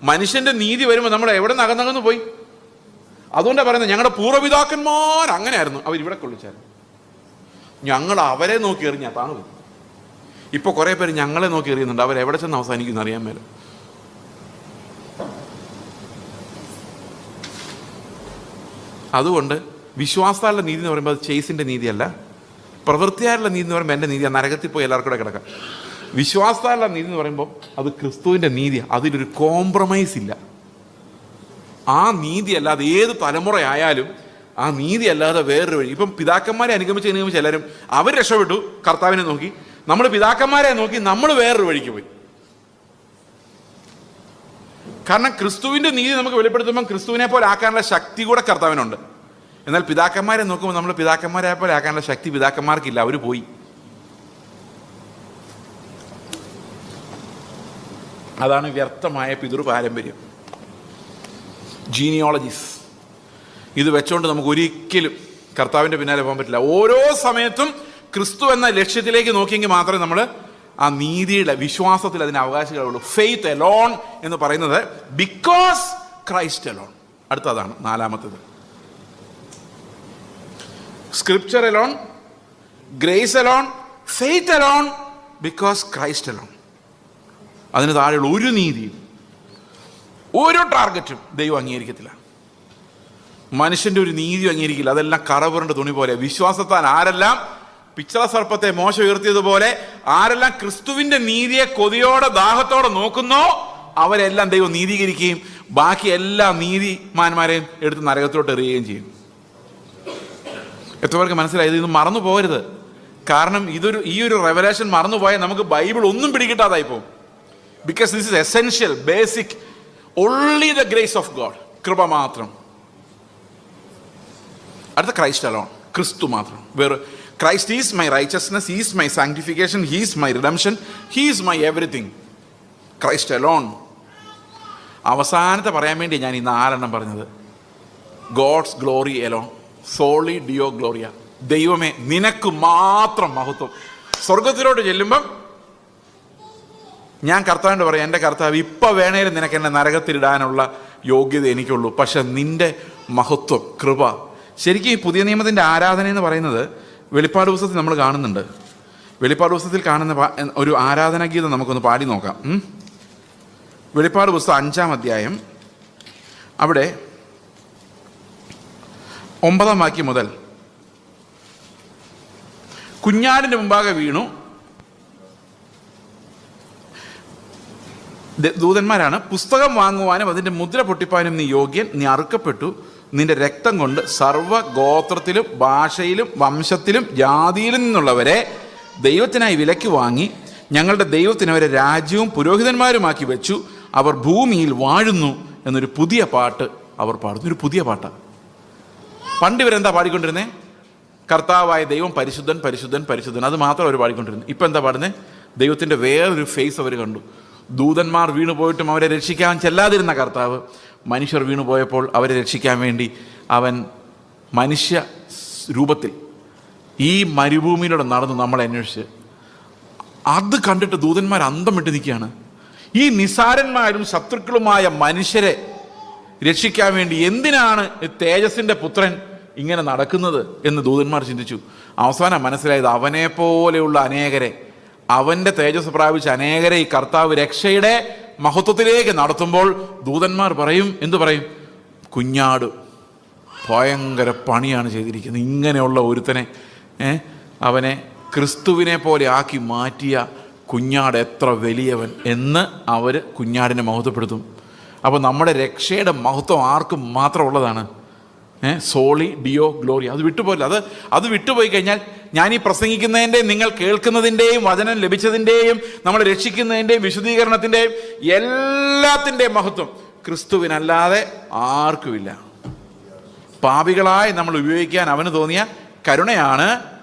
Speaker 1: മനുഷ്യൻ്റെ നീതി വരുമ്പോൾ നമ്മൾ എവിടെ നിന്ന് അകന്നകന്ന് പോയി? അതുകൊണ്ടാണ് പറയുന്നത് ഞങ്ങളുടെ പൂർവ്വപിതാക്കന്മാർ അങ്ങനെയായിരുന്നു, അവരിവിടെ കൊള്ളിച്ചായിരുന്നു, ഞങ്ങൾ അവരെ നോക്കി എറിഞ്ഞാൽ താണു. ഇപ്പോൾ കുറേ പേര് ഞങ്ങളെ നോക്കി എറിയുന്നുണ്ട്, അവരെവിടെ ചെന്ന് അവസാനിക്കുന്നു അറിയാൻ മേല. അതുകൊണ്ട് വിശ്വാസത്താലുള്ള നീതി എന്ന് പറയുമ്പോൾ അത് ചേസിൻ്റെ നീതിയല്ല. പ്രവൃത്തിയാലുള്ള നീതി എന്ന് പറയുമ്പോൾ എൻ്റെ നീതി നരകത്തിൽ പോയി എല്ലാവർക്കും കൂടെ കിടക്കാം. വിശ്വാസത്താലുള്ള നീതി എന്ന് പറയുമ്പോൾ അത് ക്രിസ്തുവിൻ്റെ നീതിയാണ്. അതിലൊരു കോംപ്രമൈസ് ഇല്ല. ആ നീതി അല്ലാതെ ഏത് തലമുറയായാലും ആ നീതി അല്ലാതെ വേറൊരു വഴി. ഇപ്പം പിതാക്കന്മാരെ അനുഗമിച്ച് എല്ലാവരും അവർ രക്ഷപ്പെട്ടു, കർത്താവിനെ നോക്കി. നമ്മൾ പിതാക്കന്മാരെ നോക്കി നമ്മൾ വേറൊരു വഴിക്ക് പോയി. കാരണം ക്രിസ്തുവിൻ്റെ നീതി നമുക്ക് വെളിപ്പെടുത്തുമ്പോൾ ക്രിസ്തുവിനെ പോലെ ആക്കാനുള്ള ശക്തി കൂടെ കർത്താവിനുണ്ട്. എന്നാൽ പിതാക്കന്മാരെ നോക്കുമ്പോൾ നമ്മൾ പിതാക്കന്മാരെ പോലെ ആക്കാനുള്ള ശക്തി പിതാക്കന്മാർക്കില്ല, അവർ പോയി. അതാണ് വ്യർത്ഥമായ പിതൃ പാരമ്പര്യം, ജീനിയോളജീസ്. ഇത് വെച്ചുകൊണ്ട് നമുക്ക് ഒരിക്കലും കർത്താവിൻ്റെ പിന്നാലെ പോകാൻ പറ്റില്ല. ഓരോ സമയത്തും ക്രിസ്തു എന്ന ലക്ഷ്യത്തിലേക്ക് നോക്കിയെങ്കിൽ മാത്രമേ നമ്മൾ ആ നീതിയുടെ വിശ്വാസത്തിൽ അതിന് അവകാശികളുള്ളൂ. ഫെയ്ത്ത് എലോൺ എന്ന് പറയുന്നത് ബിക്കോസ് ക്രൈസ്റ്റ് എലോൺ. അടുത്തതാണ് നാലാമത്തേത്. Scripture alone, grace alone, faith alone, because Christ alone. അതിന് താഴെയുള്ള ഒരു നീതിയും ഒരു ടാർഗറ്റും ദൈവം അംഗീകരിക്കത്തില്ല. മനുഷ്യൻ്റെ ഒരു നീതി അംഗീകരിക്കില്ല. അതെല്ലാം കറപുരണ്ട തുണി പോലെ. വിശ്വാസത്താൽ ആരെല്ലാം പിച്ചള സർപ്പത്തെ മോശ ഉയർത്തിയതുപോലെ ആരെല്ലാം ക്രിസ്തുവിൻ്റെ നീതിയെ കൊതിയോടെ ദാഹത്തോടെ നോക്കുന്നോ അവരെല്ലാം ദൈവം നീതീകരിക്കുകയും ബാക്കി എല്ലാ നീതിമാന്മാരെയും എടുത്ത് നരകത്തോട്ട് എറിയുകയും ചെയ്യും. എത്രപേർക്ക് മനസ്സിലായത്? ഇത് മറന്നു പോകരുത്. കാരണം ഈ ഒരു റെവലേഷൻ മറന്നുപോയാൽ നമുക്ക് ബൈബിൾ ഒന്നും പിടികിട്ടാതായി പോകും. Because this is essential, basic. Only the grace of God, കൃപ മാത്രം. അടുത്ത ക്രൈസ്റ്റ് അലോൺ, ക്രിസ്തു മാത്രം. വേറെ Christ is my righteousness, is my sanctification, he's my redemption, he's my everything. Christ alone. അവസാനത്തെ പറയാൻ വേണ്ടി ഞാൻ ഈ 4 പറഞ്ഞത്. God's glory alone, soli Deo gloria. ദൈവമേ നിനക്ക് മാത്രം മഹത്വം. സ്വർഗത്തിലോട്ട് ചെല്ലുമ്പം ഞാൻ കർത്താവിൻ്റെ പറയാം, എൻ്റെ കർത്താവ് ഇപ്പം വേണേലും നിനക്ക് എന്നെ നരകത്തിലിടാനുള്ള യോഗ്യത എനിക്കുള്ളൂ. പക്ഷെ നിൻ്റെ മഹത്വം, കൃപ. ശരിക്കും ഈ പുതിയ നിയമത്തിൻ്റെ ആരാധന എന്ന് പറയുന്നത് വെളിപ്പാട് പുസ്തകത്തിൽ നമ്മൾ കാണുന്നുണ്ട്. വെളിപ്പാട് പുസ്തകത്തിൽ കാണുന്ന ഒരു ആരാധനാഗീതം നമുക്കൊന്ന് പാടി നോക്കാം. വെളിപ്പാട് പുസ്തകം 5-ാം അധ്യായം, അവിടെ 9-ാം വാക്യം മുതൽ. കുഞ്ഞാടിൻ്റെ മുമ്പാകെ വീണു. ദൂതന്മാരാണ്. പുസ്തകം വാങ്ങുവാനും അതിൻ്റെ മുദ്ര പൊട്ടിപ്പാനും നീ യോഗ്യൻ. നീ അറുക്കപ്പെട്ടു. നിന്റെ രക്തം കൊണ്ട് സർവ്വഗോത്രത്തിലും ഭാഷയിലും വംശത്തിലും ജാതിയിലും നിന്നുള്ളവരെ ദൈവത്തിനായി വിലയ്ക്ക് വാങ്ങി ഞങ്ങളുടെ ദൈവത്തിന് അവരെ രാജ്യവും പുരോഹിതന്മാരുമാക്കി വെച്ചു. അവർ ഭൂമിയിൽ വാഴുന്നു എന്നൊരു പുതിയ പാട്ട് അവർ പാടുന്നു. ഒരു പുതിയ പാട്ടാണ്. പണ്ട് ഇവരെന്താ പാടിക്കൊണ്ടിരുന്നത്? കർത്താവായ ദൈവം പരിശുദ്ധൻ പരിശുദ്ധൻ പരിശുദ്ധൻ, അത് മാത്രം അവർ പാടിക്കൊണ്ടിരുന്നു. ഇപ്പം എന്താ പാടുന്നത്? ദൈവത്തിൻ്റെ വേറൊരു ഫേസ് അവർ കണ്ടു. ദൂതന്മാർ വീണുപോയിട്ടും അവരെ രക്ഷിക്കാൻ ചെല്ലാതിരുന്ന കർത്താവ് മനുഷ്യർ വീണുപോയപ്പോൾ അവരെ രക്ഷിക്കാൻ വേണ്ടി അവൻ മനുഷ്യ രൂപത്തിൽ ഈ മരുഭൂമിയിലൂടെ നടന്നു നമ്മളെ അന്വേഷിച്ച്. അത് കണ്ടിട്ട് ദൂതന്മാർ അന്തം വിട്ട് നിൽക്കുകയാണ്. ഈ നിസാരന്മാരും ശത്രുക്കളുമായ മനുഷ്യരെ രക്ഷിക്കാൻ വേണ്ടി എന്തിനാണ് തേജസ്സിൻ്റെ പുത്രൻ ഇങ്ങനെ നടക്കുന്നത് എന്ന് ദൂതന്മാർ ചിന്തിച്ചു. അവസാനം മനസ്സിലായത് അവനെ പോലെയുള്ള അനേകരെ, അവൻ്റെ തേജസ് പ്രാപിച്ച അനേകരെ ഈ കർത്താവ് രക്ഷയുടെ മഹത്വത്തിലേക്ക് നടത്തുമ്പോൾ ദൂതന്മാർ പറയും, എന്തു പറയും? കുഞ്ഞാട് ഭയങ്കര പണിയാണ് ചെയ്തിരിക്കുന്നത്. ഇങ്ങനെയുള്ള ഒരുത്തനെ അവനെ ക്രിസ്തുവിനെ പോലെ ആക്കി മാറ്റിയ കുഞ്ഞാട് എത്ര വലിയവൻ എന്ന് അവർ കുഞ്ഞാടിനെ മഹത്വപ്പെടുത്തും. അപ്പോൾ നമ്മുടെ രക്ഷയുടെ മഹത്വം ആർക്കും മാത്രമുള്ളതാണ്. Soli Deo glory. അത് വിട്ടുപോയില്ല. അത് വിട്ടുപോയി കഴിഞ്ഞാൽ ഞാൻ ഈ പ്രസംഗിക്കുന്നതിൻ്റെയും നിങ്ങൾ കേൾക്കുന്നതിൻ്റെയും വചനം ലഭിച്ചതിൻ്റെയും നമ്മൾ രക്ഷിക്കുന്നതിൻ്റെയും വിശുദ്ധീകരണത്തിൻ്റെയും എല്ലാത്തിൻ്റെയും മഹത്വം ക്രിസ്തുവിനല്ലാതെ ആർക്കുമില്ല. പാപികളായി നമ്മൾ ഉപയോഗിക്കാൻ അവന് തോന്നിയ കരുണയാണ്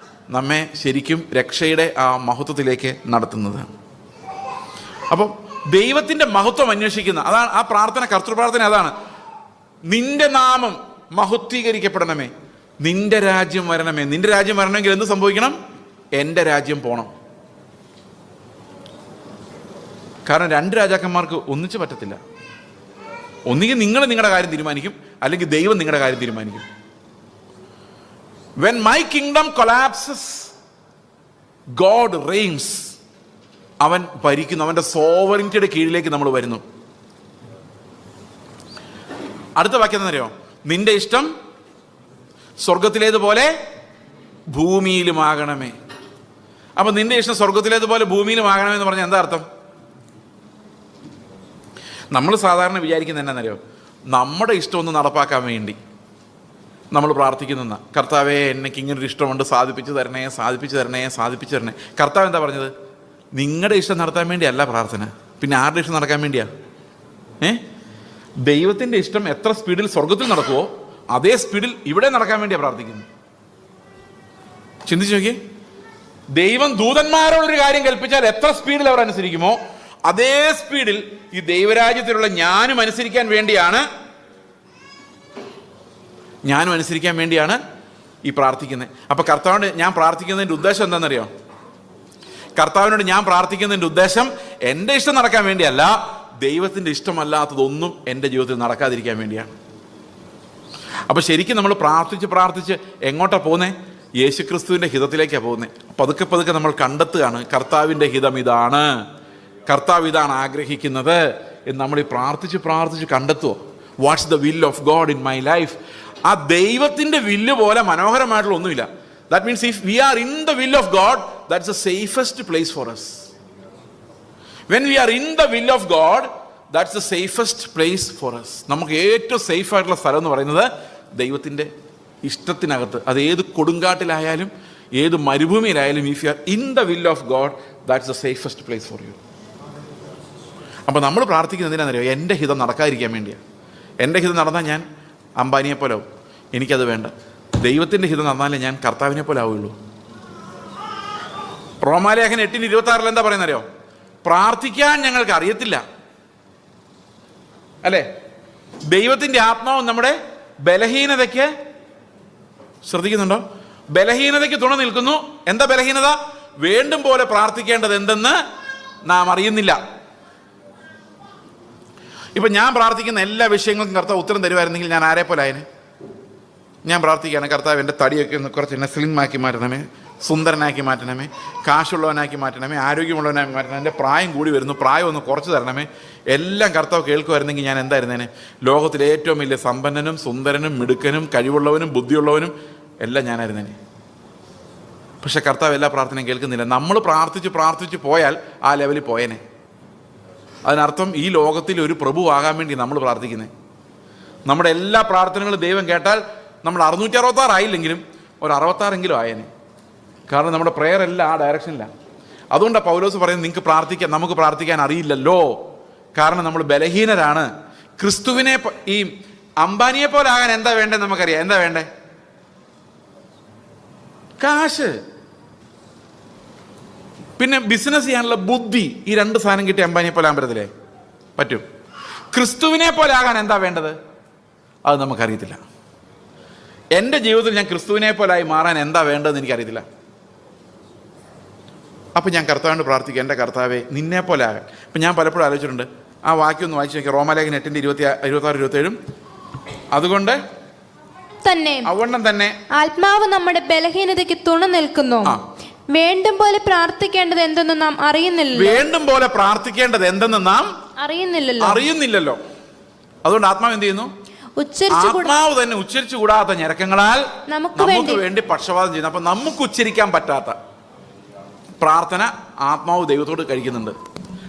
Speaker 1: നമ്മെ ശരിക്കും രക്ഷയുടെ ആ മഹത്വത്തിലേക്ക് നടത്തുന്നത്. അപ്പം ദൈവത്തിൻ്റെ മഹത്വം അന്വേഷിക്കുന്ന അതാണ് ആ പ്രാർത്ഥന, കർത്തൃപ്രാർത്ഥന അതാണ്. നിന്റെ നാമം മഹത്വീകരിക്കപ്പെടണമേ, നിന്റെ രാജ്യം വരണമേ. നിന്റെ രാജ്യം വരണമെങ്കിൽ എന്ത് സംഭവിക്കണം? എൻ്റെ രാജ്യം പോണം. കാരണം രണ്ട് രാജാക്കന്മാർക്ക് ഒന്നിച്ച് പറ്റത്തില്ല. ഒന്നുകിൽ നിങ്ങൾ നിങ്ങളുടെ കാര്യം തീരുമാനിക്കും, അല്ലെങ്കിൽ ദൈവം നിങ്ങളുടെ കാര്യം തീരുമാനിക്കും. When my kingdom collapses, God reigns. അവൻ ഭരിക്കുന്നു. അവൻ്റെ സോവറിറ്റിയുടെ കീഴിലേക്ക് നമ്മൾ വരുന്നു. അടുത്ത വാക്യം എന്താണെന്നറിയോ? നിന്റെ ഇഷ്ടം സ്വർഗത്തിലേതുപോലെ ഭൂമിയിലുമാകണമേ. അപ്പൊ നിന്റെ ഇഷ്ടം സ്വർഗത്തിലേതുപോലെ ഭൂമിയിലുമാകണമേ എന്ന് പറഞ്ഞാൽ എന്താ അർത്ഥം? നമ്മൾ സാധാരണ വിചാരിക്കുന്നത് എന്നാന്നറിയോ? നമ്മുടെ ഇഷ്ടം ഒന്ന് നടപ്പാക്കാൻ വേണ്ടി നമ്മൾ പ്രാർത്ഥിക്കുന്ന, കർത്താവേ എനിക്ക് ഇങ്ങനൊരു ഇഷ്ടമുണ്ട്, സാധിപ്പിച്ചു തരണേ, സാധിപ്പിച്ചു തരണേ, സാധിപ്പിച്ചു തരണേ. കർത്താവ് എന്താ പറഞ്ഞത്? നിങ്ങളുടെ ഇഷ്ടം നടത്താൻ വേണ്ടിയല്ല പ്രാർത്ഥന, പിന്നെ ആരുടെ ഇഷ്ടം നടക്കാൻ വേണ്ടിയാ? ദൈവത്തിൻ്റെ ഇഷ്ടം എത്ര സ്പീഡിൽ സ്വർഗത്തിൽ നടക്കുമോ അതേ സ്പീഡിൽ ഇവിടെ നടക്കാൻ വേണ്ടിയാണ് പ്രാർത്ഥിക്കുന്നത്. ചിന്തിച്ചു നോക്കിയേ, ദൈവം ദൂതന്മാരോടൊരു കാര്യം കൽപ്പിച്ചാൽ എത്ര സ്പീഡിൽ അവർ അനുസരിക്കുമോ അതേ സ്പീഡിൽ ഈ ദൈവരാജ്യത്തിലുള്ള ഞാനും അനുസരിക്കാൻ വേണ്ടിയാണ് ഈ പ്രാർത്ഥിക്കുന്നത്. അപ്പൊ കർത്താവിനോട് ഞാൻ പ്രാർത്ഥിക്കുന്നതിൻ്റെ ഉദ്ദേശം എന്താണെന്നറിയോ? കർത്താവിനോട് ഞാൻ പ്രാർത്ഥിക്കുന്നതിൻ്റെ ഉദ്ദേശം എൻ്റെ ഇഷ്ടം നടക്കാൻ വേണ്ടിയല്ല, ദൈവത്തിൻ്റെ ഇഷ്ടമല്ലാത്തതൊന്നും എൻ്റെ ജീവിതത്തിൽ നടക്കാതിരിക്കാൻ വേണ്ടിയാണ്. അപ്പൊ ശരിക്കും നമ്മൾ പ്രാർത്ഥിച്ച് എങ്ങോട്ടാ പോകുന്നേ? യേശുക്രിസ്തുവിൻ്റെ ഹിതത്തിലേക്കാണ് പോകുന്നത്. പതുക്കെ നമ്മൾ കണ്ടെത്തുകയാണ് കർത്താവിൻ്റെ ഹിതം ഇതാണ്, കർത്താവ് ഇതാണ് ആഗ്രഹിക്കുന്നത് എന്ന് നമ്മൾ ഈ പ്രാർത്ഥിച്ച് കണ്ടെത്തുമോ? What's the will of God in my life? ആ ദൈവത്തിൻ്റെ വില്ല് പോലെ മനോഹരമായിട്ടുള്ള ഒന്നുമില്ല. That means if we are in the will of God, that's the safest place for us. When we are in the will of God, that's the safest place for us. നമുക്ക് ഏറ്റവും safe ആയിട്ടുള്ള സ്ഥലം എന്ന് പറയുന്നത് ദൈവത്തിൻ്റെ ഇഷ്ടത്തിനകത്ത്. അത് ഏത് കൊടുങ്കാട്ടിലായാലും ഏത് മരുഭൂമിയിലായാലും, if you are in the will of God, that's the safest place for you. അപ്പോൾ നമ്മൾ പ്രാർത്ഥിക്കുന്നത് എന്തിനാണെന്നറിയോ? എൻ്റെ ഹിതം നടക്കാതിരിക്കാൻ വേണ്ടിയാണ്. എൻ്റെ ഹിതം നടന്നാൽ ഞാൻ അംബാനിയെ പോലെ ആവും, എനിക്കത് വേണ്ട. ദൈവത്തിൻ്റെ ഹിതം നടന്നാലേ ഞാൻ കർത്താവിനെ പോലെ ആവുള്ളൂ. റോമാലേഖനം 8:26 എന്താ പറയുന്നറിയോ? പ്രാർത്ഥിക്കാൻ ഞങ്ങൾക്ക് അറിയത്തില്ല, അല്ലേ? ദൈവത്തിൻ്റെ ആത്മാവ് നമ്മുടെ ബലഹീനതയ്ക്ക്, ശ്രദ്ധിക്കുന്നുണ്ടോ? ബലഹീനതയ്ക്ക് തുണ നിൽക്കുന്നു. എന്താ ബലഹീനത? വേണ്ടും പോലെ പ്രാർത്ഥിക്കേണ്ടത് എന്തെന്ന് നാം അറിയുന്നില്ല. ഇപ്പൊ ഞാൻ പ്രാർത്ഥിക്കുന്ന എല്ലാ വിഷയങ്ങൾക്കും കർത്താവ് ഉത്തരം തരുമായിരുന്നെങ്കിൽ ഞാൻ ആരെ പോലെ ആയനെ? ഞാൻ പ്രാർത്ഥിക്കുകയാണ്, കർത്താവ് എൻ്റെ തടിയൊക്കെ ഒന്ന് കുറച്ച് എന്നെ സ്ലിം ആക്കി മാറ്റണമേ, സുന്ദരനാക്കി മാറ്റണമേ, കാശുള്ളവനാക്കി മാറ്റണമേ, ആരോഗ്യമുള്ളവനാക്കി മാറ്റണമേ, എൻ്റെ പ്രായം കൂടി വരുന്നു, പ്രായം ഒന്ന് കുറച്ച് തരണമേ, എല്ലാം കർത്താവ് കേൾക്കുമായിരുന്നെങ്കിൽ ഞാൻ എന്തായിരുന്നേനെ? ലോകത്തിലെ ഏറ്റവും വലിയ സമ്പന്നനും സുന്ദരനും മിടുക്കനും കഴിവുള്ളവനും ബുദ്ധിയുള്ളവനും എല്ലാം ഞാനായിരുന്നേനെ. പക്ഷെ കർത്താവ് എല്ലാ പ്രാർത്ഥനയും കേൾക്കുന്നില്ല. നമ്മൾ പ്രാർത്ഥിച്ച് പോയാൽ ആ ലെവലിൽ പോയേനെ. അതിനർത്ഥം ഈ ലോകത്തിൽ ഒരു പ്രഭു ആകാൻ വേണ്ടി നമ്മൾ പ്രാർത്ഥിക്കുന്നത്. നമ്മുടെ എല്ലാ പ്രാർത്ഥനകളും ദൈവം കേട്ടാൽ നമ്മൾ 666 ആയില്ലെങ്കിലും ഒരു 66 ആയേനെ. കാരണം നമ്മുടെ പ്രെയർ എല്ലാം ആ ഡയറക്ഷനിലാണ്. അതുകൊണ്ടാണ് പൗലോസ് പറയുന്നത്, നമുക്ക് പ്രാർത്ഥിക്കാൻ അറിയില്ലല്ലോ, കാരണം നമ്മൾ ബലഹീനരാണ്. ക്രിസ്തുവിനെ ഈ അംബാനിയെ പോലെ ആകാൻ എന്താ വേണ്ടത് നമുക്കറിയാം. എന്താ വേണ്ടേ? കാശ്, പിന്നെ ബിസിനസ് ചെയ്യാനുള്ള ബുദ്ധി. ഈ 2 സാധനം കിട്ടി അംബാനിയെ പോലെ ആകാൻ പറ്റത്തില്ലേ? പറ്റും. ക്രിസ്തുവിനെ പോലെ ആകാൻ എന്താ വേണ്ടത്? അത് നമുക്കറിയത്തില്ല. എൻ്റെ ജീവിതത്തിൽ ഞാൻ ക്രിസ്തുവിനെ പോലായി മാറാൻ എന്താ വേണ്ടതെന്ന് എനിക്കറിയത്തില്ല. അപ്പം ഞാൻ കർത്താവിനോട് പ്രാർത്ഥിക്കുക, എൻ്റെ കർത്താവേ നിന്നെ പോലെ ആകാൻ. അപ്പം ഞാൻ പലപ്പോഴും ആലോചിച്ചിട്ടുണ്ട്, ആ വാക്യം ഒന്ന് വായിച്ചു നോക്കിയാൽ റോമാലേഖനം 8:26-27. അതുകൊണ്ട് തന്നെ
Speaker 2: ആത്മാവ് നമ്മുടെ ബലഹീനതയ്ക്ക് തുണ നിൽക്കുന്നു. വേണ്ടും പോലെ പ്രാർത്ഥിക്കേണ്ടത് എന്തെന്ന് നാം
Speaker 1: അറിയുന്നില്ലല്ലോ. അതുകൊണ്ട് ആത്മാവ് എന്ത് ചെയ്യുന്നു? ആത്മാവ് തന്നെ ഉച്ചരിച്ചുകൂടാത്ത ഞരക്കങ്ങളാൽ നമുക്ക് വേണ്ടി പക്ഷപാതം ചെയ്യുന്നു. അപ്പൊ നമുക്ക് ഉച്ചരിക്കാൻ പറ്റാത്ത പ്രാർത്ഥന ആത്മാവ് ദൈവത്തോട് കഴിക്കുന്നുണ്ട്.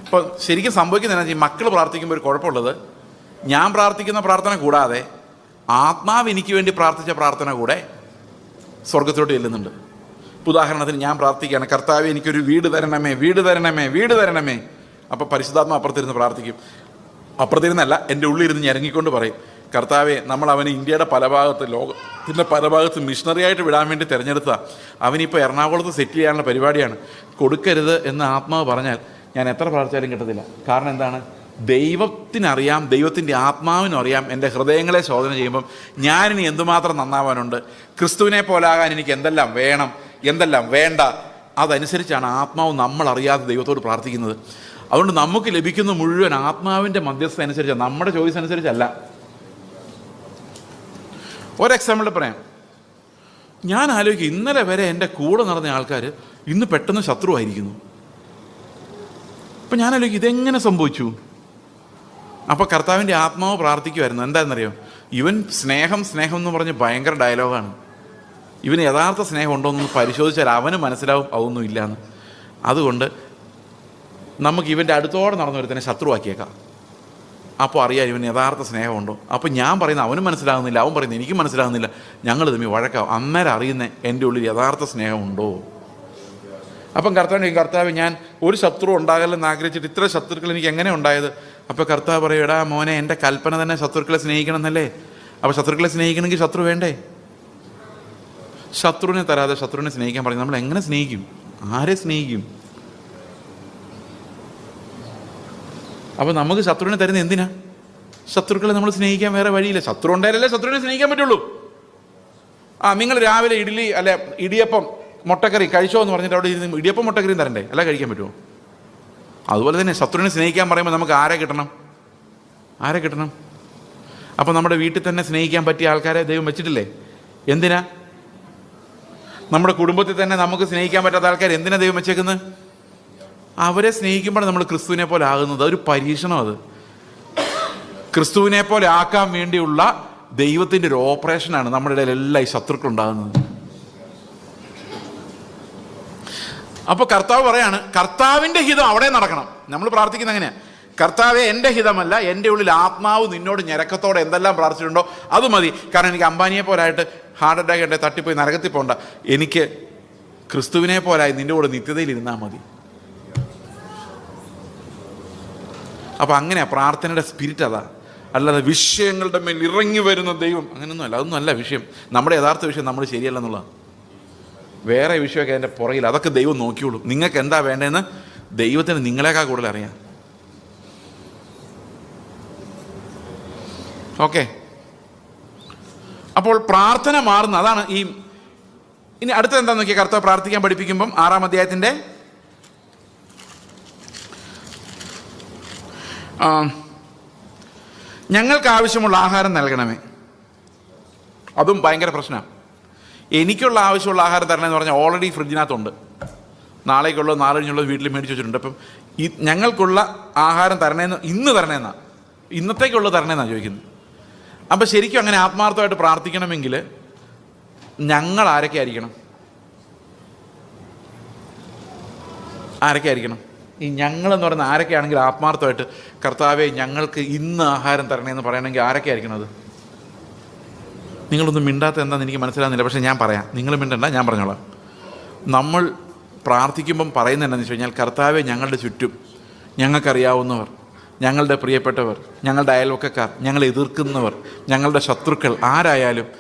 Speaker 1: അപ്പോൾ ശരിക്കും സംഭവിക്കുന്നത് ഈ മക്കൾ പ്രാർത്ഥിക്കുമ്പോൾ ഒരു കുഴപ്പമുള്ളത്, ഞാൻ പ്രാർത്ഥിക്കുന്ന പ്രാർത്ഥന കൂടാതെ ആത്മാവ് എനിക്ക് വേണ്ടി പ്രാർത്ഥിച്ച പ്രാർത്ഥന കൂടെ സ്വർഗത്തോട്ട് ചെല്ലുന്നുണ്ട്. ഉദാഹരണത്തിന് ഞാൻ പ്രാർത്ഥിക്കുകയാണ്, കർത്താവേ എനിക്കൊരു വീട് തരണമേ, വീട് തരണമേ, വീട് തരണമേ. അപ്പോൾ പരിശുദ്ധാത്മ അപ്പുറത്തിരുന്ന് പ്രാർത്ഥിക്കും. അപ്പുറത്തിരുന്നല്ല, എൻ്റെ ഉള്ളിലിരുന്ന് ഞരങ്ങിക്കൊണ്ട് പറയും, കർത്താവെ നമ്മൾ അവനെ ഇന്ത്യയുടെ പല ഭാഗത്ത്, ലോകത്തിൻ്റെ പല ഭാഗത്ത് മിഷണറി ആയിട്ട് വിടാൻ വേണ്ടി തിരഞ്ഞെടുത്താൽ അവനിപ്പോൾ എറണാകുളത്ത് സെറ്റിൽ ചെയ്യാനുള്ള പരിപാടിയാണ്, കൊടുക്കരുത് എന്ന് ആത്മാവ് പറഞ്ഞാൽ ഞാൻ എത്ര പ്രാർത്ഥിച്ചാലും കിട്ടത്തില്ല. കാരണം എന്താണ്? ദൈവത്തിനറിയാം, ദൈവത്തിൻ്റെ ആത്മാവിനും അറിയാം എൻ്റെ ഹൃദയങ്ങളെ ശോധന ചെയ്യുമ്പം ഞാനിനി എന്തുമാത്രം നന്നാവാനുണ്ട്, ക്രിസ്തുവിനെ പോലാകാൻ എനിക്ക് എന്തെല്ലാം വേണം, എന്തെല്ലാം വേണ്ട. അതനുസരിച്ചാണ് ആത്മാവ് നമ്മളറിയാതെ ദൈവത്തോട് പ്രാർത്ഥിക്കുന്നത്. അതുകൊണ്ട് നമുക്ക് ലഭിക്കുന്ന മുഴുവൻ ആത്മാവിൻ്റെ മധ്യസ്ഥ അനുസരിച്ചാണ്, നമ്മുടെ ചോയ്സ് അനുസരിച്ചല്ല. ഒരു എക്സാമ്പിൾ പറയാം. ഞാൻ ആലോചിക്കും, ഇന്നലെ വരെ എൻ്റെ കൂടെ നടന്ന ആൾക്കാർ ഇന്ന് പെട്ടെന്ന് ശത്രുവായിരിക്കുന്നു. അപ്പം ഞാൻ ആലോചിക്കും, ഇതെങ്ങനെ സംഭവിച്ചു? അപ്പോൾ കർത്താവിൻ്റെ ആത്മാവ് പ്രാർത്ഥിക്കുമായിരുന്നു. എന്താണെന്നറിയോ? ഇവൻ സ്നേഹം സ്നേഹം എന്ന് പറഞ്ഞ് ഭയങ്കര ഡയലോഗാണ്. ഇവന് യഥാർത്ഥ സ്നേഹം ഉണ്ടോ എന്ന് പരിശോധിച്ചാൽ അവന് മനസ്സിലാവും അതൊന്നും ഇല്ലയെന്ന്. അതുകൊണ്ട് നമുക്ക് ഇവൻ്റെ അടുത്തോടെ നടന്നു വരുത്തന്നെ ശത്രുവാക്കിയേക്കാം. അപ്പോൾ അറിയാം ഇവന് യഥാർത്ഥ സ്നേഹമുണ്ടോ. അപ്പോൾ ഞാൻ പറയുന്നത് അവനും മനസ്സിലാകുന്നില്ല, അവൻ പറയുന്നത് എനിക്കും മനസ്സിലാകുന്നില്ല, ഞങ്ങൾ തമ്മിൽ വഴക്കാവും. അന്നേരം അറിയുന്നത് എൻ്റെ ഉള്ളിൽ യഥാർത്ഥ സ്നേഹമുണ്ടോ. അപ്പം കർത്താവ് ഞാൻ ഒരു ശത്രു ഉണ്ടാകലെന്ന് ആഗ്രഹിച്ചിട്ട് ഇത്ര ശത്രുക്കൾ എനിക്ക് എങ്ങനെ ഉണ്ടായത്? അപ്പോൾ കർത്താവ് പറയും, എടാ മോനെ, എൻ്റെ കൽപ്പന തന്നെ ശത്രുക്കളെ സ്നേഹിക്കണം എന്നല്ലേ. അപ്പോൾ ശത്രുക്കളെ സ്നേഹിക്കണമെങ്കിൽ ശത്രു വേണ്ടേ? ശത്രുവിനെ തരാതെ ശത്രുവിനെ സ്നേഹിക്കാൻ പറയും. നമ്മൾ എങ്ങനെ സ്നേഹിക്കും? ആരെ സ്നേഹിക്കും? അപ്പോൾ നമുക്ക് ശത്രുവിനെ തരുന്നത് എന്തിനാ? ശത്രുക്കളെ നമ്മൾ സ്നേഹിക്കാൻ വേറെ വഴിയില്ല. ശത്രു ഉണ്ടായാലല്ലേ ശത്രുവിനെ സ്നേഹിക്കാൻ പറ്റുള്ളൂ. നിങ്ങൾ രാവിലെ ഇഡ്ഡലി അല്ലെ ഇടിയപ്പം മുട്ടക്കറി കഴിച്ചോ എന്ന് പറഞ്ഞിട്ട് അവിടെ ഇരുന്ന് ഇടിയപ്പം മുട്ടക്കറിയും തരണ്ടേ? അല്ല, കഴിക്കാൻ പറ്റുമോ? അതുപോലെ തന്നെ ശത്രുവിനെ സ്നേഹിക്കാൻ പറയുമ്പോൾ നമുക്ക് ആരെ കിട്ടണം? ആരെ കിട്ടണം? അപ്പോൾ നമ്മുടെ വീട്ടിൽ തന്നെ സ്നേഹിക്കാൻ പറ്റിയ ആൾക്കാരെ ദൈവം വെച്ചിട്ടില്ലേ? എന്തിനാ? നമ്മുടെ കുടുംബത്തിൽ തന്നെ നമുക്ക് സ്നേഹിക്കാൻ പറ്റാത്ത ആൾക്കാർ എന്തിനാ ദൈവം വെച്ചേക്കുന്നത്? അവരെ സ്നേഹിക്കുമ്പോൾ നമ്മൾ ക്രിസ്തുവിനെ പോലെ ആകുന്നത്. അതൊരു പരീക്ഷണം. അത് ക്രിസ്തുവിനെ പോലെ ആക്കാൻ വേണ്ടിയുള്ള ദൈവത്തിൻ്റെ ഒരു ഓപ്പറേഷനാണ് നമ്മുടെ ഇടയിൽ എല്ലാ ഈ ശത്രുക്കളുണ്ടാകുന്നത്. അപ്പോൾ കർത്താവ് പറയാണ്, കർത്താവിൻ്റെ ഹിതം അവിടെ നടക്കണം. നമ്മൾ പ്രാർത്ഥിക്കുന്ന എങ്ങനെയാണ്? കർത്താവെ, എൻ്റെ ഹിതമല്ല, എൻ്റെ ഉള്ളിൽ ആത്മാവ് നിന്നോട് ഞരക്കത്തോടെ എന്തെല്ലാം പ്രാർത്ഥിച്ചിട്ടുണ്ടോ അത് മതി. കാരണം എനിക്ക് അംബാനിയെ പോലായിട്ട് ഹാർട്ട് അറ്റാക്ക് ആയിട്ട് തട്ടിപ്പോയി നരകത്തിൽ പോകണ്ട. എനിക്ക് ക്രിസ്തുവിനെ പോലായി നിൻ്റെ കൂടെ നിത്യതയിൽ ഇരുന്നാൽ മതി. അപ്പോൾ അങ്ങനെയാണ് പ്രാർത്ഥനയുടെ സ്പിരിറ്റ്. അതാ, അല്ലാതെ വിഷയങ്ങളുടെ മേൽ ഇറങ്ങി വരുന്ന ദൈവം അങ്ങനെയൊന്നും അല്ല. അതൊന്നും അല്ല വിഷയം. നമ്മുടെ യഥാർത്ഥ വിഷയം നമ്മൾ ശരിയല്ലെന്നുള്ളതാണ്. വേറെ വിഷയമൊക്കെ അതിൻ്റെ പുറകിൽ, അതൊക്കെ ദൈവം നോക്കിയോളും. നിങ്ങൾക്ക് എന്താ വേണ്ടതെന്ന് ദൈവത്തിന് നിങ്ങളെക്കാൾ കൂടുതൽ അറിയാം. ഓക്കെ, അപ്പോൾ പ്രാർത്ഥന മാറുന്ന അതാണ്. ഇനി അടുത്തത് എന്താന്ന് നോക്കിയാൽ, കർത്താവ് പ്രാർത്ഥിക്കാൻ പഠിപ്പിക്കുമ്പം 6-ാം അധ്യായത്തിൻ്റെ ഞങ്ങൾക്ക് ആവശ്യമുള്ള ആഹാരം നൽകണമേ. അതും ഭയങ്കര പ്രശ്നമാണ്. എനിക്കുള്ള ആവശ്യമുള്ള ആഹാരം തരണമെന്ന് പറഞ്ഞാൽ ഓൾറെഡി ഫ്രിഡ്ജിനകത്തുണ്ട്. നാളേക്കുള്ളത് നാളെ കഴിഞ്ഞുള്ളത് വീട്ടിൽ മേടിച്ച് വെച്ചിട്ടുണ്ട്. അപ്പം ഞങ്ങൾക്കുള്ള ആഹാരം തരണേന്ന്, ഇന്ന് തരണേന്നാണ്, ഇന്നത്തേക്കുള്ളത് തരണേന്നാണ് ചോദിക്കുന്നത്. അപ്പം ശരിക്കും അങ്ങനെ ആത്മാർത്ഥമായിട്ട് പ്രാർത്ഥിക്കണമെങ്കിൽ ഞങ്ങൾ ആരൊക്കെ ആയിരിക്കണം? ആരൊക്കെ ആയിരിക്കണം? ഈ ഞങ്ങളെന്ന് പറയുന്ന ആരൊക്കെയാണെങ്കിൽ ആത്മാർത്ഥമായിട്ട് കർത്താവെ ഞങ്ങൾക്ക് ഇന്ന് ആഹാരം തരണേന്ന് പറയണമെങ്കിൽ ആരൊക്കെ ആയിരിക്കണം? അത് നിങ്ങളൊന്നും മിണ്ടാത്ത എന്താണെന്ന് എനിക്ക് മനസ്സിലാകുന്നില്ല. പക്ഷേ ഞാൻ പറയാം, നിങ്ങൾ മിണ്ടണ്ട, ഞാൻ പറഞ്ഞോളാം. നമ്മൾ പ്രാർത്ഥിക്കുമ്പം പറയുന്നത് എന്താണെന്ന് വെച്ച് കഴിഞ്ഞാൽ, കർത്താവെ ഞങ്ങളുടെ ചുറ്റും ഞങ്ങൾക്കറിയാവുന്നവർ, ഞങ്ങളുടെ പ്രിയപ്പെട്ടവർ, ഞങ്ങളുടെ അയൽവക്കക്കാർ, ഞങ്ങളെ എതിർക്കുന്നവർ, ഞങ്ങളുടെ ശത്രുക്കൾ ആരായാലും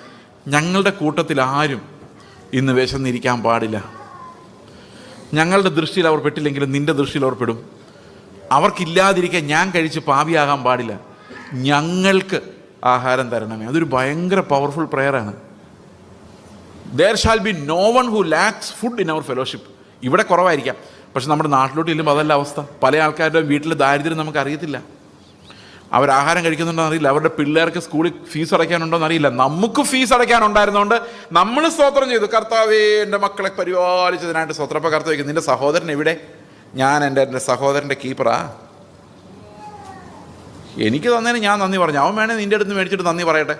Speaker 1: ഞങ്ങളുടെ കൂട്ടത്തിൽ ആരും ഇന്ന് വിശന്നിരിക്കാൻ പാടില്ല. ഞങ്ങളുടെ ദൃഷ്ടിയിൽ അവർ പെട്ടില്ലെങ്കിലും നിൻ്റെ ദൃഷ്ടിയിൽ അവർ പെടും. അവർക്കില്ലാതിരിക്കാൻ ഞാൻ കഴിച്ച് പാപിയാകാൻ പാടില്ല. ഞങ്ങൾക്ക് ആഹാരം തരണമേ. അതൊരു ഭയങ്കര powerful പ്രെയറാണ്. There shall be no one who lacks food in our fellowship. ഇവിടെ കുറവായിരിക്കാം, പക്ഷെ നമ്മുടെ നാട്ടിലോട്ട് ചെല്ലുമ്പോൾ അതല്ല അവസ്ഥ. പല ആൾക്കാരുടെ വീട്ടിൽ ദാരിദ്ര്യം നമുക്ക് അറിയത്തില്ല. അവരാഹാരം കഴിക്കുന്നുണ്ടോ അറിയില്ല, അവരുടെ പിള്ളേർക്ക് സ്കൂളിൽ ഫീസ് അടയ്ക്കാനുണ്ടോ എന്നറിയില്ല. നമുക്ക് ഫീസ് അടയ്ക്കാനുണ്ടായിരുന്നതുകൊണ്ട് നമ്മൾ സ്തോത്രം ചെയ്തു, കർത്താവേ എൻ്റെ മക്കളെ പരിപാലിച്ചതിനായിട്ട് സ്തോത്രം. അപ്പോൾ കർത്താവ് ചോദിക്കും, നിൻ്റെ സഹോദരൻ എവിടെ? ഞാൻ എൻ്റെ സഹോദരൻ്റെ കീപ്പറാ. എനിക്ക് തന്നതിന് ഞാൻ നന്ദി പറഞ്ഞു, അവൻ വേണേൽ നിൻ്റെ അടുത്ത് മേടിച്ചിട്ട് നന്ദി പറയട്ടെ.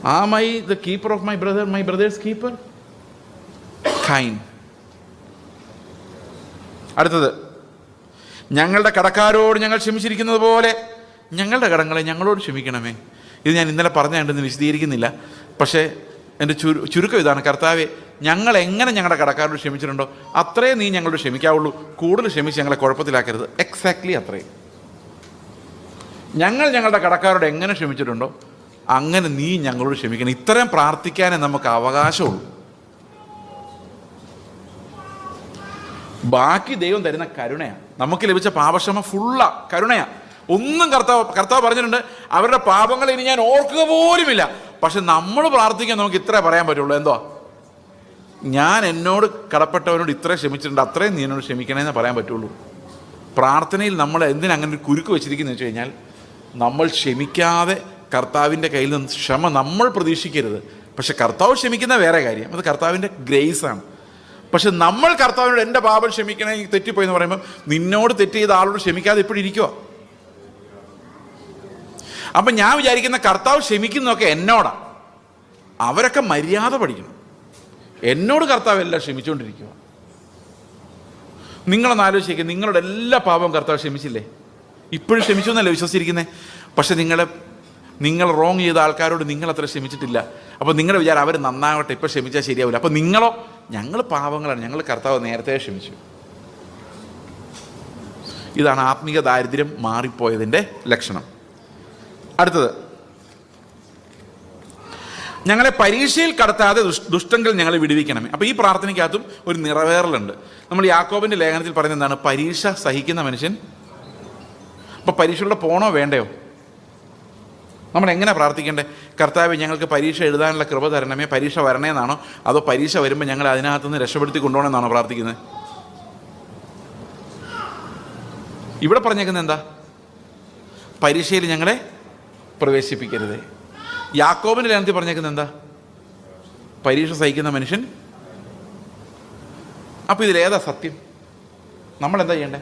Speaker 1: Am I the keeper of my brother, my brother's keeper? Kine. അടുത്തത്, ഞങ്ങളുടെ കടക്കാരോട് ഞങ്ങൾ ക്ഷമിച്ചിരിക്കുന്നത് പോലെ ഞങ്ങളുടെ കടങ്ങളെ ഞങ്ങളോട് ക്ഷമിക്കണമേ. ഇത് ഞാൻ ഇന്നലെ പറഞ്ഞുകൊണ്ടെന്ന് വിശദീകരിക്കുന്നില്ല. പക്ഷേ എൻ്റെ ചുരുക്കം ഇതാണ്: കർത്താവെ, ഞങ്ങൾ എങ്ങനെ ഞങ്ങളുടെ കടക്കാരോട് ക്ഷമിച്ചിട്ടുണ്ടോ അത്രയും നീ ഞങ്ങളോട് ക്ഷമിക്കാവുള്ളൂ. കൂടുതൽ ക്ഷമിച്ച് ഞങ്ങളെ കുഴപ്പത്തിലാക്കരുത്. എക്സാക്ട്ലി അത്രയും. ഞങ്ങൾ ഞങ്ങളുടെ കടക്കാരോട് എങ്ങനെ ക്ഷമിച്ചിട്ടുണ്ടോ അങ്ങനെ നീ ഞങ്ങളോട് ക്ഷമിക്കണം. ഇത്രയും പ്രാർത്ഥിക്കാനേ നമുക്ക് അവകാശമുള്ളൂ. ബാക്കി ദൈവം തരുന്ന കരുണയാണ്. നമുക്ക് ലഭിച്ച പാപക്ഷമ ഫുള്ള കരുണയാണ്. ഒന്നും കർത്താവ് പറഞ്ഞിട്ടുണ്ട്, അവരുടെ പാപങ്ങൾ ഇനി ഞാൻ ഓർക്കുക പോലുമില്ല. പക്ഷെ നമ്മൾ പ്രാർത്ഥിക്കാൻ നമുക്ക് ഇത്രേ പറയാൻ പറ്റുള്ളൂ. എന്തോ, ഞാൻ എന്നോട് കടപ്പെട്ടവനോട് ഇത്ര ക്ഷമിച്ചിട്ടുണ്ട്, അത്രയും നീ എന്നോട് ക്ഷമിക്കണമെന്ന് പറയാൻ പറ്റുള്ളൂ. പ്രാർത്ഥനയിൽ നമ്മൾ എന്തിനങ്ങനെ ഒരു കുരുക്ക് വെച്ചിരിക്കുന്നത് വെച്ച് കഴിഞ്ഞാൽ, നമ്മൾ ക്ഷമിക്കാതെ കർത്താവിൻ്റെ കയ്യിൽ നിന്ന് ക്ഷമ നമ്മൾ പ്രതീക്ഷിക്കരുത്. പക്ഷെ കർത്താവ് ക്ഷമിക്കുന്ന വേറെ കാര്യം, അത് കർത്താവിൻ്റെ ഗ്രേസാണ്. പക്ഷെ നമ്മൾ കർത്താവിനോട് എൻ്റെ പാപം ക്ഷമിക്കണേ, തെറ്റിപ്പോയി എന്ന് പറയുമ്പോൾ നിന്നോട് തെറ്റ് ചെയ്ത ആളോട് ക്ഷമിക്കാതെ ഇപ്പോഴും ഇരിക്കുക. അപ്പം ഞാൻ വിചാരിക്കുന്ന കർത്താവ് ക്ഷമിക്കുന്നതൊക്കെ എന്നോടാണ്. അവരൊക്കെ മര്യാദ പഠിക്കണം. എന്നോട് കർത്താവ് എല്ലാം ക്ഷമിച്ചുകൊണ്ടിരിക്കുക. നിങ്ങളൊന്ന് ആലോചിക്കുക, നിങ്ങളുടെ എല്ലാ പാപവും കർത്താവ് ക്ഷമിച്ചില്ലേ? ഇപ്പോഴും ക്ഷമിച്ചു എന്നല്ലേ വിശ്വസിച്ചിരിക്കുന്നത്? പക്ഷെ നിങ്ങൾ റോങ് ചെയ്ത ആൾക്കാരോട് നിങ്ങൾ അത്ര ക്ഷമിച്ചിട്ടില്ല. അപ്പോൾ നിങ്ങളുടെ വിചാരം അവർ നന്നാവട്ടെ, ഇപ്പോൾ ക്ഷമിച്ചാൽ ശരിയാവില്ല. അപ്പോൾ നിങ്ങളോ, ഞങ്ങൾ പാവങ്ങളാണ്, ഞങ്ങൾ കർത്താവ് നേരത്തെ ക്ഷമിച്ചു. ഇതാണ് ആത്മീക ദാരിദ്ര്യം മാറിപ്പോയതിൻ്റെ ലക്ഷണം. അടുത്തത്, ഞങ്ങളെ പരീക്ഷയിൽ കടത്താതെ ദുഷ്ടങ്കിൽ ഞങ്ങളെ വിടുവിക്കണമേ. അപ്പോൾ ഈ പ്രാർത്ഥനയ്ക്കകത്തും ഒരു നിറവേറലുണ്ട്. നമ്മൾ യാക്കോബിൻ്റെ ലേഖനത്തിൽ പറയുന്നത് എന്താണ്? പരീക്ഷ സഹിക്കുന്ന മനുഷ്യൻ. അപ്പോൾ പരീക്ഷയുടെ പോണോ വേണ്ടയോ? നമ്മൾ എങ്ങനെ പ്രാർത്ഥിക്കേണ്ടേ? കർത്താവേ, ഞങ്ങൾക്ക് പരീക്ഷ എഴുതാനുള്ള കൃപ തരണമേ. പരീക്ഷ വരണേന്നാണോ, അതോ പരീക്ഷ വരുമ്പോൾ ഞങ്ങൾ അതിനകത്തുനിന്ന് രക്ഷപ്പെടുത്തി കൊണ്ടുപോകണമെന്നാണോ പ്രാർത്ഥിക്കുന്നത്? ഇവിടെ പറഞ്ഞേക്കുന്നത് എന്താ? പരീക്ഷയിൽ ഞങ്ങളെ പ്രവേശിപ്പിക്കരുത്. യാക്കോബിൻ്റെ ലേഖനത്തിൽ പറഞ്ഞേക്കുന്നത് എന്താ? പരീക്ഷ സഹിക്കുന്ന മനുഷ്യൻ. അപ്പോൾ ഇതിലേതാ സത്യം? നമ്മളെന്താ ചെയ്യണ്ടേ?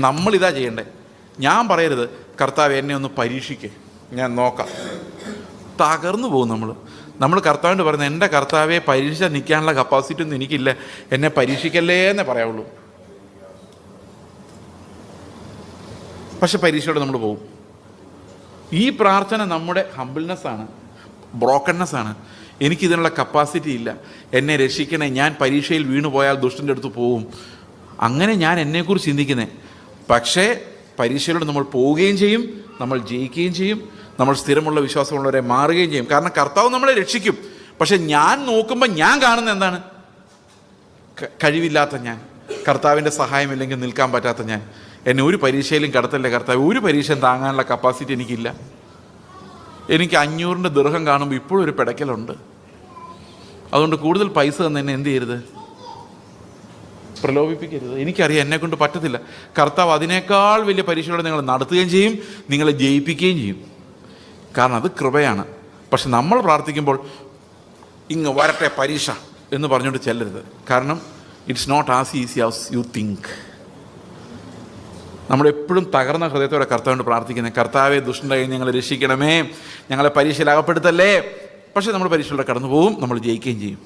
Speaker 1: നമ്മളിതാ ചെയ്യണ്ടേ. ഞാൻ പറയരുത്, കർത്താവ് എന്നെ ഒന്ന് പരീക്ഷിക്കേ, ഞാൻ നോക്കാം. തകർന്നു പോകും നമ്മൾ കർത്താവിൻ്റെ പറയുന്നത്, എൻ്റെ കർത്താവെ, പരീക്ഷ നിൽക്കാനുള്ള കപ്പാസിറ്റി ഒന്നും എനിക്കില്ല, എന്നെ പരീക്ഷിക്കല്ലേ എന്നേ പറയാവുള്ളൂ. പക്ഷെ പരീക്ഷയോടെ നമ്മൾ പോകും. ഈ പ്രാർത്ഥന നമ്മുടെ ഹംബിൾനെസ്സാണ്, ബ്രോക്കൺനെസ്സാണ്. എനിക്കിതിനുള്ള കപ്പാസിറ്റി ഇല്ല, എന്നെ രക്ഷിക്കണേ, ഞാൻ പരീക്ഷയിൽ വീണുപോയാൽ ദുഷ്ടൻ്റെ അടുത്ത് പോവും. അങ്ങനെ ഞാൻ എന്നെക്കുറിച്ച് ചിന്തിക്കുന്നത്. പക്ഷേ പരീക്ഷയിലൂടെ നമ്മൾ പോവുകയും ചെയ്യും, നമ്മൾ ജയിക്കുകയും ചെയ്യും, നമ്മൾ സ്ഥിരമുള്ള വിശ്വാസമുള്ളവരെ മാറുകയും ചെയ്യും. കാരണം കർത്താവ് നമ്മളെ രക്ഷിക്കും. പക്ഷെ ഞാൻ നോക്കുമ്പോൾ ഞാൻ കാണുന്നത് എന്താണ്? കഴിവില്ലാത്ത ഞാൻ, കർത്താവിൻ്റെ സഹായമില്ലെങ്കിൽ നിൽക്കാൻ പറ്റാത്ത ഞാൻ. എന്നെ ഒരു പരീക്ഷയിലും കടത്തല്ലേ കർത്താവ്, ഒരു പരീക്ഷയും താങ്ങാനുള്ള കപ്പാസിറ്റി എനിക്കില്ല. എനിക്ക് 500 ദിർഹം കാണുമ്പോൾ ഇപ്പോഴും ഒരു പിടയ്ക്കലുണ്ട്. അതുകൊണ്ട് കൂടുതൽ പൈസ തന്നെ എന്നെ എന്ത് ചെയ്യരുത്? പ്രലോഭിപ്പിക്കരുത്. എനിക്കറിയാം എന്നെക്കൊണ്ട് പറ്റത്തില്ല. കർത്താവ് അതിനേക്കാൾ വലിയ പരീക്ഷയോടെ നിങ്ങൾ നടത്തുകയും ചെയ്യും, നിങ്ങളെ ജയിപ്പിക്കുകയും ചെയ്യും. കാരണം അത് കൃപയാണ്. പക്ഷെ നമ്മൾ പ്രാർത്ഥിക്കുമ്പോൾ ഇങ്ങ് വരട്ടെ പരീക്ഷ എന്ന് പറഞ്ഞുകൊണ്ട് ചെല്ലരുത്. കാരണം it's not as easy as you think. നമ്മളെപ്പോഴും തകർന്ന ഹൃദയത്തോടെ കർത്താവിനോട് പ്രാർത്ഥിക്കുന്നത്, കർത്താവെ, ദുഷ്ടൻ്റെ കയ്യിൽ ഞങ്ങളെ രക്ഷിക്കണമേ, ഞങ്ങളെ പരീക്ഷയിൽ അകപ്പെടുത്തല്ലേ. പക്ഷേ നമ്മൾ പരീക്ഷയിലൂടെ കടന്നു പോവും, നമ്മൾ ജയിക്കുകയും ചെയ്യും.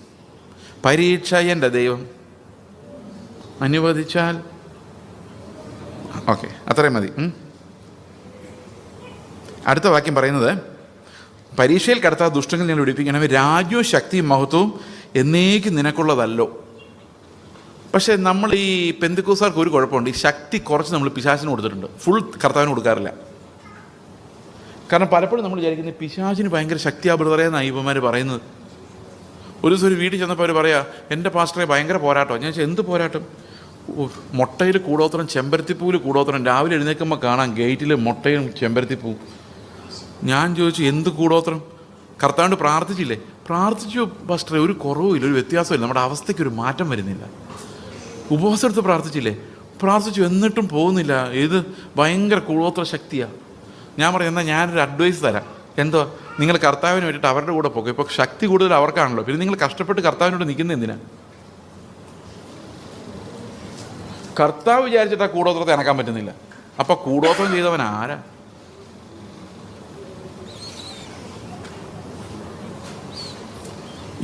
Speaker 1: പരീക്ഷ എൻ്റെ ദൈവം അനുവദിച്ചാൽ. ഓക്കെ, അത്രയും മതി. അടുത്ത വാക്യം പറയുന്നത്, പരീക്ഷയിൽ കടത്താതെ ദുഷ്ടങ്ങൾ ഞങ്ങൾ വിടിപ്പിക്കണമേ, രാജ്യവും ശക്തിയും മഹത്വവും എന്നേക്കും നിനക്കുള്ളതല്ലോ. പക്ഷേ നമ്മൾ ഈ പെന്തിക്കോസ്തുകാർക്ക് ഒരു കുഴപ്പമുണ്ട്. ഈ ശക്തി കുറച്ച് നമ്മൾ പിശാചിന് കൊടുത്തിട്ടുണ്ട്, ഫുൾ കർത്താവിന് കൊടുക്കാറില്ല. കാരണം പലപ്പോഴും നമ്മൾ വിചാരിക്കുന്നത് പിശാചിന് ഭയങ്കര ശക്തിയാ ബ്രദറേന്നാണ് ഇവന്മാർ പറയുന്നത്. ഒരു ദിവസം ഒരു വീട്ടിൽ ചെന്നപ്പോൾ അവർ പറയാ, എൻ്റെ പാസ്റ്ററെ ഭയങ്കര പോരാട്ടം. ഞാൻ ചോദിച്ചാൽ എന്ത് പോരാട്ടം? മുട്ടയിൽ കൂടോത്രം, ചെമ്പരത്തിപ്പൂവിൽ കൂടോത്രം. രാവിലെ എഴുന്നേൽക്കുമ്പോൾ കാണാം ഗേറ്റിൽ മുട്ടയും ചെമ്പരത്തിപ്പൂവും. ഞാൻ ചോദിച്ചു, എന്ത് കൂടോത്രം? കർത്താവിനോട് പ്രാർത്ഥിച്ചില്ലേ? പ്രാർത്ഥിച്ചു പാസ്റ്ററെ, ഒരു കുറവുമില്ല, ഒരു വ്യത്യാസമില്ല, നമ്മുടെ അവസ്ഥയ്ക്കൊരു മാറ്റം വരുന്നില്ല. ഉപവാസം എടുത്ത് പ്രാർത്ഥിച്ചില്ലേ? പ്രാർത്ഥിച്ചു, എന്നിട്ടും പോകുന്നില്ല. ഇത് ഭയങ്കര കൂടോത്ര ശക്തിയാണ്. ഞാൻ പറയാം, എന്നാൽ ഞാനൊരു അഡ്വൈസ് തരാം. എന്തോ, നിങ്ങൾ കർത്താവിന് വേണ്ടിയിട്ട് അവരുടെ കൂടെ പോകും. ഇപ്പോൾ ശക്തി കൂടുതൽ അവർക്കാണല്ലോ, പിന്നെ നിങ്ങൾ കഷ്ടപ്പെട്ട് കർത്താവിനോട് നിൽക്കുന്നത് എന്തിനാ? കർത്താവ് വിചാരിച്ചിട്ട് ആ കൂടോത്രത്തെ അനക്കാൻ പറ്റുന്നില്ല. അപ്പം കൂടോത്രം ചെയ്തവൻ ആരാ?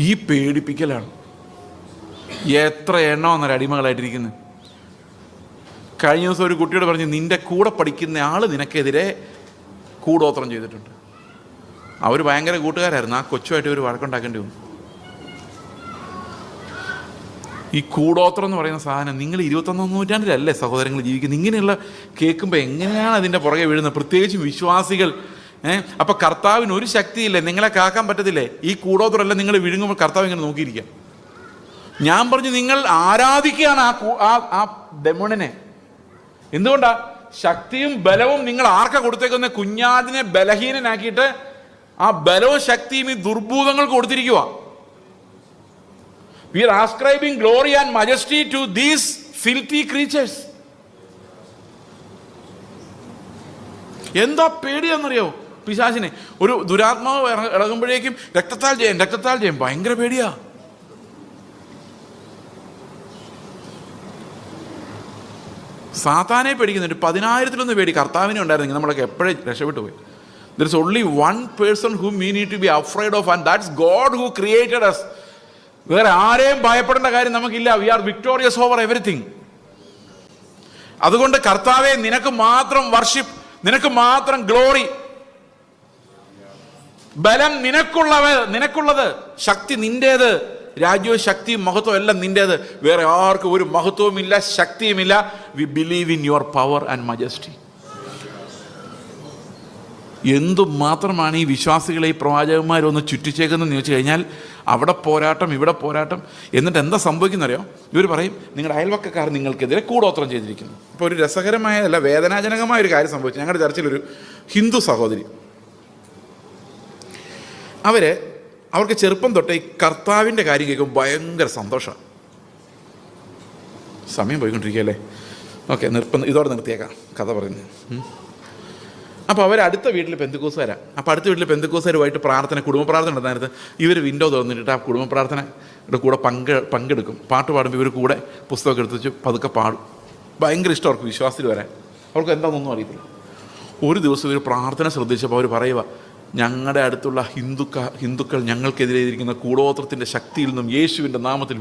Speaker 1: ഈ പേടിപ്പിക്കലാണ്. എത്ര എണ്ണമെന്നൊരു അടിമകളായിട്ടിരിക്കുന്നത്. കഴിഞ്ഞ ദിവസം ഒരു കുട്ടിയോട് പറഞ്ഞ്, നിൻ്റെ കൂടെ പഠിക്കുന്ന ആൾ നിനക്കെതിരെ കൂടോത്രം ചെയ്തിട്ടുണ്ട്. അവർ ഭയങ്കര കൂട്ടുകാരായിരുന്നു. ആ കൊച്ചുമായിട്ട് ഒരു വഴക്കുണ്ടാക്കേണ്ടി വന്നു. ഈ കൂടോത്രം എന്ന് പറയുന്ന സാധനം നിങ്ങൾ 21-ാം നൂറ്റാണ്ടിലല്ലേ സഹോദരങ്ങൾ ജീവിക്കുന്നത്? ഇങ്ങനെയുള്ള കേൾക്കുമ്പോൾ എങ്ങനെയാണ് അതിൻ്റെ പുറകെ വീഴുന്നത്? പ്രത്യേകിച്ചും വിശ്വാസികൾ. അപ്പം കർത്താവിന് ഒരു ശക്തിയില്ലേ, നിങ്ങളെ കാക്കാൻ പറ്റത്തില്ലേ? ഈ കൂടോത്രമല്ല നിങ്ങൾ വിഴുങ്ങുമ്പോൾ കർത്താവ് ഇങ്ങനെ നോക്കിയിരിക്കാം. ഞാൻ പറഞ്ഞു, നിങ്ങൾ ആരാധിക്കുകയാണ് ആ ഡെമോണിനെ. എന്തുകൊണ്ടാ? ശക്തിയും ബലവും നിങ്ങൾ ആർക്കാ കൊടുത്തേക്കുന്ന? കുഞ്ഞാടിനെ ബലഹീനനാക്കിയിട്ട് ആ ബലവും ശക്തിയും ഈ ദുർഭൂതങ്ങൾക്ക് കൊടുത്തിരിക്കുക. We are ascribing glory and majesty to these filthy creatures. എന്താ പേടിയാണെന്നറിയോ പിശാചിനെ? ഒരു ദുരാത്മാവ് ഇളകുമ്പോഴേക്കും രക്തത്താൽ ചെയ്യും. ഭയങ്കര പേടിയാ. സാത്താനെ പേടിക്കുന്നുണ്ട്. 10,000-ലൊന്ന് പേടി കർത്താവിനെ ഉണ്ടായിരുന്നെങ്കിൽ നമ്മളൊക്കെ എപ്പോഴേ രക്ഷപ്പെട്ടു പോയി. There is only one person whom we need to be afraid of, and that's God who created us. വേറെ ആരെയും ഭയപ്പെടേണ്ട കാര്യം നമുക്കില്ല. We are victorious over everything. അതുകൊണ്ട് കർത്താവെ, നിനക്ക് മാത്രം വർഷിപ്പ്, നിനക്ക് മാത്രം ഗ്ലോറി. ബലം നിനക്കുള്ളത്, ശക്തി നിന്റേത്, രാജ്യവും ശക്തിയും മഹത്വം എല്ലാം നിന്റേത്. വേറെ ആർക്കും ഒരു മഹത്വവുമില്ല, ശക്തിയുമില്ല. We believe in your power and majesty. എന്തുമാത്രമാണ് ഈ വിശ്വാസികളെ ഈ പ്രവാചകന്മാരൊന്ന് ചുറ്റിച്ചേക്കുന്നതെന്ന് ചോദിച്ചു കഴിഞ്ഞാൽ, അവിടെ പോരാട്ടം, ഇവിടെ പോരാട്ടം. എന്നിട്ട് എന്താ സംഭവിക്കുന്നറിയോ? ഇവർ പറയും, നിങ്ങളുടെ അയൽവക്കക്കാർ നിങ്ങൾക്കെതിരെ കൂടോത്രം ചെയ്തിരിക്കുന്നു. ഇപ്പോൾ ഒരു രസകരമായ അല്ല, വേദനാജനകമായ ഒരു കാര്യം സംഭവിച്ചു. ഞങ്ങളുടെ ചർച്ചിലൊരു ഹിന്ദു സഹോദരി, അവർക്ക് ചെറുപ്പം തൊട്ടേ ഈ കർത്താവിൻ്റെ കാര്യം കേൾക്കുമ്പോൾ ഭയങ്കര സന്തോഷമാണ്. സമയം പോയിക്കൊണ്ടിരിക്കുകയല്ലേ? ഓക്കെ, ഇതോടെ നിർത്തിയേക്കാം കഥ പറയുന്നത്. അപ്പോൾ അടുത്ത വീട്ടിൽ പെന്തക്കോസുകാരാണ്. അപ്പോൾ അടുത്ത വീട്ടിൽ പെന്തക്കോസുകാരുമായിട്ട് കുടുംബ പ്രാർത്ഥന നടന്നായിരുന്നു. ഇവർ വിൻഡോ തുറന്നിട്ട് ആ കുടുംബ പ്രാർത്ഥനയുടെ കൂടെ പങ്കെടുക്കും. പാട്ട് പാടുമ്പോൾ ഇവർ കൂടെ പുസ്തകമൊക്കെ എടുത്ത് വെച്ച് പതുക്കെ പാടും. ഭയങ്കര ഇഷ്ടം അവർക്ക് വിശ്വാസത്തിൽ വരാൻ. അവർക്ക് എന്താണെന്നൊന്നും അറിയത്തില്ല. ഒരു ദിവസം ഇവർ പ്രാർത്ഥന ശ്രദ്ധിച്ചപ്പോൾ അവർ പറയുക, ഞങ്ങളുടെ അടുത്തുള്ള ഹിന്ദുക്കൾ ഞങ്ങൾക്കെതിരെ ഇരിക്കുന്ന കൂടോത്രത്തിൻ്റെ ശക്തിയിൽ നിന്നും യേശുവിൻ്റെ നാമത്തിൽ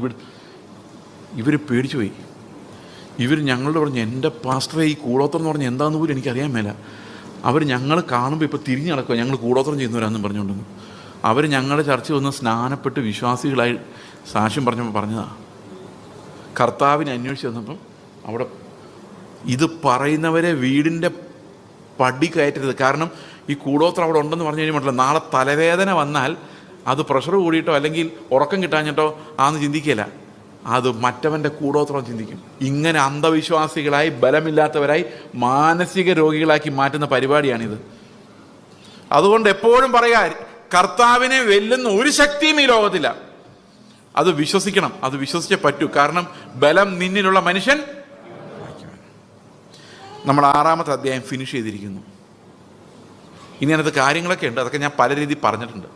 Speaker 1: ഇവർ പേടിച്ചു പോയി. ഇവർ ഞങ്ങളോട് പറഞ്ഞു, എൻ്റെ പാസ്റ്ററെ, ഈ കൂടോത്രം എന്ന് പറഞ്ഞാൽ എന്താണെന്ന് പോലും എനിക്കറിയാൻ മേല. അവർ ഞങ്ങൾ കാണുമ്പോൾ ഇപ്പോൾ തിരിഞ്ഞു നടക്കുക, ഞങ്ങൾ കൂടോത്രം ചെയ്യുന്നവരാണെന്നും പറഞ്ഞുകൊണ്ടിരുന്നു. അവർ ഞങ്ങളുടെ ചർച്ച വന്ന് സ്നാനപ്പെട്ട് വിശ്വാസികളായി സാക്ഷ്യം പറഞ്ഞതാണ്. കർത്താവിനെ അന്വേഷിച്ച് വന്നപ്പം അവിടെ ഇത് പറയുന്നവരെ വീടിൻ്റെ പടി കയറ്റരുത്. കാരണം ഈ കൂടോത്രം അവിടെ ഉണ്ടെന്ന് പറഞ്ഞു കഴിഞ്ഞാൽ നാളെ തലവേദന വന്നാൽ അത് പ്രഷർ കൂടിയിട്ടോ അല്ലെങ്കിൽ ഉറക്കം കിട്ടാഞ്ഞിട്ടോ ആന്ന് ചിന്തിക്കില്ല, അത് മറ്റവൻ്റെ കൂടോത്രം ചിന്തിക്കും. ഇങ്ങനെ അന്ധവിശ്വാസികളായി, ബലമില്ലാത്തവരായി, മാനസിക രോഗികളാക്കി മാറ്റുന്ന പരിപാടിയാണിത്. അതുകൊണ്ട് എപ്പോഴും പറയാ, കർത്താവിനെ വെല്ലുന്ന ഒരു ശക്തിയും ഈ ലോകത്തില്ല. അത് വിശ്വസിക്കണം, അത് വിശ്വസിച്ചേ പറ്റൂ. കാരണം ബലം നിന്നിലുള്ള മനുഷ്യൻ. നമ്മൾ 6-ാമത്തെ അധ്യായം ഫിനിഷ് ചെയ്തിരിക്കുന്നു. ഇനി അതിനകത്ത് കാര്യങ്ങളൊക്കെ ഉണ്ട്, അതൊക്കെ ഞാൻ പല രീതിയിൽ പറഞ്ഞിട്ടുണ്ട്.